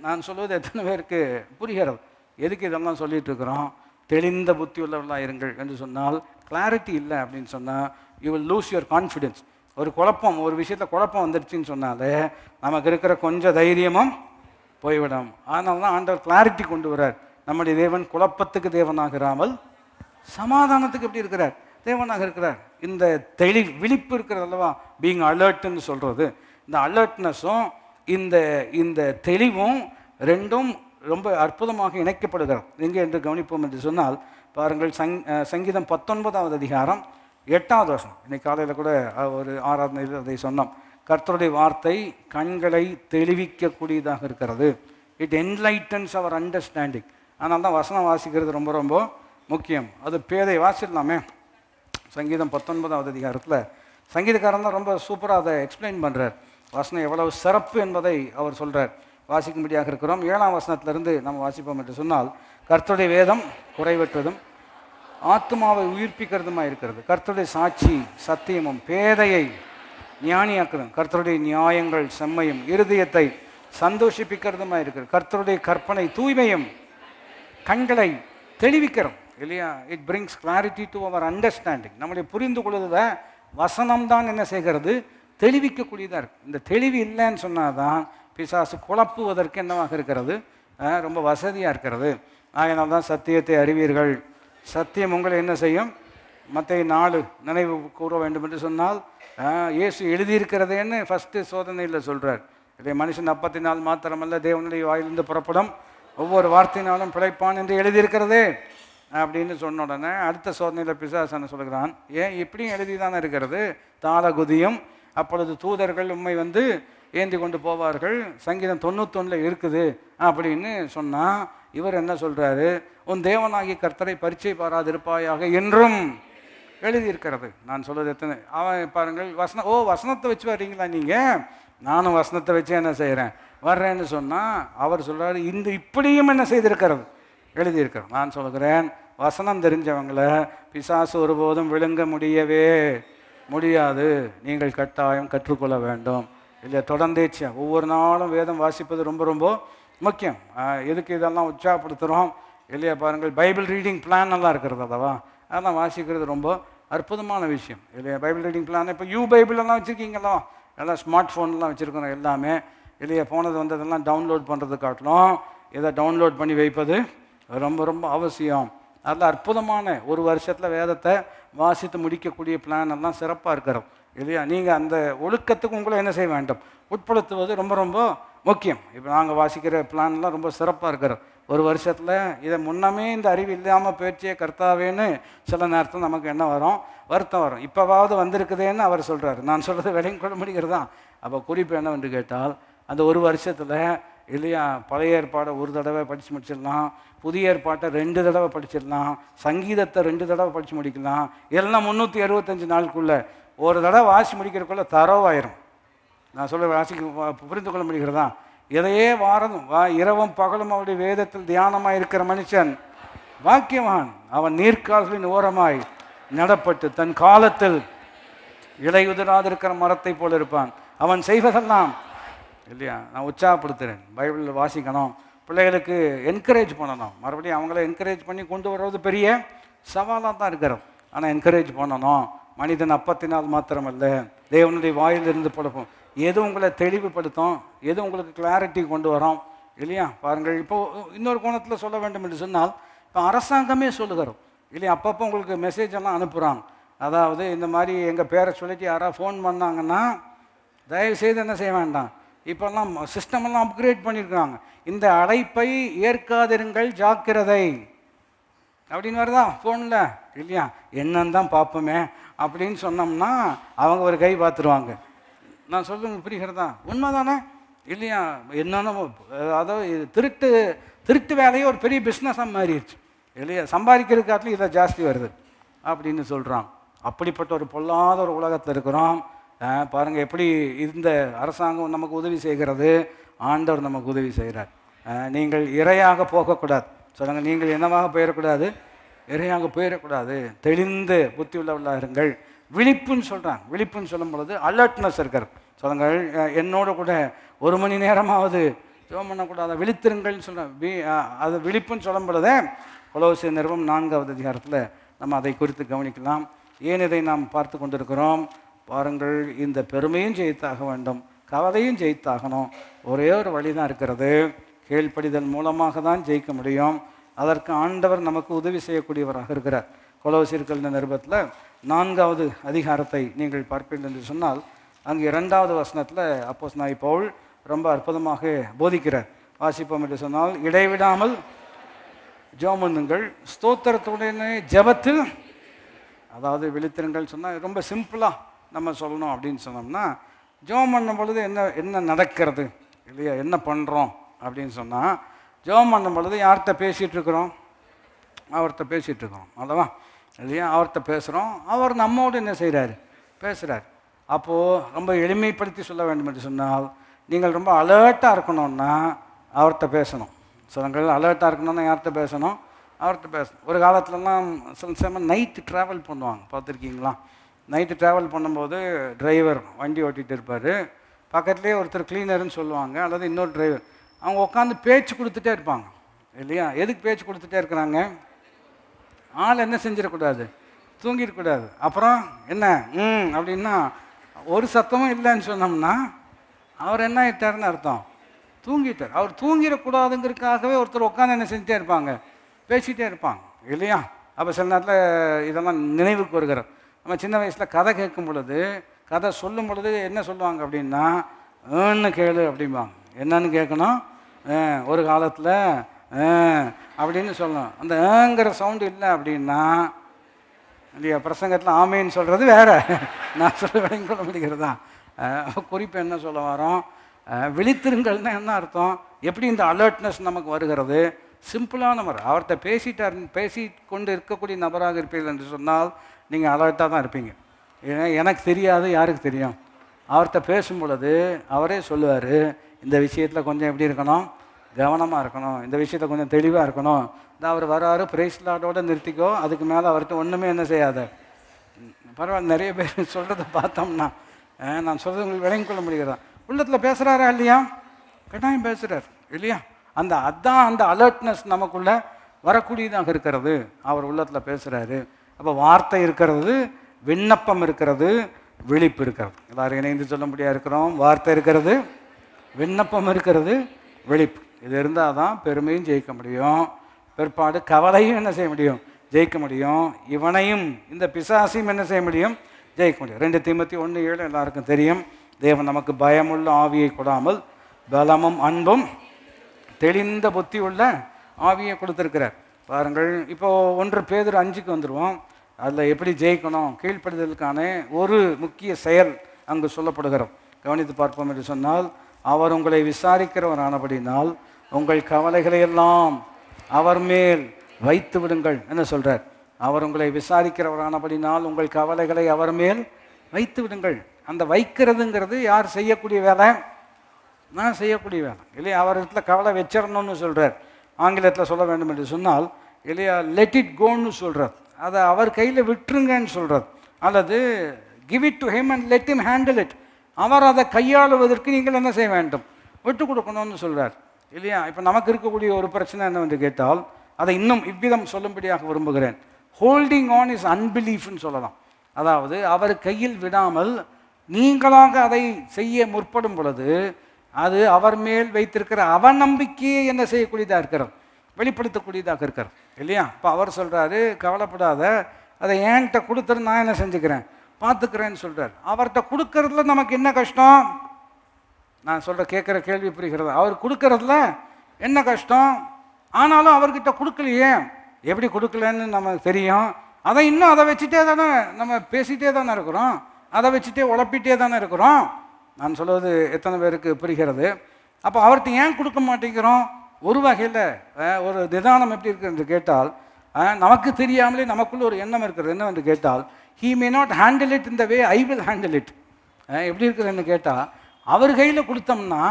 நான் சொல்வது எத்தனை பேருக்கு புரிகிறது? எதுக்கு இதெல்லாம் சொல்லிட்டு இருக்கிறோம்? தெளிந்த புத்தி உள்ளவர்களாக இருங்கள் என்று சொன்னால், கிளாரிட்டி இல்லை அப்படின்னு சொன்னால் you will lose your confidence. ஒரு குழப்பம், ஒரு விஷயத்தில் குழப்பம் வந்துடுச்சின்னு சொன்னாலே நமக்கு இருக்கிற கொஞ்சம் தைரியமும் போய்விடும். அதனால தான் ஆண்டவர் கிளாரிட்டி கொண்டு வர்றார். நம்முடைய தேவன் குழப்பத்துக்கு தேவனாகிறாமல் சமாதானத்துக்கு எப்படி இருக்கிறார், தேவனாக இருக்கிறார். இந்த விழிப்பு இருக்கிறது அல்லவா, பீயிங் அலர்ட்னு சொல்கிறது. இந்த அலர்ட்னஸும் இந்த தெளிவும் ரெண்டும் ரொம்ப அற்புதமாக இணைக்கப்படுகிறது. எங்கே என்று கவனிப்போம் என்று சொன்னால், பாருங்கள், சங்கீதம் 19வது அதிகாரம் 8வது வசனம். இன்னைக்கு காலையில் கூட ஒரு ஆராதனையில் அதை சொன்னோம். கர்த்தருடைய வார்த்தை கண்களை தெளிவிக்கக்கூடியதாக இருக்கிறது. It enlightens our understanding. அதனால தான் வசனம் வாசிக்கிறது ரொம்ப ரொம்ப முக்கியம். அது பேதை வாசிடலாமே. சங்கீதம் 19வது அதிகாரத்தில் சங்கீதக்காரன் தான் ரொம்ப சூப்பராக அதை எக்ஸ்பிளைன் பண்ணுறார். வசனம் எவ்வளவு சிறப்பு என்பதை அவர் சொல்கிறார். வாசிக்கும்படியாக இருக்கிறோம். 7ஆம் வசனத்திலிருந்து நம்ம வாசிப்போம் என்று சொன்னால், கர்த்தருடைய வேதம் குறைவற்றதும் ஆத்மாவை உயிர்ப்பிக்கிறதுமாக இருக்கிறது. கர்த்தருடைய சாட்சி சத்தியமும் பேதையை ஞானியாக்குதும். கர்த்தருடைய நியாயங்கள் செம்மையும் இருதயத்தை சந்தோஷிப்பிக்கிறதுமாக இருக்கிறது. கர்த்தருடைய கற்பனை தூய்மையும் கண்களை தெளிவிக்கிறோம் இல்லையா? It brings clarity to our understanding. நம்முடைய புரிந்து கொள்வத வசனம் தான் என்ன செய்கிறது, தெளிவிக்கக்கூடியதாக இருக்குது. இந்த தெளிவு இல்லைன்னு சொன்னால் தான் பிசாசு குழப்புவதற்கு என்னவாக இருக்கிறது, ரொம்ப வசதியாக இருக்கிறது. அதனால தான் சத்தியத்தை அறிவீர்கள், சத்தியம் உங்களை என்ன செய்யும். மத்தேயு 4 நினைவு கூற வேண்டும் என்று சொன்னால், இயேசு எழுதியிருக்கிறதேன்னு ஃபஸ்ட்டு சோதனையில் சொல்கிறார். இல்லையா? மனுஷன் அப்பத்தினால் மாத்திரமல்ல தேவனுடைய வாயிலிருந்து புறப்படும் ஒவ்வொரு வார்த்தையினாலும் பிழைப்பான் என்று எழுதியிருக்கிறதே அப்படின்னு சொன்ன உடனே அடுத்த சோதனையில் பிசாசு சொல்கிறான், ஏன் இப்படியும் எழுதி தானே இருக்கிறது, தாளகுதியும் அப்பொழுது தூதர்கள் உண்மை ஏந்தி கொண்டு போவார்கள், சங்கீதம் 91 இருக்குது அப்படின்னு சொன்னால், இவர் என்ன சொல்கிறாரு, உன் தேவனாகி கர்த்தரை பரீட்சை பாராதிருப்பாயாக என்றும் எழுதியிருக்கிறது. நான் சொல்வது எத்தனை அவன் பாருங்கள், வசனத்தை வச்சு வர்றீங்களா நீங்கள், நானும் வசனத்தை வச்சு என்ன செய்கிறேன் வர்றேன்னு சொன்னால், அவர் சொல்கிறாரு இப்படியும் என்ன செய்திருக்கிறது, எழுதியிருக்கிறோம். நான் சொல்கிறேன், வசனம் தெரிஞ்சவங்களை பிசாசு ஒருபோதும் விழுங்க முடியவே முடியாது. நீங்கள் கட்டாயம் கற்றுக்கொள்ள வேண்டும். இல்லை தொடர்ந்தேச்சியா ஒவ்வொரு நாளும் வேதம் வாசிப்பது ரொம்ப ரொம்ப முக்கியம். எதுக்கு இதெல்லாம் உற்சாகப்படுத்துகிறோம் இல்லையா? பாருங்கள், பைபிள் ரீடிங் பிளான் எல்லாம் இருக்கிறது அல்லவா, அதெல்லாம் வாசிக்கிறது ரொம்ப அற்புதமான விஷயம் இல்லையா? பைபிள் ரீடிங் பிளான் இப்போ பைபிளெல்லாம் வச்சுருக்கீங்களா, எல்லாம் ஸ்மார்ட் ஃபோன்லாம் வச்சுருக்கிறோம் எல்லாமே இல்லையா? போனது வந்ததெல்லாம் டவுன்லோட் பண்ணுறது காட்டிலும் இதை டவுன்லோட் பண்ணி வைப்பது ரொம்ப ரொம்ப அவசியம். அதில் அற்புதமான ஒரு வருஷத்தில் வேதத்தை வாசித்து முடிக்கக்கூடிய பிளான் எல்லாம் சிறப்பாக இருக்கிறோம் இல்லையா? நீங்கள் அந்த ஒழுக்கத்துக்கு உங்களை என்ன செய்ய வேண்டும், உட்படுத்துவது ரொம்ப ரொம்ப முக்கியம். இப்போ நாங்கள் வாசிக்கிற பிளான்லாம் ரொம்ப சிறப்பாக இருக்கிறோம். ஒரு வருஷத்தில் இதை முன்னமே இந்த அறிவு இல்லாமல் போயிடுச்சே கர்த்தாவேன்னு சில நேரத்தில் நமக்கு என்ன வரும், வருத்தம் வரும். இப்போவாவது வந்திருக்குதேன்னு அவர் சொல்கிறார். நான் சொல்கிறது விலையும் கொள்ள முடிகிறதா? அப்போ குறிப்பு என்னவென்று கேட்டால், அந்த ஒரு வருஷத்தில் இல்லையா? பழைய ஏற்பாடை ஒரு தடவை படித்து முடிச்சிடலாம், புதிய ஏற்பாட்டை 2 தடவை படிச்சிடலாம், சங்கீதத்தை 2 தடவை படித்து முடிக்கலாம். எல்லாம் 365 நாளுக்குள்ளே ஒரு தடவை வாசி முடிக்கிறதுக்குள்ளே தரவாயிரும். நான் சொல்ல வாசிக்க புரிந்து கொள்ள முடிகிறதா? எதையே இரவும் பகலும் அவருடைய வேதத்தில் தியானமாக இருக்கிற மனுஷன் வாக்கியவான். அவன் நீர்க்கால்களின் ஓரமாய் நடப்பட்டு தன் காலத்தில் இலையுதிராதிருக்கிற மரத்தை போல இருப்பான். அவன் செய்வதெல்லாம் இல்லையா? நான் உற்சாகப்படுத்துகிறேன், பைபிளில் வாசிக்கணும், பிள்ளைகளுக்கு என்கரேஜ் பண்ணணும். மறுபடியும் அவங்கள என்கரேஜ் பண்ணி கொண்டு வர்றது பெரிய சவாலாக தான் இருக்கிறோம். ஆனால் என்கரேஜ் பண்ணணும். மனிதன் அப்பத்தினால் மாத்திரமல்ல, தேவனுடைய வாயிலிருந்து பழப்போம். எது உங்களை தெளிவுபடுத்தும், எது உங்களுக்கு கிளாரிட்டி கொண்டு வரோம் இல்லையா? பாருங்கள், இப்போது இன்னொரு கோணத்தில் சொல்ல வேண்டும் என்று சொன்னால், இப்போ அரசாங்கமே சொல்லுகிறோம் இல்லையா? அப்பப்போ உங்களுக்கு மெசேஜ் எல்லாம் அனுப்புகிறாங்க. அதாவது இந்த மாதிரி எங்கள் பேரை சொல்லிட்டு யாராவது ஃபோன் பண்ணாங்கன்னா தயவுசெய்து என்ன செய்ய வேண்டாம், இப்போல்லாம் சிஸ்டமெல்லாம் அப்கிரேட் பண்ணியிருக்காங்க. இந்த அழைப்பை ஏற்காதிருங்கள், ஜாக்கிரதை அப்படின்னு வருதா ஃபோனில் இல்லையா? என்னன்னு தான் பார்ப்போமே அப்படின்னு சொன்னோம்னா அவங்க ஒரு கை பார்த்துருவாங்க. நான் சொல்லுங்க, புரிகிறதா? உண்மை தானே இல்லையா? என்னென்ன அதாவது திருட்டு வேலையே ஒரு பெரிய பிஸ்னஸாக மாறிடுச்சு இல்லையா? சம்பாதிக்கிறதுக்கு காட்டிலும் இதை ஜாஸ்தி வருது அப்படின்னு சொல்கிறாங்க. அப்படிப்பட்ட ஒரு பொல்லாத ஒரு உலகத்தில் இருக்கிறோம். பாருங்கள் எப்படி இந்த அரசாங்கம் நமக்கு உதவி செய்கிறது, ஆண்டவர் நமக்கு உதவி செய்கிறார். நீங்கள் இரையாக போகக்கூடாது. சொல்லுங்கள், நீங்கள் என்னவாக போயிடக்கூடாது? இரையாக போயிடக்கூடாது. தெளிந்து புத்தி உள்ளவர்களாக இருங்கள். விழிப்புன்னு சொல்கிறாங்க. விழிப்புன்னு சொல்லும் பொழுது அலர்ட்னஸ் இருக்கிறது. சொல்லுங்கள், என்னோட கூட 1 மணி நேரமாவது ஜெபம் பண்ணக்கூடாது, விழித்திருங்கள்னு சொல்கிறேன். அது விழிப்புன்னு சொல்லும் பொழுதே கொலோசியர் நிருபம் 4வது அதிகாரத்தில் நம்ம அதை குறித்து கவனிக்கலாம். ஏன் இதை நாம் பார்த்து கொண்டிருக்கிறோம்? பாருங்கள், இந்த பெருமையும் ஜெயித்தாக வேண்டும், கவலையும் ஜெயித்தாகணும். ஒரே ஒரு வழி தான் இருக்கிறது, கீழ்ப்படிதல் மூலமாக தான் ஜெயிக்க முடியும். அதற்கு ஆண்டவர் நமக்கு உதவி செய்யக்கூடியவராக இருக்கிறார். கொலோசியர்கள் நிருபத்தில் 4வது அதிகாரத்தை நீங்கள் பார்ப்பீர்கள் என்று சொன்னால், அங்கே 2வது வசனத்தில் அப்போஸ்தலனாகிய பவுல் ரொம்ப அற்புதமாக போதிக்கிறார். வாசிப்போம் என்று சொன்னால், இடைவிடாமல் ஜெபம் பண்ணுங்கள், ஸ்தோத்திரத்துடனே ஜெபத்தில், அதாவது விழித்திருங்கள் சொன்னால் ரொம்ப சிம்பிளாக நம்ம சொல்லணும் அப்படின்னு சொன்னோம்னா, ஜெபம் பண்ணும் பொழுது என்ன நடக்கிறது இல்லையா, என்ன பண்ணுறோம் அப்படின்னு சொன்னால், ஜெபம் பண்ணும் பொழுது யார்கிட்ட பேசிகிட்டு இருக்கிறோம்? அவர்கிட்ட பேசிகிட்டு இருக்கிறோம் அல்லவா இல்லையா? அவர்கிட்ட பேசுகிறோம், அவர் நம்மோடு என்ன செய்கிறார்? பேசுகிறார். அப்போது ரொம்ப எளிமைப்படுத்தி சொல்ல வேண்டும் என்று சொன்னால், நீங்கள் ரொம்ப அலர்ட்டாக இருக்கணும்னா அவர்கிட்ட பேசணும். சொல்லுங்கள், அலர்ட்டாக இருக்கணும்னா யார்கிட்ட பேசணும்? அவர்கிட்ட பேசணும். ஒரு காலத்துலலாம் சில சமயம் நைட்டு ட்ராவல் பண்ணுவாங்க, பார்த்துருக்கீங்களா? நைட்டு ட்ராவல் பண்ணும்போது டிரைவர் வண்டி ஓட்டிகிட்டு இருப்பார், பக்கத்துலேயே ஒருத்தர் கிளீனர்னு சொல்லுவாங்க, அல்லது இன்னொரு டிரைவர், அவங்க உட்காந்து பேச்சு கொடுத்துட்டே இருப்பாங்க இல்லையா? எதுக்கு பேச்சு கொடுத்துட்டே இருக்கிறாங்க? ஆள் என்ன செஞ்சிடக்கூடாது, தூங்கிடக்கூடாது. அப்புறம் என்ன அப்படின்னா, ஒரு சத்தமும் இல்லைன்னு சொன்னோம்னா அவர் என்ன ஆகிட்டாருன்னு அர்த்தம், தூங்கிட்டார். அவர் தூங்கிடக்கூடாதுங்கிறதுக்காகவே ஒருத்தர் உட்காந்து என்ன செஞ்சுட்டே இருப்பாங்க, பேசிகிட்டே இருப்பாங்க இல்லையா? அப்போ சில நேரத்தில் இதெல்லாம் நினைவுக்கு வருகிறோம். நம்ம சின்ன வயசில் கதை கேட்கும் பொழுது, கதை சொல்லும் பொழுது என்ன சொல்லுவாங்க அப்படின்னா, ஏன்னு கேளு அப்படிம்பாங்க. என்னன்னு கேட்கணும்? ஒரு காலத்தில் அப்படின்னு சொல்லணும். அந்த ஏங்கிற சவுண்டு இல்லை அப்படின்னா இல்லையா, பிரசங்கத்தில் ஆமைன்னு சொல்கிறது வேற, நான் சொல்ல விளங்கி கொள்ள முடிகிறதா? குறிப்பு என்ன சொல்ல வரோம்? விழித்திருங்கள்னா என்ன அர்த்தம்? எப்படி இந்த அலர்ட்னஸ் நமக்கு வருகிறது? சிம்பிளான முறை, அவர்கிட்ட பேசி கொண்டு இருக்கக்கூடிய நபராக இருப்பீர்கள் என்று சொன்னால் நீங்கள் அலர்ட்டாக தான் இருப்பீங்க. ஏன்னா எனக்கு தெரியாது, யாருக்கு தெரியும்? அவர்கிட்ட பேசும் பொழுது அவரே சொல்லுவார், இந்த விஷயத்தில் கொஞ்சம் எப்படி இருக்கணும், கவனமாக இருக்கணும், இந்த விஷயத்தில் கொஞ்சம் தெளிவாக இருக்கணும். இந்த அவர் வராரு, பிரைஸ் லார்டோடு நிறுத்திக்கோ, அதுக்கு மேலே அவர்கிட்ட ஒன்றுமே என்ன செய்யாத. பரவாயில்ல, நிறைய பேர் சொல்கிறத பார்த்தோம்னா நான் சொல்கிறது உங்களுக்கு விளங்கி கொள்ள முடிகிறதா? உள்ளத்தில் பேசுகிறாரா இல்லையா? கட்டாயம் பேசுகிறார் இல்லையா? அதான் அந்த அலர்ட்னஸ் நமக்குள்ளே வரக்கூடியதாக இருக்கிறது. அவர் உள்ளத்தில் பேசுகிறாரு. அப்போ வார்த்தை இருக்கிறது, விண்ணப்பம் இருக்கிறது, விழிப்பு இருக்கிறது. எல்லாரும் இணைந்து சொல்ல முடியாது இருக்கிறோம். வார்த்தை இருக்கிறது, விண்ணப்பம் இருக்கிறது, விழிப்பு. இது இருந்தால் தான் பெருமையும் ஜெயிக்க முடியும், பிற்பாடு கவலையும் என்ன செய்ய முடியும், ஜெயிக்க முடியும். இவனையும் இந்த பிசாசையும் என்ன செய்ய முடியும், ஜெயிக்க முடியும். 2 தீமோத்தேயு 1:7 எல்லாருக்கும் தெரியும். தேவன் நமக்கு பயமுள்ள ஆவியை கொடாமல் பலமும் அன்பும் தெளிந்த புத்தி உள்ள ஆவியை கொடுத்துருக்கிறார். பாருங்கள், இப்போது 1 பேதுரு 5க்கு வந்துடுவோம். அதில் எப்படி ஜெயிக்கணும், கீழ்ப்படுதலுக்கான ஒரு முக்கிய செயல் அங்கு சொல்லப்படுகிறோம். கவனித்து பார்ப்போம் என்று சொன்னால், அவர் உங்களை விசாரிக்கிறவரானபடினால் உங்கள் கவலைகளை எல்லாம் அவர் மேல் வைத்து விடுங்கள் என்ன சொல்றார்? அவர் உங்களை விசாரிக்கிறவரானபடினால் உங்கள் கவலைகளை அவர் மேல் வைத்து விடுங்கள். அந்த வைக்கிறதுங்கிறது யார் செய்யக்கூடிய வேலை? நான் செய்யக்கூடிய வேலை இல்லையா? அவர் இடத்துல கவலை வச்சிடணும்னு சொல்றார். ஆங்கிலத்தில் சொல்ல வேண்டும் என்று சொன்னால் இல்லையா, லெட் இட் கோன்னு சொல்றார். அதை அவர் கையில் விட்டுருங்கன்னு சொல்றார். அல்லது give it to him and let him handle it. அவர் அதை கையாளுவதற்கு நீங்கள் என்ன செய்ய வேண்டும்? விட்டு கொடுக்கணும்னு சொல்றார் இல்லையா? இப்போ நமக்கு இருக்கக்கூடிய ஒரு பிரச்சனை என்னவென்று கேட்டால், அதை இன்னும் இவ்விதம் சொல்லும்படியாக விரும்புகிறேன். ஹோல்டிங் ஆன் இஸ் அன்பிலீஃப்னு சொல்லலாம். அதாவது அவர் கையில் விடாமல் நீங்களாக அதை செய்ய முற்படும் பொழுது அது அவர் மேல் வைத்திருக்கிற அவநம்பிக்கையை என்ன செய்யக்கூடியதாக இருக்கிறது? வெளிப்படுத்தக்கூடியதாக இருக்கிறது இல்லையா? இப்போ அவர் சொல்கிறாரு, கவலைப்படாத, அதை ஏன்கிட்ட கொடுத்துரு, நான் என்ன செஞ்சுக்கிறேன், பார்த்துக்கிறேன்னு சொல்கிறார். அவர்கிட்ட கொடுக்கறதுல நமக்கு என்ன கஷ்டம்? நான் சொல்கிற கேட்குற கேள்வி புரிகிறது. அவர் கொடுக்கறதுல என்ன கஷ்டம்? ஆனாலும் அவர்கிட்ட கொடுக்கலையே, எப்படி கொடுக்கலன்னு நமக்கு தெரியும். அதை இன்னும் அதை வச்சுட்டே தானே நம்ம பேசிகிட்டே தானே இருக்கிறோம், அதை வச்சுட்டே உழப்பிட்டே தானே இருக்கிறோம். நான் சொல்வது எத்தனை பேருக்கு புரிகிறது? அப்போ அவர்கிட்ட ஏன் கொடுக்க மாட்டேங்கிறோம்? ஒரு வகையில் ஒரு நிதானம் எப்படி இருக்குது என்று கேட்டால், நமக்கு தெரியாமலே நமக்குள்ள ஒரு எண்ணம் இருக்கிறது. என்னவென்று கேட்டால், he may not handle it இந்த வே ஐ வில் ஹேண்டில் இட். எப்படி இருக்குதுன்னு கேட்டால், அவர் கையில் கொடுத்தோம்னா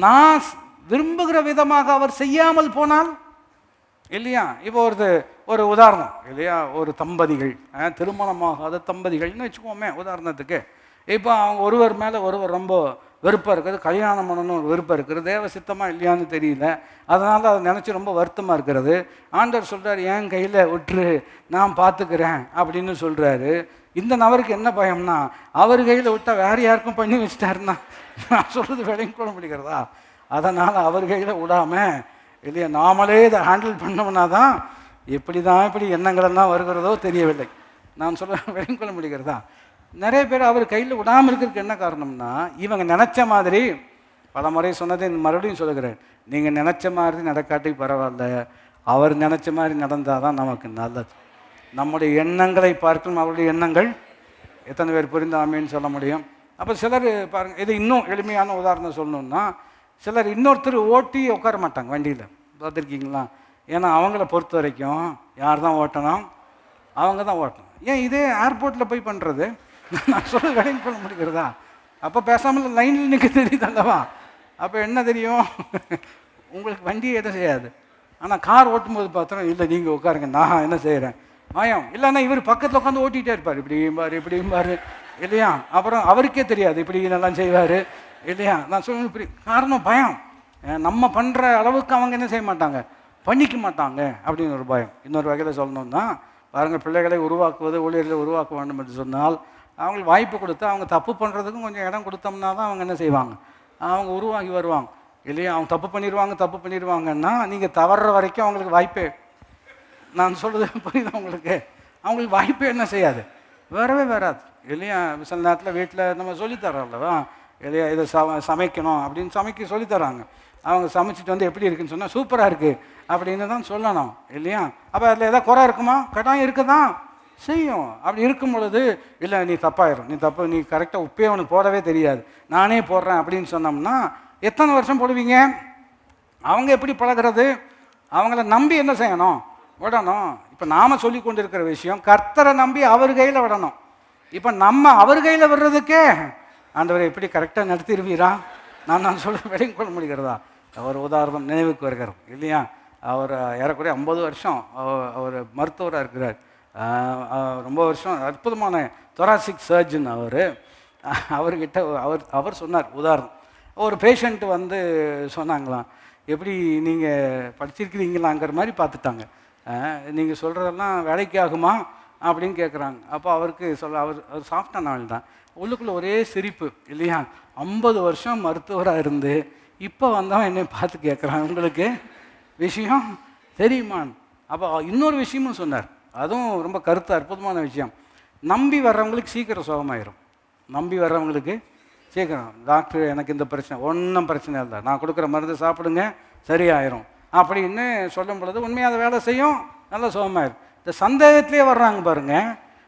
நான் விரும்புகிற விதமாக அவர் செய்யாமல் போனால் இல்லையா? இப்போ ஒரு உதாரணம் இல்லையா, ஒரு தம்பதிகள், திருமணமாகாத தம்பதிகள்னு வச்சுக்கோமே உதாரணத்துக்கு. இப்போ அவங்க ஒருவர் மேலே ஒருவர் ரொம்ப வெறுப்பாக இருக்குது, கல்யாணம் பண்ணணும் ஒரு விருப்பம் இருக்குது, தேவ சித்தமாக இல்லையான்னு தெரியல, அதனால் அதை நினச்சி ரொம்ப வருத்தமாக இருக்கிறது. ஆண்டவர் சொல்கிறார், என் கையில் விட்டுரு, நான் பார்த்துக்கிறேன் அப்படின்னு சொல்கிறாரு. இந்த நபருக்கு என்ன பயம்னா, அவர் கையில் விட்டால் வேறு யாருக்கும் பண்ணி வச்சிட்டாருன்னா நான் சொல்கிறது விலையும் கொள்ள முடிகிறதா? அதனால் அவர் கையில் விடாமல் இல்லையா, நாமளே இதை ஹேண்டில் பண்ணோம்னா தான் இப்படி எண்ணங்களெல்லாம் வருகிறதோ தெரியவில்லை. நான் சொல்ல விலையும் கொள்ள முடிகிறதா? நிறைய பேர் அவர் கையில் விடாமல் இருக்கிறதுக்கு என்ன காரணம்னா, இவங்க நினச்ச மாதிரி, பல முறை சொன்னதை மறுபடியும் சொல்லுகிறேன், நீங்கள் நினச்ச மாதிரி நடக்காட்டி பரவாயில்ல, அவர் நினச்ச மாதிரி நடந்தால் தான் நமக்கு நல்லது. நம்முடைய எண்ணங்களை பார்க்கணும், அவருடைய எண்ணங்கள். எத்தனை பேர் புரிந்தாமேன்னு சொல்ல முடியும்? அப்போ சிலர் பாருங்கள், இது இன்னும் எளிமையான உதாரணம் சொல்லணுன்னா, சிலர் இன்னொருத்தர் ஓட்டி உட்கார மாட்டாங்க வண்டியில், பார்த்துருக்கீங்களா? ஏன்னா அவங்கள பொறுத்த வரைக்கும் யார் தான் ஓட்டணும்? அவங்க தான் ஓட்டணும். ஏன் இதே ஏர்போர்ட்டில் போய் பண்ணுறது? நான் சொல்ல வேலைக்கு பண்ண முடிகிறதா? அப்போ பேசாமல் லைனில் நிற்க தெரியுது அல்லவா? அப்போ என்ன தெரியும்? உங்களுக்கு வண்டியை எதை செய்யாது. ஆனால் கார் ஓட்டும்போது பார்த்தோம், இல்லை நீங்கள் உட்காருங்க, நான் என்ன செய்கிறேன் பயம். இல்லைன்னா இவர் பக்கத்தில் உட்காந்து ஓட்டிகிட்டே இருப்பார், இப்படியும் பாரு இல்லையா? அப்புறம் அவருக்கே தெரியாது இப்படி நல்லா செய்வார் இல்லையா? நான் சொல்ல இப்படி காரணம் பயம். நம்ம பண்ணுற அளவுக்கு அவங்க என்ன செய்ய மாட்டாங்க, பண்ணிக்க மாட்டாங்க அப்படின்னு ஒரு பயம். இன்னொரு வகையில் சொல்லணும்னா பாருங்கள், பிள்ளைகளை உருவாக்குவது, ஊழியர்களை உருவாக்க வேண்டும் என்று சொன்னால் அவங்களுக்கு வாய்ப்பு கொடுத்து அவங்க தப்பு பண்ணுறதுக்கும் கொஞ்சம் இடம் கொடுத்தோம்னா தான் அவங்க என்ன செய்வாங்க, அவங்க உருவாகி வருவாங்க இல்லையா? அவங்க தப்பு பண்ணிடுவாங்கன்னா நீங்கள் தவறுற வரைக்கும் அவங்களுக்கு வாய்ப்பே, நான் சொல்கிறது புரியுது உங்களுக்கு, அவங்களுக்கு வாய்ப்பே என்ன செய்யாது, வரவே வராது இல்லையா? சில நேரத்தில் வீட்டில் நம்ம சொல்லித்தரோம் அல்லவா இல்லையா, இதை சமைக்கணும் அப்படின்னு சமைக்க சொல்லித்தராங்க. அவங்க சமைச்சிட்டு வந்து எப்படி இருக்குன்னு சொன்னால் சூப்பராக இருக்குது அப்படின்னு தான் சொல்லணும் இல்லையா? அப்போ அதில் எதாவது குறை இருக்குமா? கட்டாயம் இருக்க தான் செய்யும். அப்படி இருக்கும் பொழுது, இல்லை நீ தப்பாயிரும், நீ கரெக்டாக உப்பே அவனுக்கு போடவே தெரியாது, நானே போடுறேன் அப்படின்னு சொன்னோம்னா எத்தனை வருஷம் போடுவீங்க? அவங்க எப்படி பழகிறது? அவங்கள நம்பி என்ன செய்யணும், விடணும். இப்போ நாம் சொல்லி கொண்டு இருக்கிற விஷயம், கர்த்தரை நம்பி அவர் கையில் விடணும். இப்போ நம்ம அவர் கையில் விடுறதுக்கே ஆண்டவரை எப்படி கரெக்டாக நடத்திடுவீரா? நான் சொல்ல விலையும் கொள்ள முடிகிறதா? அவர் உதாரணம் நினைவுக்கு வருகிறோம் இல்லையா? அவர் ஏறக்குறைய 50 வருஷம் அவர் மருத்துவராக இருக்கிறார். ரொம்ப வருஷம் அற்புதமான தொராசிக் சர்ஜன் அவர்கிட்ட அவர் சொன்னார் உதாரணம். ஒரு பேஷண்ட்டு வந்து சொன்னாங்களாம், எப்படி நீங்கள் படிச்சிருக்கிறீங்களாங்கிற மாதிரி பார்த்துட்டாங்க, நீங்கள் சொல்கிறதெல்லாம் வேலைக்கு ஆகுமா அப்படின்னு கேட்குறாங்க. அப்போ அவருக்கு அவர் சாஃப்டான ஆள் தான், உள்ளுக்குள்ளே ஒரே சிரிப்பு இல்லையா? 50 வருஷம் மருத்துவராக இருந்து இப்போ வந்தவன் என்னை பார்த்து கேட்குறான், உங்களுக்கு விஷயம் தெரியுமான்னு. அப்போ இன்னொரு விஷயமும் சொன்னார், அதுவும் ரொம்ப கருத்து அற்புதமான விஷயம். நம்பி வர்றவங்களுக்கு சீக்கிரம் சுகமாயிரும். நம்பி வர்றவங்களுக்கு சீக்கிரம், டாக்டர் எனக்கு இந்த பிரச்சனை, ஒன்றும் பிரச்சனை இல்லை, நான் கொடுக்குற மருந்து சாப்பிடுங்க சரியாயிரும் அப்படின்னு சொல்லும் பொழுது உண்மையாக அதை வேலை செய்யும், நல்லா சுகமாயிரும். இந்த சந்தேகத்திலே வர்றாங்க பாருங்க,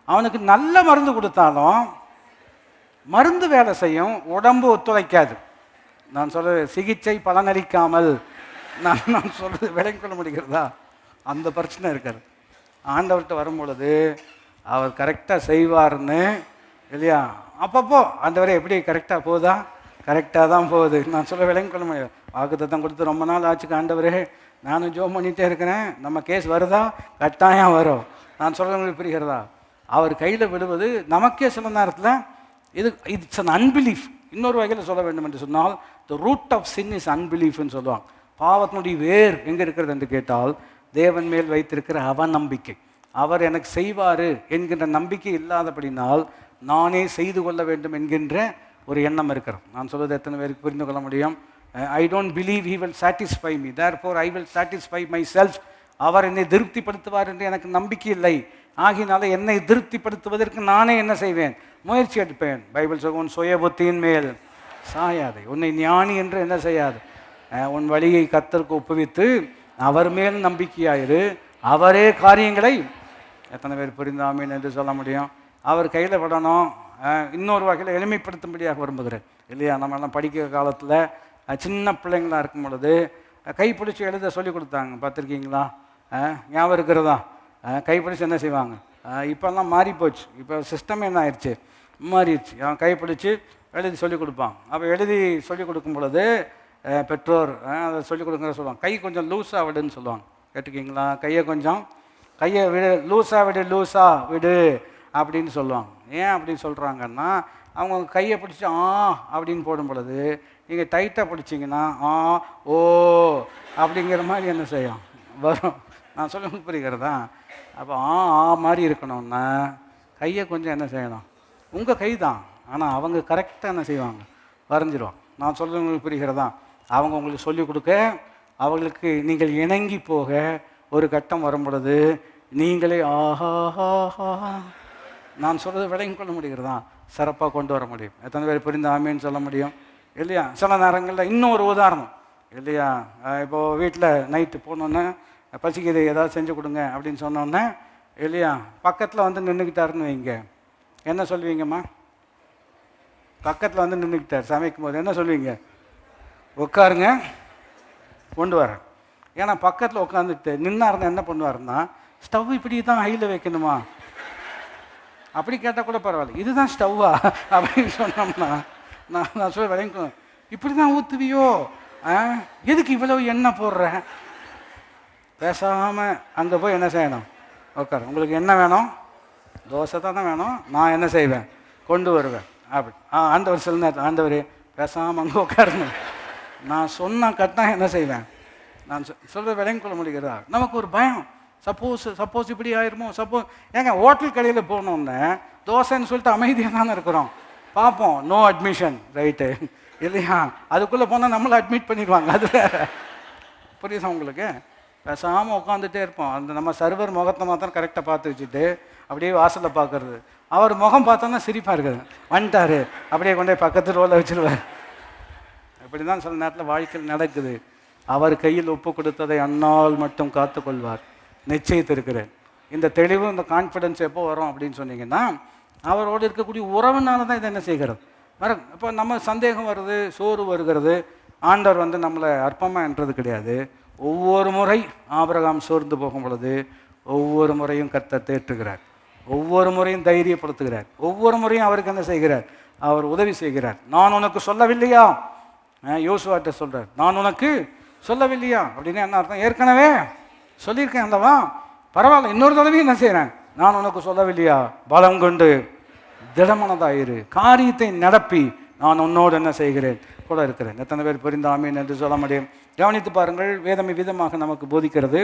அவனுக்கு நல்ல மருந்து கொடுத்தாலும் மருந்து வேலை செய்யும், உடம்பு ஒத்துழைக்காது நான் சொல்றது சிகிச்சை பலனளிக்காமல், நான் நான் சொல்றது விளங்கிக் கொள்ள முடிகிறதா? அந்த பிரச்சனை இருக்காது. ஆண்டவர்கிட்ட வரும்பொழுது அவர் கரெக்டாக செய்வார்னு இல்லையா? அப்பப்போ ஆண்டவரே எப்படி கரெக்டாக போகுதா? கரெக்டாக தான் போகுது. நான் சொல்ல விளங்கிக் கொள்ள முடியாது. வாக்குத்தத்தம் கொடுத்து ரொம்ப நாள் ஆச்சுக்கு ஆண்டவரே நானும் ஜோம் பண்ணிகிட்டே இருக்கிறேன், நம்ம கேஸ் வருதா? கட்டாயம் வரும். நான் சொல்கிறவங்களுக்கு புரிகிறதா? அவர் கையில் விடுவது நமக்கே சில நேரத்தில் இட்ஸ் அன் அன்பிலீஃப். இன்னொரு வகையில் சொல்ல வேண்டும் என்று சொன்னால், the root of sin is அன்பிலீஃப்னு சொல்லுவாங்க. பாவத்தினுடைய வேர் எங்கே இருக்கிறது என்று கேட்டால், தேவன் மேல் வைத்திருக்கிற அவநம்பிக்கை. அவர் எனக்கு செய்வார் என்கின்ற நம்பிக்கை இல்லாதபடினால் நானே செய்து கொள்ள வேண்டும் என்கின்ற ஒரு எண்ணம் இருக்கிறது. நான் சொல்வது எத்தனை பேருக்கு புரிந்து கொள்ள முடியும்? I don't believe he will satisfy me, therefore I will satisfy myself. அவர் என்னை திருப்திப்படுத்துவார் என்று எனக்கு நம்பிக்கை இல்லை. ஆகினால என்னை திருப்திப்படுத்துவதற்கு நானே என்ன செய்வேன்? முயற்சி எடுப்பேன். பைபிள் சொல்லும், சுய புத்தியின் மேல் சாயாதே, உன்னை ஞானி என்று என்ன செய்யாது, உன் வழியை கர்த்தருக்கு ஒப்புவித்து அவர் மேல் நம்பிக்கையாயிரு, அவரே காரியங்களை. எத்தனை பேர் புரிந்தாமீன் என்று சொல்ல முடியும்? அவர் கையில் விடணும். இன்னொரு வகையில் எளிமைப்படுத்தும்படியாக விரும்புகிறேன் இல்லையா? நம்மளாம் படிக்கிற காலத்தில் சின்ன பிள்ளைங்களாக இருக்கும் பொழுது கைப்பிடிச்சி எழுத சொல்லி கொடுத்தாங்க, பார்த்துருக்கீங்களா? ஞாபகம் இருக்கிறதா? கைப்பிடிச்சி என்ன செய்வாங்க? இப்போல்லாம் மாறி போச்சு. இப்போ சிஸ்டம் என்ன ஆயிடுச்சு, மாறிடுச்சு. அவன் கைப்பிடிச்சி எழுதி சொல்லிக் கொடுப்பான். அப்போ எழுதி சொல்லிக் கொடுக்கும் பொழுது பெற்றோர் அதை சொல்லிக் கொடுக்குற சொல்லுவாங்க, கை கொஞ்சம் லூஸாக விடுன்னு சொல்லுவாங்க. கேட்டுக்கிங்களா? கையை விடு, லூஸாக விடு, லூஸாக விடு அப்படின்னு சொல்லுவாங்க. ஏன் அப்படின்னு சொல்கிறாங்கன்னா, அவங்க கையை பிடிச்சி அப்படின்னு போடும் பொழுது நீங்கள் டைட்டாக பிடிச்சிங்கன்னா ஓ அப்படிங்கிற மாதிரி என்ன செய்யும், வரும். நான் சொல்ல புரிகிறதா? அப்போ மாதிரி இருக்கணும்னா கையை கொஞ்சம் என்ன செய்யணும், உங்கள் கை தான், ஆனால் அவங்க கரெக்டாக என்ன செய்வாங்க, வரைஞ்சிடுவாங்க. நான் சொல்கிறவங்களுக்கு புரிகிறதா? அவங்க உங்களுக்கு சொல்லிக் கொடுக்க, அவங்களுக்கு நீங்கள் இணங்கி போக ஒரு கட்டம் வரும் பொழுது நீங்களே நான் சொல்கிறது விளங்கிக் கொள்ள முடிகிறதா? சிறப்பாக கொண்டு வர முடியும். எத்தனை பேர் புரிந்து ஆமேன்னு சொல்ல முடியும் இல்லையா? சில நேரங்களில் இன்னும் ஒரு உதாரணம் இல்லையா? இப்போது வீட்டில் நைட்டு போனோன்னே பசிக்குது, ஏதாவது செஞ்சு கொடுங்க அப்படின்னு சொன்னோன்னே இல்லையா, பக்கத்தில் வந்து நின்றுக்கிட்டாருன்னு வைங்க, என்ன சொல்லுவீங்கம்மா? பக்கத்தில் வந்து நின்றுக்கிட்டார் சமைக்கும் போது என்ன சொல்லுவீங்க? உட்காருங்க, கொண்டு வரேன். ஏன்னா பக்கத்தில் உட்காந்துட்டு நின்னாருன்னா என்ன பண்ணுவாருன்னா, ஸ்டவ் இப்படி தான் ஹையில் வைக்கணுமா அப்படி கேட்டால் கூட பரவாயில்ல, இதுதான் ஸ்டவ்வா அப்படின்னு சொன்னோம்னா நான் சொல்ல விளங்கிக்கணும். இப்படி தான் ஊற்றுவியோ, எதுக்கு இவ்வளோ எண்ணெய் போடுறேன்? பேசாமல் அங்கே போய் என்ன செய்யணும், உட்காரு. உங்களுக்கு என்ன வேணும்? தோசை தான் வேணும், நான் என்ன செய்வேன், கொண்டு வருவேன். அப்படி ஆண்டவர் சில நேரத்தில், ஆண்டவர் பேசாமல் அங்கே உட்காரணும், நான் சொன்ன கட்டாயம் என்ன செய்வேன். நான் சொல்கிற விளங்கிக் கொள்ள முடிகிறதா? நமக்கு ஒரு பயம், சப்போஸ் இப்படி ஆயிருமோ, ஏங்க ஹோட்டல் கடையில் போனோன்னே தோசைன்னு சொல்லிட்டு அமைதியாக தானே இருக்கிறோம், பார்ப்போம் நோ அட்மிஷன் ரைட்டு இல்லையா? அதுக்குள்ளே போனால் நம்மளை அட்மிட் பண்ணிடுவாங்க. அது புரியுதா உங்களுக்கு? பேசாமல் உட்காந்துட்டே இருப்போம். அந்த நம்ம சர்வர் முகத்தை மாத்திரம் கரெக்டாக பார்த்து வச்சுட்டு அப்படியே வாசலில் பார்க்கறது. அவர் முகம் பார்த்தோன்னா சிரிப்பாக இருக்குது, வந்துட்டார் அப்படியே கொண்டே பக்கத்து ரோலில் வச்சுருவார். இப்படி தான் சில நேரத்தில் வாழ்க்கையில் நடக்குது. அவர் கையில் ஒப்பு கொடுத்ததை அன்னால் மட்டும் காத்துக்கொள்வார், நிச்சயித்திருக்கிறேன். இந்த தெளிவு, இந்த கான்ஃபிடென்ஸ் எப்போ வரும் அப்படின்னு சொன்னீங்கன்னா, அவரோடு இருக்கக்கூடிய உறவுனால தான் இதை என்ன செய்கிறது வர. இப்போ நம்ம சந்தேகம் வருது, சோறு வருகிறது, ஆண்டவர் வந்து நம்மளை அற்பமாக என்றது கிடையாது. ஒவ்வொரு முறை ஆபிரகாம் சோர்ந்து போகும் பொழுது ஒவ்வொரு முறையும் கர்த்தர் தேற்றுகிறார், ஒவ்வொரு முறையும் தைரியப்படுத்துகிறார், ஒவ்வொரு முறையும் அவருக்கு என்ன செய்கிறார், அவர் உதவி செய்கிறார். நான் உனக்கு சொல்லவில்லையா, யோசுவாட்ட சொல்கிறார், நான் உனக்கு சொல்லவில்லையா அப்படின்னு என்ன அர்த்தம்? ஏற்கனவே சொல்லியிருக்கேன் அல்லவா, பரவாயில்ல, இன்னொரு தடவையும் என்ன செய்கிறேன், நான் உனக்கு சொல்லவில்லையா, பலம் கொண்டு திடமனதாயிரு, காரியத்தை நடப்பி நான் உன்னோடு என்ன செய்கிறேன், கூட இருக்கிறேன். எத்தனை பேர் புரிந்த ஆமீன் என்று சொல்ல முடியும்? கவனித்து பாருங்கள், வேதம் விதமாக நமக்கு போதிக்கிறது.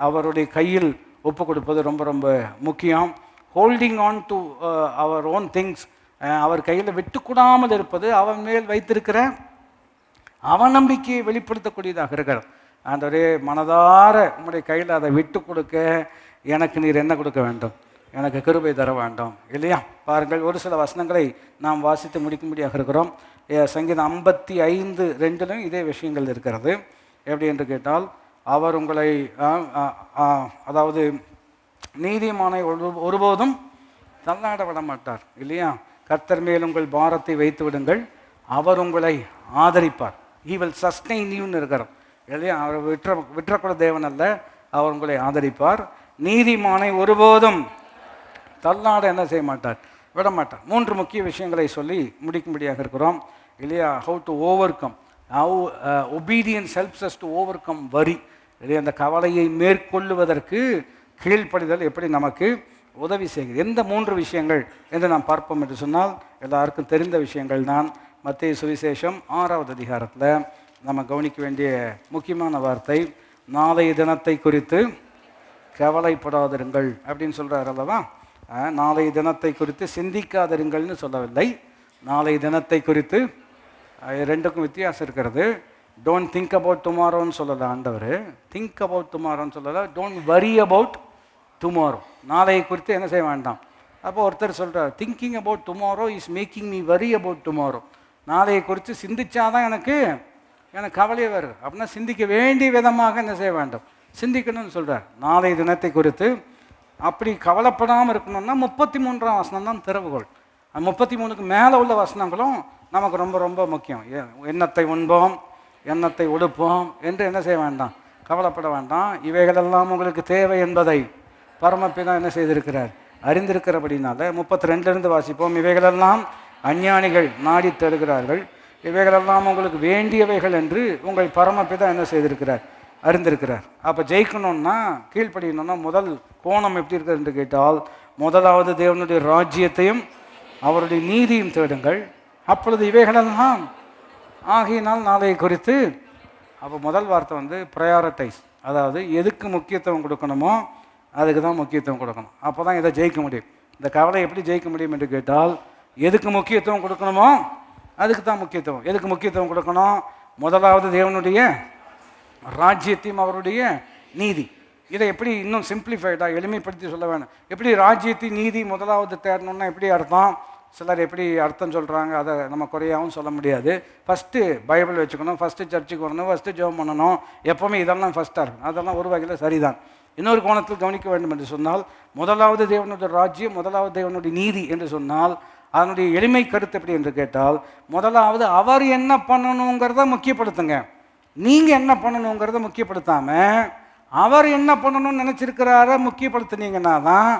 அவருடைய கையில் ஒப்பு கொடுப்பது ரொம்ப ரொம்ப முக்கியம். Holding on to our own things, அவர் கையில் விட்டுக்கூடாமல் இருப்பது அவன் மேல் வைத்திருக்கிற அவநம்பிக்கையை வெளிப்படுத்தக்கூடியதாக இருக்கிறது. ஆண்டவரே, மனதார உங்களுடைய கையில் அதை விட்டு கொடுக்க எனக்கு நீர் என்ன கொடுக்க வேண்டும், எனக்கு கிருபை தர வேண்டும் இல்லையா? பாருங்கள், ஒரு சில வசனங்களை நாம் வாசித்து முடிக்கும்படியாக இருக்கிறோம். சங்கீதம் 55:2 இதே விஷயங்கள் இருக்கிறது. எப்படி என்று கேட்டால், அவர் உங்களை அதாவது நீதிமானை ஒருபோதும் தள்ளாட விட மாட்டார் இல்லையா? கர்த்தர் மேல் உங்கள் பாரத்தை வைத்து விடுங்கள், அவர் உங்களை ஆதரிப்பார். He will sustain youன்னு இருக்கிறோம் இல்லையா? அவர் விற்றக்கூட தேவன் அல்ல, அவர் உங்களை ஆதரிப்பார். நீதிமானை ஒருபோதும் தள்ளாட என்ன செய்ய மாட்டார், விட மாட்டார். 3 முக்கிய விஷயங்களை சொல்லி முடிக்கும்படியாக இருக்கிறோம் இல்லையா? How to overcome, how obedience helps us to overcome worry இல்லையா? அந்த கவலையை மேற்கொள்ளுவதற்கு கீழ்ப்படிதல் எப்படி நமக்கு உதவி செய்கிறது. எந்த 3 விஷயங்கள் என்று நாம் பார்ப்போம் என்று சொன்னால், எல்லாருக்கும் தெரிந்த விஷயங்கள் தான். மத்தேயு சுவிசேஷம் 6வது அதிகாரத்தில் நம்ம கவனிக்க வேண்டிய முக்கியமான வார்த்தை, நாளைய தினத்தை குறித்து கவலைப்படாதிருங்கள் அப்படின்னு சொல்கிறார் அல்லவா? நாளைய தினத்தை குறித்து சிந்திக்காதிருங்கள்னு சொல்லவில்லை, நாளைய தினத்தை குறித்து. 2க்கும் வித்தியாசம் இருக்கிறது. டோன்ட் திங்க் அபவுட் டுமாரோன்னு சொல்லலை ஆண்டவர், திங்க் அபவுட் டுமாரோன்னு சொல்லலை, டோன்ட் வரி அபவுட் டுமாரோ. நாளையை குறித்து என்ன செய்ய வேண்டாம். அப்போ ஒருத்தர் சொல்கிறார், thinking about tomorrow is making me worry about tomorrow. நாளையை குறித்து சிந்திச்சாதான் எனக்கு கவலையே வருது. அப்படின்னா சிந்திக்க வேண்டிய விதமாக என்ன செய்ய வேண்டும், சிந்திக்கணும்னு சொல்கிறார். நாளைய தினத்தை குறித்து அப்படி கவலைப்படாமல் இருக்கணும்னா 33ஆம் வசனம் தான் திறவுகோள். 33க்கு மேலே உள்ள வசனங்களும் நமக்கு ரொம்ப ரொம்ப முக்கியம். எண்ணத்தை உண்போம், எண்ணத்தை உடுப்போம் என்று என்ன செய்ய வேண்டாம், கவலைப்பட வேண்டாம். இவைகளெல்லாம் உங்களுக்கு தேவை என்பதை பரமபிதா என்ன செய்திருக்கிறார், அறிந்திருக்கிறபடினால. 32லேருந்து வாசிப்போம். இவைகளெல்லாம் அஞ்ஞானிகள் நாடி தேடுகிறார்கள், இவைகளெல்லாம் உங்களுக்கு வேண்டியவைகள் என்று உங்கள் பரமபிதா என்ன செய்திருக்கிறார், அறிந்திருக்கிறார். அப்போ ஜெயிக்கணும்னா, கீழ்ப்படியணும்னா முதல் கோணம் எப்படி இருக்குது என்று கேட்டால், முதலாவது தேவனுடைய ராஜ்யத்தையும் அவருடைய நீதியும் தேடுங்கள், அப்பொழுது இவைகளெல்லாம் ஆகினால் நாளையை குறித்து. அப்போ முதல் வார்த்தை வந்து ப்ரையாரிட்டைஸ், அதாவது எதுக்கு முக்கியத்துவம் கொடுக்கணுமோ அதுக்கு தான் முக்கியத்துவம் கொடுக்கணும். அப்போ தான் இதை ஜெயிக்க முடியும். இந்த கவலை எப்படி ஜெயிக்க முடியும் என்று கேட்டால், எதுக்கு முக்கியத்துவம் கொடுக்கணுமோ அதுக்கு தான் முக்கியத்துவம். எதுக்கு முக்கியத்துவம் கொடுக்கணும், முதலாவது தேவனுடைய ராஜ்யத்தையும் அவருடைய நீதி. இதை எப்படி இன்னும் சிம்பிளிஃபைடாக எளிமைப்படுத்தி சொல்ல வேணும். எப்படி ராஜ்யத்தின் நீதி முதலாவது தேடணும்னா எப்படி அர்த்தம், சிலர் எப்படி அர்த்தம் சொல்கிறாங்க, அதை நம்ம குறையாகவும் சொல்ல முடியாது. ஃபஸ்ட்டு பைபிள் வச்சுக்கணும், ஃபஸ்ட்டு சர்ச்சுக்கு வரணும், ஃபஸ்ட்டு ஜெபம் பண்ணணும், எப்போவுமே இதெல்லாம் ஃபஸ்ட்டாக இருக்கணும். அதெல்லாம் ஒரு வகையில் சரிதான். இன்னொரு கோணத்தில் கவனிக்க வேண்டும் என்று சொன்னால், முதலாவது தேவனுடைய ராஜ்யம், முதலாவது தேவனுடைய நீதி என்று சொன்னால் அதனுடைய எளிமை கருத்து எப்படி என்று கேட்டால், முதலாவது அவர் என்ன பண்ணணுங்கிறத முக்கியப்படுத்துங்க. நீங்கள் என்ன பண்ணணுங்கிறத முக்கியப்படுத்தாமல் அவர் என்ன பண்ணணும்னு நினச்சிருக்கிறார முக்கியப்படுத்தினீங்கன்னா தான்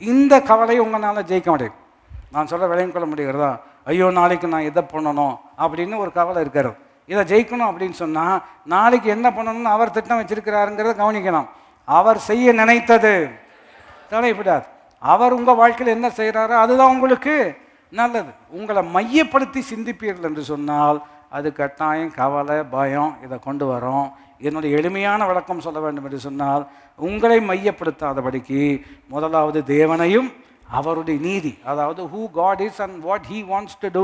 இந்த கவலையை உங்களால் ஜெயிக்க முடியும். நான் சொல்ல விளையும் கொள்ள முடிகிறதா, ஐயோ நாளைக்கு நான் எதை பண்ணணும் அப்படின்னு ஒரு கவலை இருக்கிறது. இதை ஜெயிக்கணும் அப்படின்னு சொன்னால் நாளைக்கு என்ன பண்ணணும்னு அவர் திட்டம் வச்சிருக்கிறாருங்கிறத கவனிக்கணும். அவர் செய்ய நினைத்தது தடைப்படாது. அவர் உங்கள் வாழ்க்கையில் என்ன செய்கிறாரோ அதுதான் உங்களுக்கு நல்லது. உங்களை மையப்படுத்தி சிந்திப்பீர்கள் என்று சொன்னால் அது கட்டாயம் கவலை, பயம் இதை கொண்டு வரும். என்னுடைய எளிமையான விளக்கம் சொல்ல வேண்டும் என்று சொன்னால், உங்களை மையப்படுத்தாதபடிக்கு முதலாவது தேவனையும் அவருடைய நீதி, அதாவது who God is and what he wants to do,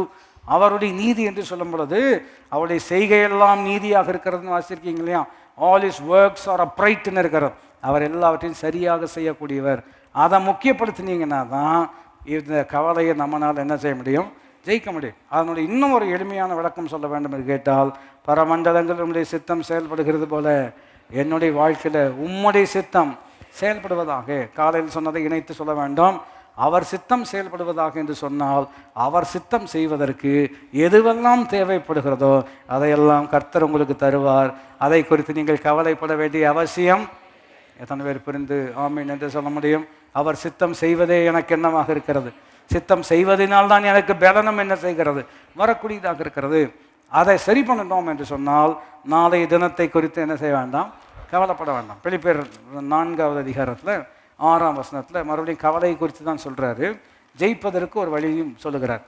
அவருடைய நீதி என்று சொல்லும் பொழுது அவருடைய செய்கையெல்லாம் நீதியாக இருக்கிறதுன்னு வாசிச்சிருக்கீங்க இல்லையா? ஆல் இஸ் ஒர்க்ஸ் ஆர் அப்ரைட்னு இருக்கிறது. அவர் எல்லாவற்றையும் சரியாக செய்யக்கூடியவர். அதை முக்கியப்படுத்தினீங்கன்னா தான் இந்த கவலையை நம்மளால் என்ன செய்ய முடியும், ஜெயிக்க முடியும். அதனுடைய இன்னும் ஒரு எளிமையான விளக்கம் சொல்ல வேண்டும் என்று கேட்டால், பரமண்டலங்கள் உம்முடைய சித்தம் செயல்படுகிறது போல என்னுடைய வாழ்க்கையில் உம்முடைய சித்தம் செயல்படுவதாக. காலையில் சொன்னதை இணைத்து சொல்ல வேண்டும். அவர் சித்தம் செயல்படுவதாக என்று சொன்னால், அவர் சித்தம் செய்வதற்கு எதுவெல்லாம் தேவைப்படுகிறதோ அதையெல்லாம் கர்த்தர் உங்களுக்கு தருவார். அதை குறித்து நீங்கள் கவலைப்பட வேண்டிய அவசியம். எத்தனை பேர் புரிந்து ஆமீன் என்று சொல்ல முடியும்? அவர் சித்தம் செய்வதே எனக்கு என்னவாக இருக்கிறது, சித்தம் செய்வதனால்தான் எனக்கு பலனம் என்ன செய்கிறது, வரக்கூடியதாக இருக்கிறது. அதை சரி பண்ணணும் என்று சொன்னால் நாளைய தினத்தை குறித்து என்ன செய்ய வேண்டாம், கவலைப்பட வேண்டாம். பிலிப்பியர் 4வது அதிகாரத்தில் 6ஆம் வசனத்தில் மறுபடியும் கவலை குறித்து தான் சொல்கிறாரு. ஜெயிப்பதற்கு ஒரு வழியும் சொல்லுகிறார்.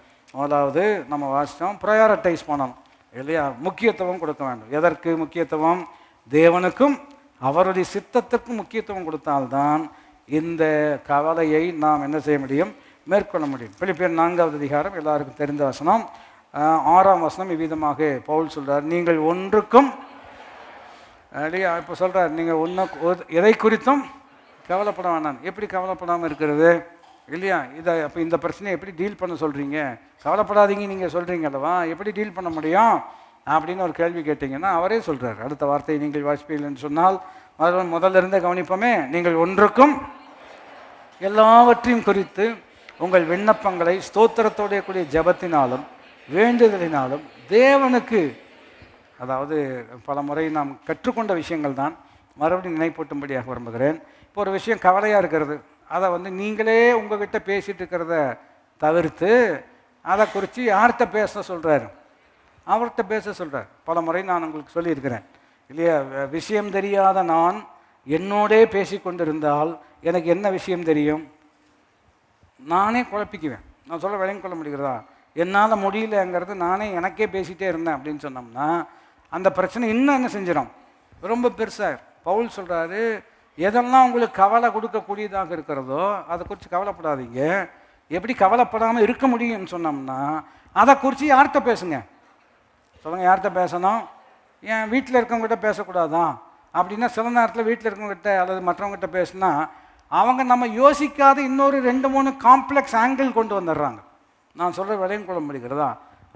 அதாவது நம்ம வாசித்தோம், ப்ரையாரிட்டைஸ் பண்ணணும் இல்லையா, முக்கியத்துவம் கொடுக்க வேண்டும். எதற்கு முக்கியத்துவம்? தேவனுக்கும் அவருடைய சித்தத்திற்கும் முக்கியத்துவம் கொடுத்தால்தான் இந்த கவலையை நாம் என்ன செய்ய முடியும், மேற்கொள்ள முடியும். பிலிப்பியர் 4வது அதிகாரம் எல்லாருக்கும் தெரிந்த வசனம். 6ஆம் வசனம் இவ்விதமாக பவுல் சொல்கிறார், நீங்கள் ஒன்றுக்கும் இல்லையா, இப்போ சொல்கிறார், நீங்கள் எதை குறித்தும் கவலைப்பட வேண்டாம். எப்படி கவலைப்படாமல் இருக்கிறது இல்லையா? இதை அப்போ இந்த பிரச்சனையை எப்படி டீல் பண்ண சொல்கிறீங்க? கவலைப்படாதீங்க நீங்கள் சொல்கிறீங்க அல்லவா, எப்படி டீல் பண்ண முடியும் அப்படின்னு ஒரு கேள்வி கேட்டிங்கன்னா அவரே சொல்கிறார். அடுத்த வார்த்தையை நீங்கள் வாசிப்பீர்கள் என்று சொன்னால் முதல்ல இருந்தே கவனிப்போமே, நீங்கள் ஒன்றுக்கும் எல்லாவற்றையும் குறித்து உங்கள் விண்ணப்பங்களை ஸ்தோத்திரத்தோடைய கூடிய ஜபத்தினாலும் வேண்டுதலினாலும் தேவனுக்கு, அதாவது பல முறை நாம் கற்றுக்கொண்ட விஷயங்கள் தான் மறுபடியும் நினைப்பூட்டும்படியாக விரும்புகிறேன். இப்போ ஒரு விஷயம் கவலையாக இருக்கிறது, அதை நீங்களே உங்ககிட்ட பேசிகிட்டு இருக்கிறத தவிர்த்து அதை குறித்து யார்கிட்ட பேச சொல்கிறாரு? அவர்கிட்ட பேச சொல்கிறார். பல முறை நான் உங்களுக்கு சொல்லியிருக்கிறேன் இல்லையா, விஷயம் தெரியாத நான் என்னோடே பேசி கொண்டிருந்தால் எனக்கு என்ன விஷயம் தெரியும்? நானே குழப்பிக்குவேன். நான் சொல்ல விளங்கி கொள்ள முடிகிறதா? என்னால் முடியலங்கிறது நானே எனக்கே பேசிகிட்டே இருந்தேன் அப்படின்னு சொன்னோம்னா அந்த பிரச்சனை இன்னும் என்ன செஞ்சிடும்? ரொம்ப பெருசாக. பவுல் சொல்கிறாரு, எதெல்லாம் உங்களுக்கு கவலை கொடுக்கக்கூடியதாக இருக்கிறதோ அதை குறித்து கவலைப்படாதீங்க. எப்படி கவலைப்படாமல் இருக்க முடியும்னு சொன்னோம்னா அதை குறித்து யார்கிட்ட பேசுங்க? சொல்லுங்கள், யார்கிட்ட பேசணும்? ஏன் வீட்டில் இருக்கவங்ககிட்ட பேசக்கூடாதான்? அப்படின்னா சில நேரத்தில் வீட்டில் இருக்கவங்ககிட்ட அல்லது மற்றவங்ககிட்ட பேசுனா அவங்க நம்ம யோசிக்காத இன்னொரு 2-3 காம்ப்ளெக்ஸ் ஆங்கிள் கொண்டு வந்துடுறாங்க. நான் சொல்கிற விலையும் கொள்ள முடிகிறதா?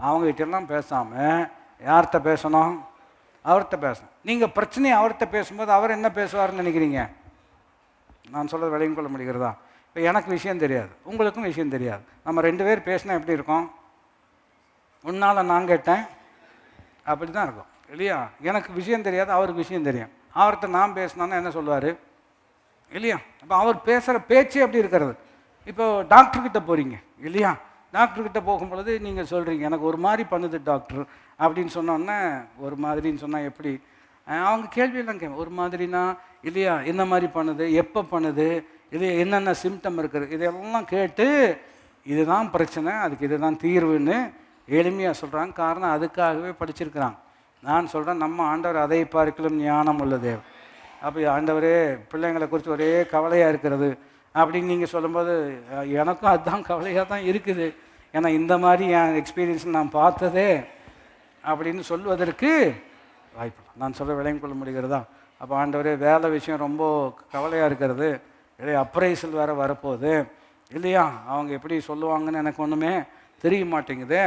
அவங்ககிட்டலாம் பேசாமல் யார்கிட்ட பேசணும்? அவர்கிட்ட பேசணும். நீங்கள் பிரச்சனையை அவர்கிட்ட பேசும்போது அவர் என்ன பேசுவார்னு நினைக்கிறீங்க? நான் சொல்கிற விலையும் கொள்ள முடிகிறதா? இப்போ எனக்கு விஷயம் தெரியாது, உங்களுக்கும் விஷயம் தெரியாது. நம்ம 2 பேர் பேசினா எப்படி இருக்கும்? உன்னால் நான் கேட்டேன் அப்படி தான் இருக்கும் இல்லையா? எனக்கு விஷயம் தெரியாது, அவருக்கு விஷயம் தெரியும். அவர்கிட்ட நான் பேசினான்னா என்ன சொல்லுவார் இல்லையா? அப்போ அவர் பேசுகிற பேச்சு எப்படி இருக்கிறது? இப்போ டாக்டர்கிட்ட போகிறீங்க இல்லையா? டாக்டர்கிட்ட போகும்பொழுது நீங்கள் சொல்கிறீங்க, எனக்கு ஒரு மாதிரி பண்ணுது டாக்டர் அப்படின்னு சொன்னோன்னே, ஒரு மாதிரின்னு சொன்னால் எப்படி? அவங்க கேள்வியெல்லாம் ஒரு மாதிரினா இல்லையா, என்ன மாதிரி பண்ணுது, எப்போ பண்ணுது, இது என்னென்ன சிம்டம் இருக்குது, இதெல்லாம் கேட்டு இதுதான் பிரச்சனை, அதுக்கு இதுதான் தீர்வுன்னு எளிமையாக சொல்கிறாங்க. காரணம் அதுக்காகவே படிச்சிருக்கிறாங்க. நான் சொல்கிறேன், நம்ம ஆண்டவர் அதை பார்க்கலும் ஞானம் உள்ள தேவன். அப்போ ஆண்டவரே பிள்ளைங்களை குறித்து ஒரே கவலையாக இருக்கிறது அப்படின்னு நீங்கள் சொல்லும்போது எனக்கும் அதுதான் கவலையாக தான் இருக்குது. ஏன்னா இந்த மாதிரி என் எக்ஸ்பீரியன்ஸ் நான் பார்த்ததே அப்படின்னு சொல்வதற்கு வாய்ப்பு நான் சொல்ல விளங்கி கொள்ள முடிகிறதா? அப்போ ஆண்டவரே வேலை விஷயம் ரொம்ப கவலையாக இருக்கிறது, இல்லையா அப்ரைசல் வேறு வரப்போகுது இல்லையா, அவங்க எப்படி சொல்லுவாங்கன்னு எனக்கு ஒன்றுமே தெரிய மாட்டேங்குது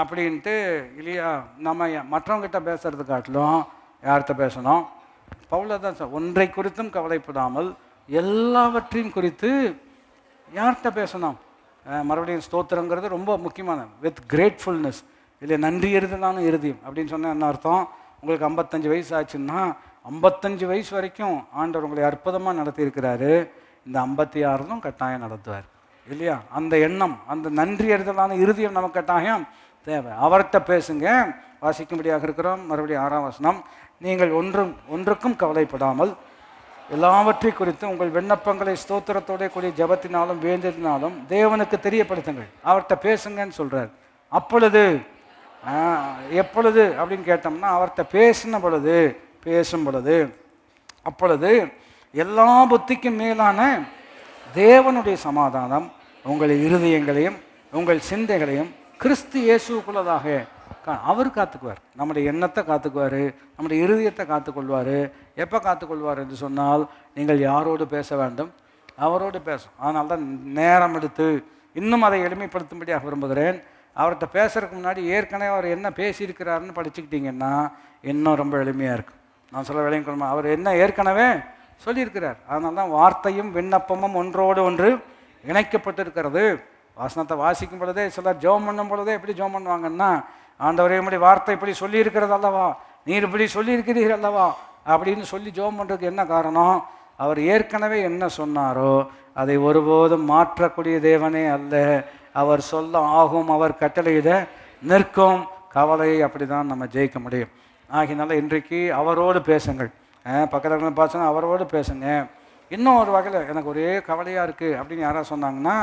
அப்படின்ட்டு இல்லையா, நம்ம மற்றவங்ககிட்ட பேசுகிறது காட்டிலும் யார்கிட்ட பேசணும்? பவுல தான் சார், ஒன்றை குறித்தும் கவலைப்படாமல் எல்லாவற்றையும் குறித்து யார்கிட்ட பேசணும்? மறுபடியும் ஸ்தோத்திரங்கிறது ரொம்ப முக்கியமான, வித் கிரேட்ஃபுல்னஸ் இல்லை, நன்றி இருந்ததாலும் இறுதியும் அப்படின்னு சொன்னால் என்ன அர்த்தம்? உங்களுக்கு 55 வயசு ஆச்சுன்னா 55 வயசு வரைக்கும் ஆண்டவர் உங்களை அற்புதமாக நடத்தியிருக்கிறாரு, இந்த 56லும் கட்டாயம் நடத்துவார் இல்லையா? அந்த எண்ணம், அந்த நன்றி அறிதலான இறுதியம் நமக்கு கட்டாயம் தேவை. அவர்கிட்ட பேசுங்க. வாசிக்கும்படியாக இருக்கிறோம். மறுபடியும் 6ஆம் வசனம், நீங்கள் ஒன்றுக்கும் கவலைப்படாமல் எல்லாவற்றை குறித்து உங்கள் விண்ணப்பங்களை ஸ்தோத்திரத்தோட கூடிய ஜபத்தினாலும் வேண்டினாலும் தேவனுக்கு தெரியப்படுத்துங்கள். அவர்கிட்ட பேசுங்கன்னு சொல்கிறார். அப்பொழுது எப்பொழுது அப்படின்னு கேட்டோம்னா அவர்கிட்ட பேசும் பொழுது அப்பொழுது எல்லா புத்திக்கும் மேலான தேவனுடைய சமாதானம் உங்கள் இருதயங்களையும் உங்கள் சிந்தைகளையும் கிறிஸ்து இயேசுக்குள்ளதாக அவர் காத்துக்குவார். நம்முடைய எண்ணத்தை காத்துக்குவார், நம்முடைய இருதயத்தை காத்துக்கொள்வார். எப்போ காத்துக்கொள்வார் என்று சொன்னால், நீங்கள் யாரோடு பேச வேண்டும்? அவரோடு பேசும். அதனால தான் நேரம் எடுத்து இன்னும் அதை எளிமைப்படுத்தும்படியாக விரும்புகிறேன். அவர்கிட்ட பேசுறதுக்கு முன்னாடி ஏற்கனவே அவர் என்ன பேசியிருக்கிறாருன்னு படிச்சுக்கிட்டிங்கன்னா இன்னும் ரொம்ப எளிமையாக இருக்கும். நான் சொல்ல விளையங்கொள்மா, அவர் என்ன ஏற்கனவே சொல்லியிருக்கிறார். அதனால தான் வார்த்தையும் விண்ணப்பமும் ஒன்றோடு ஒன்று இணைக்கப்பட்டிருக்கிறது. வாசனத்தை வாசிக்கும் பொழுதே சிலர் ஜெபம் பண்ணும் பொழுதே எப்படி ஜெபம் பண்ணுவாங்கன்னா, ஆண்டவரே இப்படி வார்த்தை இப்படி சொல்லியிருக்கிறது அல்லவா, நீர் இப்படி சொல்லியிருக்கிறீர்கள் அல்லவா அப்படின்னு சொல்லி ஜெபம் பண்ணுறதுக்கு என்ன காரணம்? அவர் ஏற்கனவே என்ன சொன்னாரோ அதை ஒருபோதும் மாற்றக்கூடிய தேவனே அல்ல. அவர் சொல்ல ஆகும், அவர் கட்டளையிட நிற்கும். கவலையை அப்படி தான் நம்ம ஜெயிக்க முடியும். ஆகினால இன்றைக்கு அவரோடு பேசுங்கள். பக்கத்தில் பார்த்தோன்னா அவரோடு பேசுங்க. இன்னும் ஒரு வகையில் எனக்கு ஒரே கவலையாக இருக்குது அப்படின்னு யாராவது சொன்னாங்கன்னா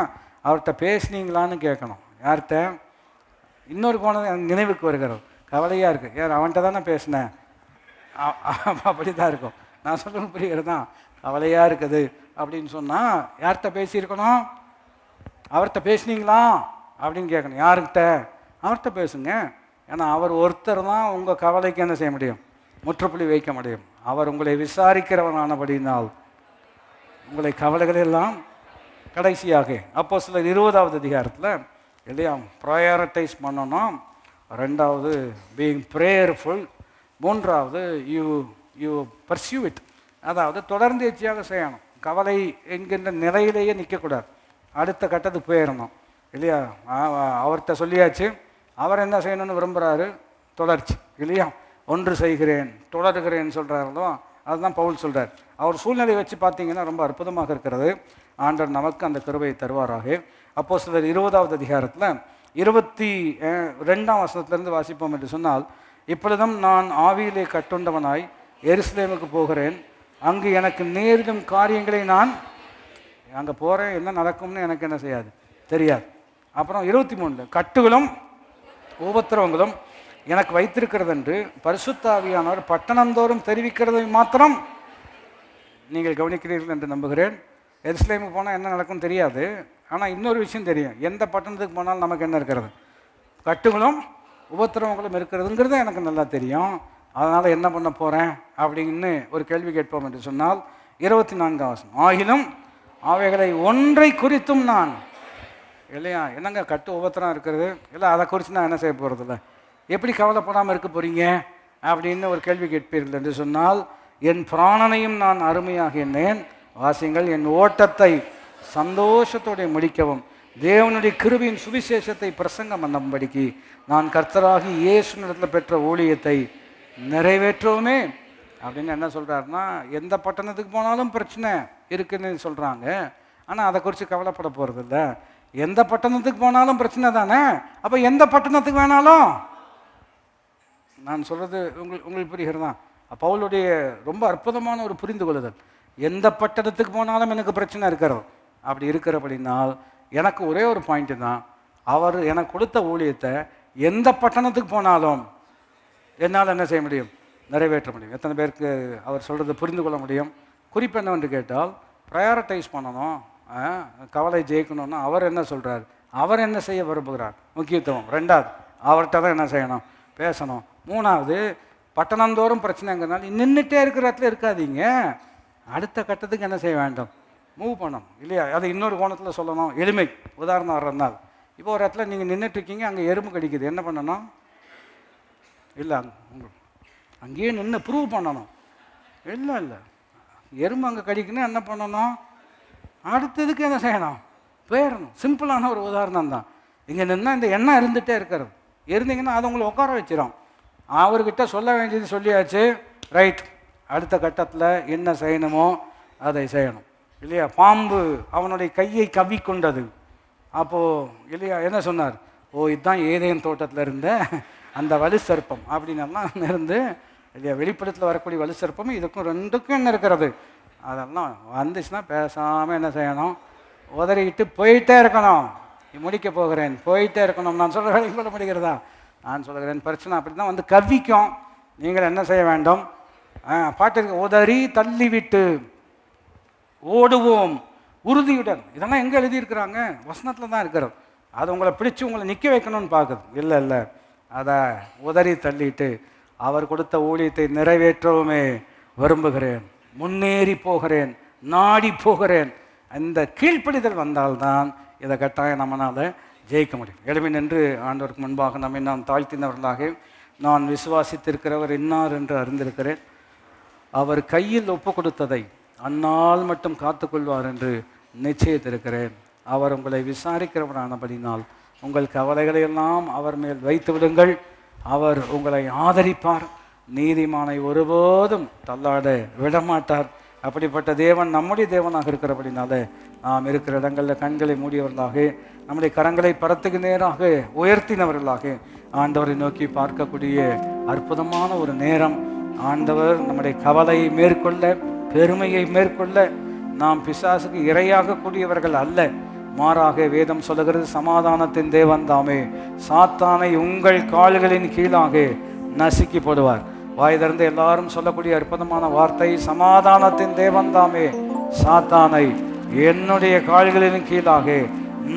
அவர்கிட்ட பேசுனீங்களான்னு கேட்கணும். யார்கிட்ட? இன்னொரு கோணம் எனக்கு நினைவுக்கு வருகிறது. கவலையாக இருக்குது, யார் அவன்கிட்ட தானே பேசினேன் அப்படி தான் இருக்கும். நான் சொல்ல புரிகிறது தான். கவலையாக இருக்குது அப்படின்னு சொன்னால் யார்கிட்ட பேசியிருக்கணும்? அவர்கிட்ட பேசுனீங்களா அப்படின்னு கேட்கணும். யாருக்கிட்ட? அவர்கிட்ட பேசுங்க. ஏன்னா அவர் ஒருத்தர் தான் உங்கள் கவலைக்கு என்ன செய்ய முடியும்? முற்றுப்புள்ளி வைக்க முடியும். அவர் உங்களை விசாரிக்கிறவனானபடினால் உங்களை கவலைகளெல்லாம் கடைசியாக அப்போஸ்தலர் 20வது அதிகாரத்தில் இல்லையா ப்ரையாரிட்டைஸ் பண்ணணும். 2வது பீயிங் ப்ரேயர்ஃபுல். 3வது யூ பர்சியூ இட், அதாவது தொடர்ந்து எச்சியாக செய்யணும். கவலை என்கின்ற நிலையிலேயே நிற்கக்கூடாது, அடுத்த கட்டத்துக்கு போயிடணும் இல்லையா? அவர்கிட்ட சொல்லியாச்சு, அவர் என்ன செய்யணும்னு விரும்புகிறாரு? தொடர்ச்சி இல்லையா? ஒன்று செய்கிறேன் தொடர்கிறேன்னு சொல்கிறாரோ அதுதான் பவுல் சொல்கிறார். அவர் சூழ்நிலையை வச்சு பார்த்தீங்கன்னா ரொம்ப அற்புதமாக இருக்கிறது. ஆண்டவர் நமக்கு அந்த கிருபையை தருவாராக. அப்போஸ்தலர் 20வது அதிகாரத்தில் 22ஆம் வசனத்திலிருந்து வாசிப்போம் என்று சொன்னால், இப்பொழுதும் நான் ஆவியிலே கட்டுண்டவனாய் எருசலேமுக்கு போகிறேன், அங்கு எனக்கு நேரிடும் காரியங்களை நான் அங்கே போகிறேன், என்ன நடக்கும்னு எனக்கு என்ன செய்யாது தெரியாது. அப்புறம் 23 கட்டுகளும் உபத்திரவங்களும் எனக்கு வைத்திருக்கிறது என்று பரிசுத்த ஆவியானவர் பட்டணந்தோறும் தெரிவிக்கிறதை மாத்திரம் நீங்கள் கவனிக்கிறீர்கள் என்று நம்புகிறேன். எருசலேமுக்கு போனால் என்ன நடக்கும்னு தெரியாது, ஆனால் இன்னொரு விஷயம் தெரியும், எந்த பட்டணத்துக்கு போனாலும் நமக்கு என்ன இருக்கிறது? கட்டுகளும் உபத்திரவங்களும் இருக்கிறதுங்கிறது எனக்கு நல்லா தெரியும். அதனால் என்ன பண்ண போகிறேன் அப்படின்னு ஒரு கேள்வி கேட்போம் என்று சொன்னால் 24ஆம் வசனம், ஆகிலும் அவைகளை ஒன்றை குறித்தும் நான் இல்லையா, என்னங்க கட்டு உபத்திரம் இருக்கிறது இல்லை, அதை குறித்து நான் என்ன செய்ய போகிறதில்ல, எப்படி கவலைப்படாமல் இருக்க போகிறீங்க அப்படின்னு ஒரு கேள்வி கேட்பீர்கள் என்று சொன்னால், என் பிராணனையும் நான் அருமையாக எண்ணேன், வாசிங்கள், என் ஓட்டத்தை சந்தோஷத்தோடு முடிக்கவும் தேவனுடைய கிருபையின் சுவிசேஷத்தை பிரசங்கம் பண்ணும்படிக்கு நான் கர்த்தராகி இயேசுவினிடத்தில் பெற்ற ஊழியத்தை நிறைவேற்றவுமே அப்படின்னு என்ன சொல்கிறாருன்னா, எந்த பட்டணத்துக்கு போனாலும் பிரச்சனை இருக்குன்னு சொல்கிறாங்க, ஆனால் அதை குறித்து கவலைப்பட போகிறதில்ல. எந்த பட்டணத்துக்கு போனாலும் பிரச்சனை தானே, அப்போ எந்த பட்டணத்துக்கு வேணாலும், நான் சொல்கிறது உங்களுக்கு புரிகிறதா? பவுலுடைய ரொம்ப அற்புதமான ஒரு புரிந்து கொள்ளுதல். எந்த பட்டணத்துக்கு போனாலும் எனக்கு பிரச்சனை இருக்கிறது. அப்படி இருக்கிறபடினால் எனக்கு ஒரே ஒரு பாயிண்ட்டு தான், அவர் எனக்கு கொடுத்த ஊழியத்தை எந்த பட்டணத்துக்கு போனாலும் என்னால் என்ன செய்ய முடியும்? நிறைவேற்ற முடியும். எத்தனை பேருக்கு அவர் சொல்கிறது புரிந்து கொள்ள முடியும்? குறிப்பு என்னவென்று கேட்டால், ப்ரையாரிட்டைஸ் பண்ணணும், கவலை ஜெயிக்கணும்னா அவர் என்ன சொல்கிறார், அவர் என்ன செய்ய விரும்புகிறார், முக்கியத்துவம். ரெண்டாவது, அவர்கிட்ட தான் என்ன செய்யணும்? பேசணும். மூணாவது, பட்டணந்தோறும் பிரச்சனைங்கிறனால நின்றுட்டே இருக்கிற இடத்துல இருக்காதீங்க, அடுத்த கட்டத்துக்கு என்ன செய்ய வேண்டும்? மூவ் பண்ணணும் இல்லையா? அதை இன்னொரு கோணத்தில் சொல்லணும், எளிமை உதாரணம் வர்றதுனால. இப்போ ஒரு இடத்துல நீங்கள் நின்றுட்டுருக்கீங்க, அங்கே எறும்பு கடிக்குது, என்ன பண்ணணும்? இல்லை அங்கேயே நின்று ப்ரூவ் பண்ணணும். இல்லை எறும்பு அங்கே கடிக்குன்னு என்ன பண்ணணும்? அடுத்ததுக்கு என்ன செய்யணும்? போயிடணும். சிம்பிளான ஒரு உதாரணம் தான். இங்கே நின்னா இந்த எண்ணம் இருந்துகிட்டே இருக்கிறது. இருந்தீங்கன்னா அது உங்களை உட்கார வச்சிடும். அவர்கிட்ட சொல்ல வேண்டியது சொல்லியாச்சு, ரைட், அடுத்த கட்டத்தில் என்ன செய்யணுமோ அதை செய்யணும் இல்லையா? பாம்பு அவனுடைய கையை கவ்விக்கொண்டது. அப்போது இல்லையா என்ன சொன்னார்? ஓ, இதுதான் ஏதேன் தோட்டத்தில் இருந்த அந்த வலு சர்ப்பம் அப்படின்னெல்லாம் இருந்து இல்லையா? வெளிப்படத்தில் வரக்கூடிய வலு சர்ப்பம் இதுக்கும் ரெண்டுக்கும் என்ன இருக்கிறது? அதெல்லாம் வந்துச்சுன்னா பேசாமல் என்ன செய்யணும்? உதறிக்கிட்டு போயிட்டே இருக்கணும். முடிக்க போகிறேன், போயிட்டே இருக்கணும். நான் சொல்கிற வேலைக்கு சொல்ல முடிகிறதா? நான் சொல்கிறேன், பிரச்சனை அப்படி தான் வந்து கவ்விக்கும். நீங்கள் என்ன செய்ய வேண்டும்? பாட்டு உதறி தள்ளிவிட்டு ஓடுவோம் உறுதியுடன். இதெல்லாம் எங்கே எழுதியிருக்கிறாங்க? வசனத்தில் தான் இருக்கிறது. அது உங்களை பிடிச்சி உங்களை நிற்க வைக்கணும்னு பார்க்குது. இல்லை, அதை உதறி தள்ளிட்டு அவர் கொடுத்த ஊழியத்தை நிறைவேற்றவுமே விரும்புகிறேன், முன்னேறி போகிறேன், நாடி போகிறேன். அந்த கீழ்ப்படிதல் வந்தால்தான் இதை கட்டாயம் நம்மளால் ஜெயிக்க முடியும். எழுமி நின்று ஆண்டவருக்கு முன்பாக நம்மை நாம் தாழ்த்தினவர்களாக, நான் விசுவாசித்திருக்கிறவர் இன்னார் என்று அறிந்திருக்கிறேன், அவர் கையில் ஒப்பு கொடுத்ததை அந்நாள் மட்டும் காத்துக்கொள்வார் என்று நிச்சயித்திருக்கிறேன். அவர் உங்களை விசாரிக்கிறவரானபடினால் உங்கள் கவலைகளை எல்லாம் அவர் மேல் வைத்து விடுங்கள். அவர் உங்களை ஆதரிப்பார். நீதிமானை ஒருபோதும் தள்ளாட விடமாட்டார். அப்படிப்பட்ட தேவன் நம்முடைய தேவனாக இருக்கிறபடினால நாம் இருக்கிற இடங்களில் கண்களை மூடியவர்களாக, நம்முடைய கரங்களை பரத்துக்கு நேராக உயர்த்தினவர்களாக ஆண்டவரை நோக்கி பார்க்கக்கூடிய அற்புதமான ஒரு நேரம். ஆண்டவர் நம்முடைய கவலையை மேற்கொள்ள, பெருமையை மேற்கொள்ள நாம் பிசாசுக்கு இரையாக கூடியவர்கள் அல்ல. மாறாக வேதம் சொல்லுகிறது, சமாதானத்தின் தேவன் தாமே சாத்தானை உங்கள் கால்களின் கீழாக நசுக்கி போடுவார். வாய் திறந்து எல்லாரும் சொல்லக்கூடிய அற்புதமான வார்த்தை, சமாதானத்தின் தேவன் தாமே சாத்தானை என்னுடைய கால்களின் கீழாக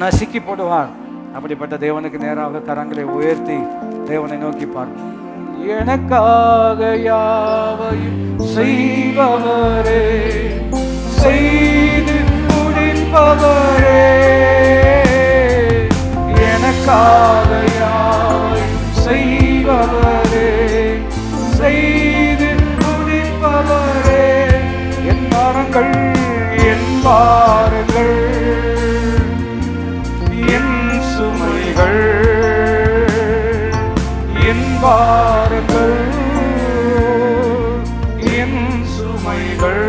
நசுக்கி போடுவார். அப்படிப்பட்ட தேவனுக்கு நேராக கரங்களை உயர்த்தி தேவனை நோக்கி பார்ப்போம். எனக்காக யாவையும் செய்பவரே, செய்து முடிப்பவரே, எனக்காக யாவையும் செய்பவரே, செய்து முடிப்பவரே, என் வாரங்கள் என் வாரங்கள் என் சுமைகள் சுமைகள்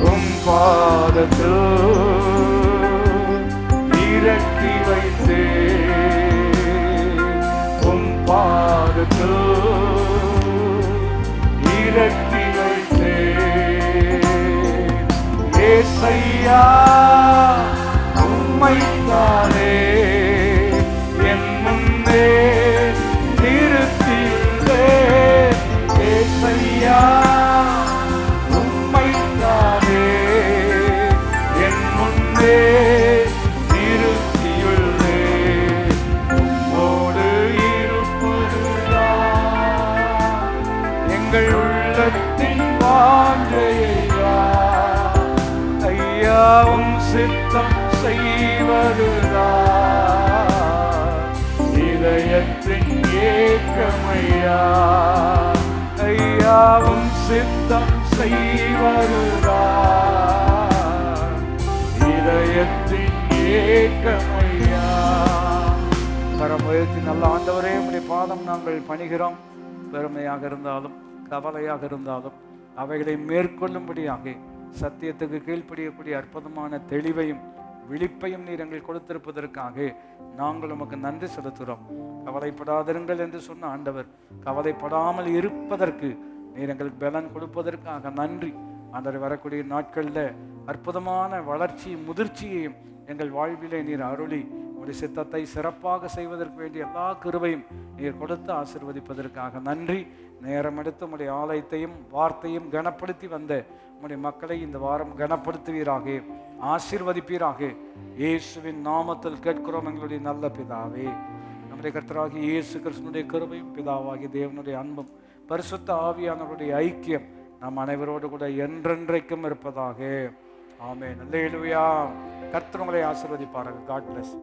உம் பாதத்தில் இறக்கி வைத்தே, உம் பாதத்தில் இறக்கி வைத்தே. ஏசையா உம்மைத்தானே என் முன்னே நிறுத்தியுள்ளே. ஏசையா உம்மைத்தானே என் முன்னே நிறுத்தியுள்ளே. உம்மோடு இருப்பதுதான் எங்கள் உள்ளத்தின் வாஞ்சையா. ஐயா உம் சித்தம் செய்வதுதான் இதயத்தின் ஏக்கமையா. ஐயா உம் சித்தம் செய்வதுதான் இதயத்தின் ஏக்கமையா. பரமயத்தின் நல்ல ஆண்டவரே, உம்முடைய பாதம் நாங்கள் பணிகிறோம். பெருமையாக இருந்தாலும் கவலையாக இருந்தாலும் அவைகளை மேற்கொள்ளும்படியாக சத்தியத்துக்கு கீழ்ப்படியக்கூடிய அற்புதமான தெளிவையும் விழிப்பையும் நீர் எங்கள் கொடுத்திருப்பதற்காக நாங்கள் உமக்கு நன்றி செலுத்துகிறோம். கவலைப்படாதிருங்கள் என்று சொன்ன ஆண்டவர், கவலைப்படாமல் இருப்பதற்கு நீர் எங்களுக்கு பலன் கொடுப்பதற்காக நன்றி. ஆண்டவர், வரக்கூடிய நாட்களில் அற்புதமான வளர்ச்சியும் முதிர்ச்சியையும் எங்கள் வாழ்விலே நீர் அருளி உடைய சித்தத்தை சிறப்பாக செய்வதற்கு வேண்டிய எல்லா கிருபையும் நீர் கொடுத்து ஆசீர்வதிப்பதற்காக நன்றி. நேரம் எடுத்து உடைய ஆலயத்தையும் வார்த்தையும் கனப்படுத்தி வந்த உடைய மக்களை இந்த வாரம் கனப்படுத்துவீராக, ஆசீர்வதிப்பீராக. இயேசுவின் நாமத்தில் கேட்கிறோம் எங்களுடைய நல்ல பிதாவே. நம்முடைய கர்த்தராகிய இயேசு கிறிஸ்துவினுடைய கிருபையும் பிதாவாகிய தேவனுடைய அன்பும் பரிசுத்த ஆவியானவருடைய ஐக்கியம் நம் அனைவரோடு கூட என்றென்றைக்கும் இருப்பதாக. ஆமென். அல்லேலூயா. கர்த்தர் உங்களை ஆசீர்வதிப்பார்கள். God plus.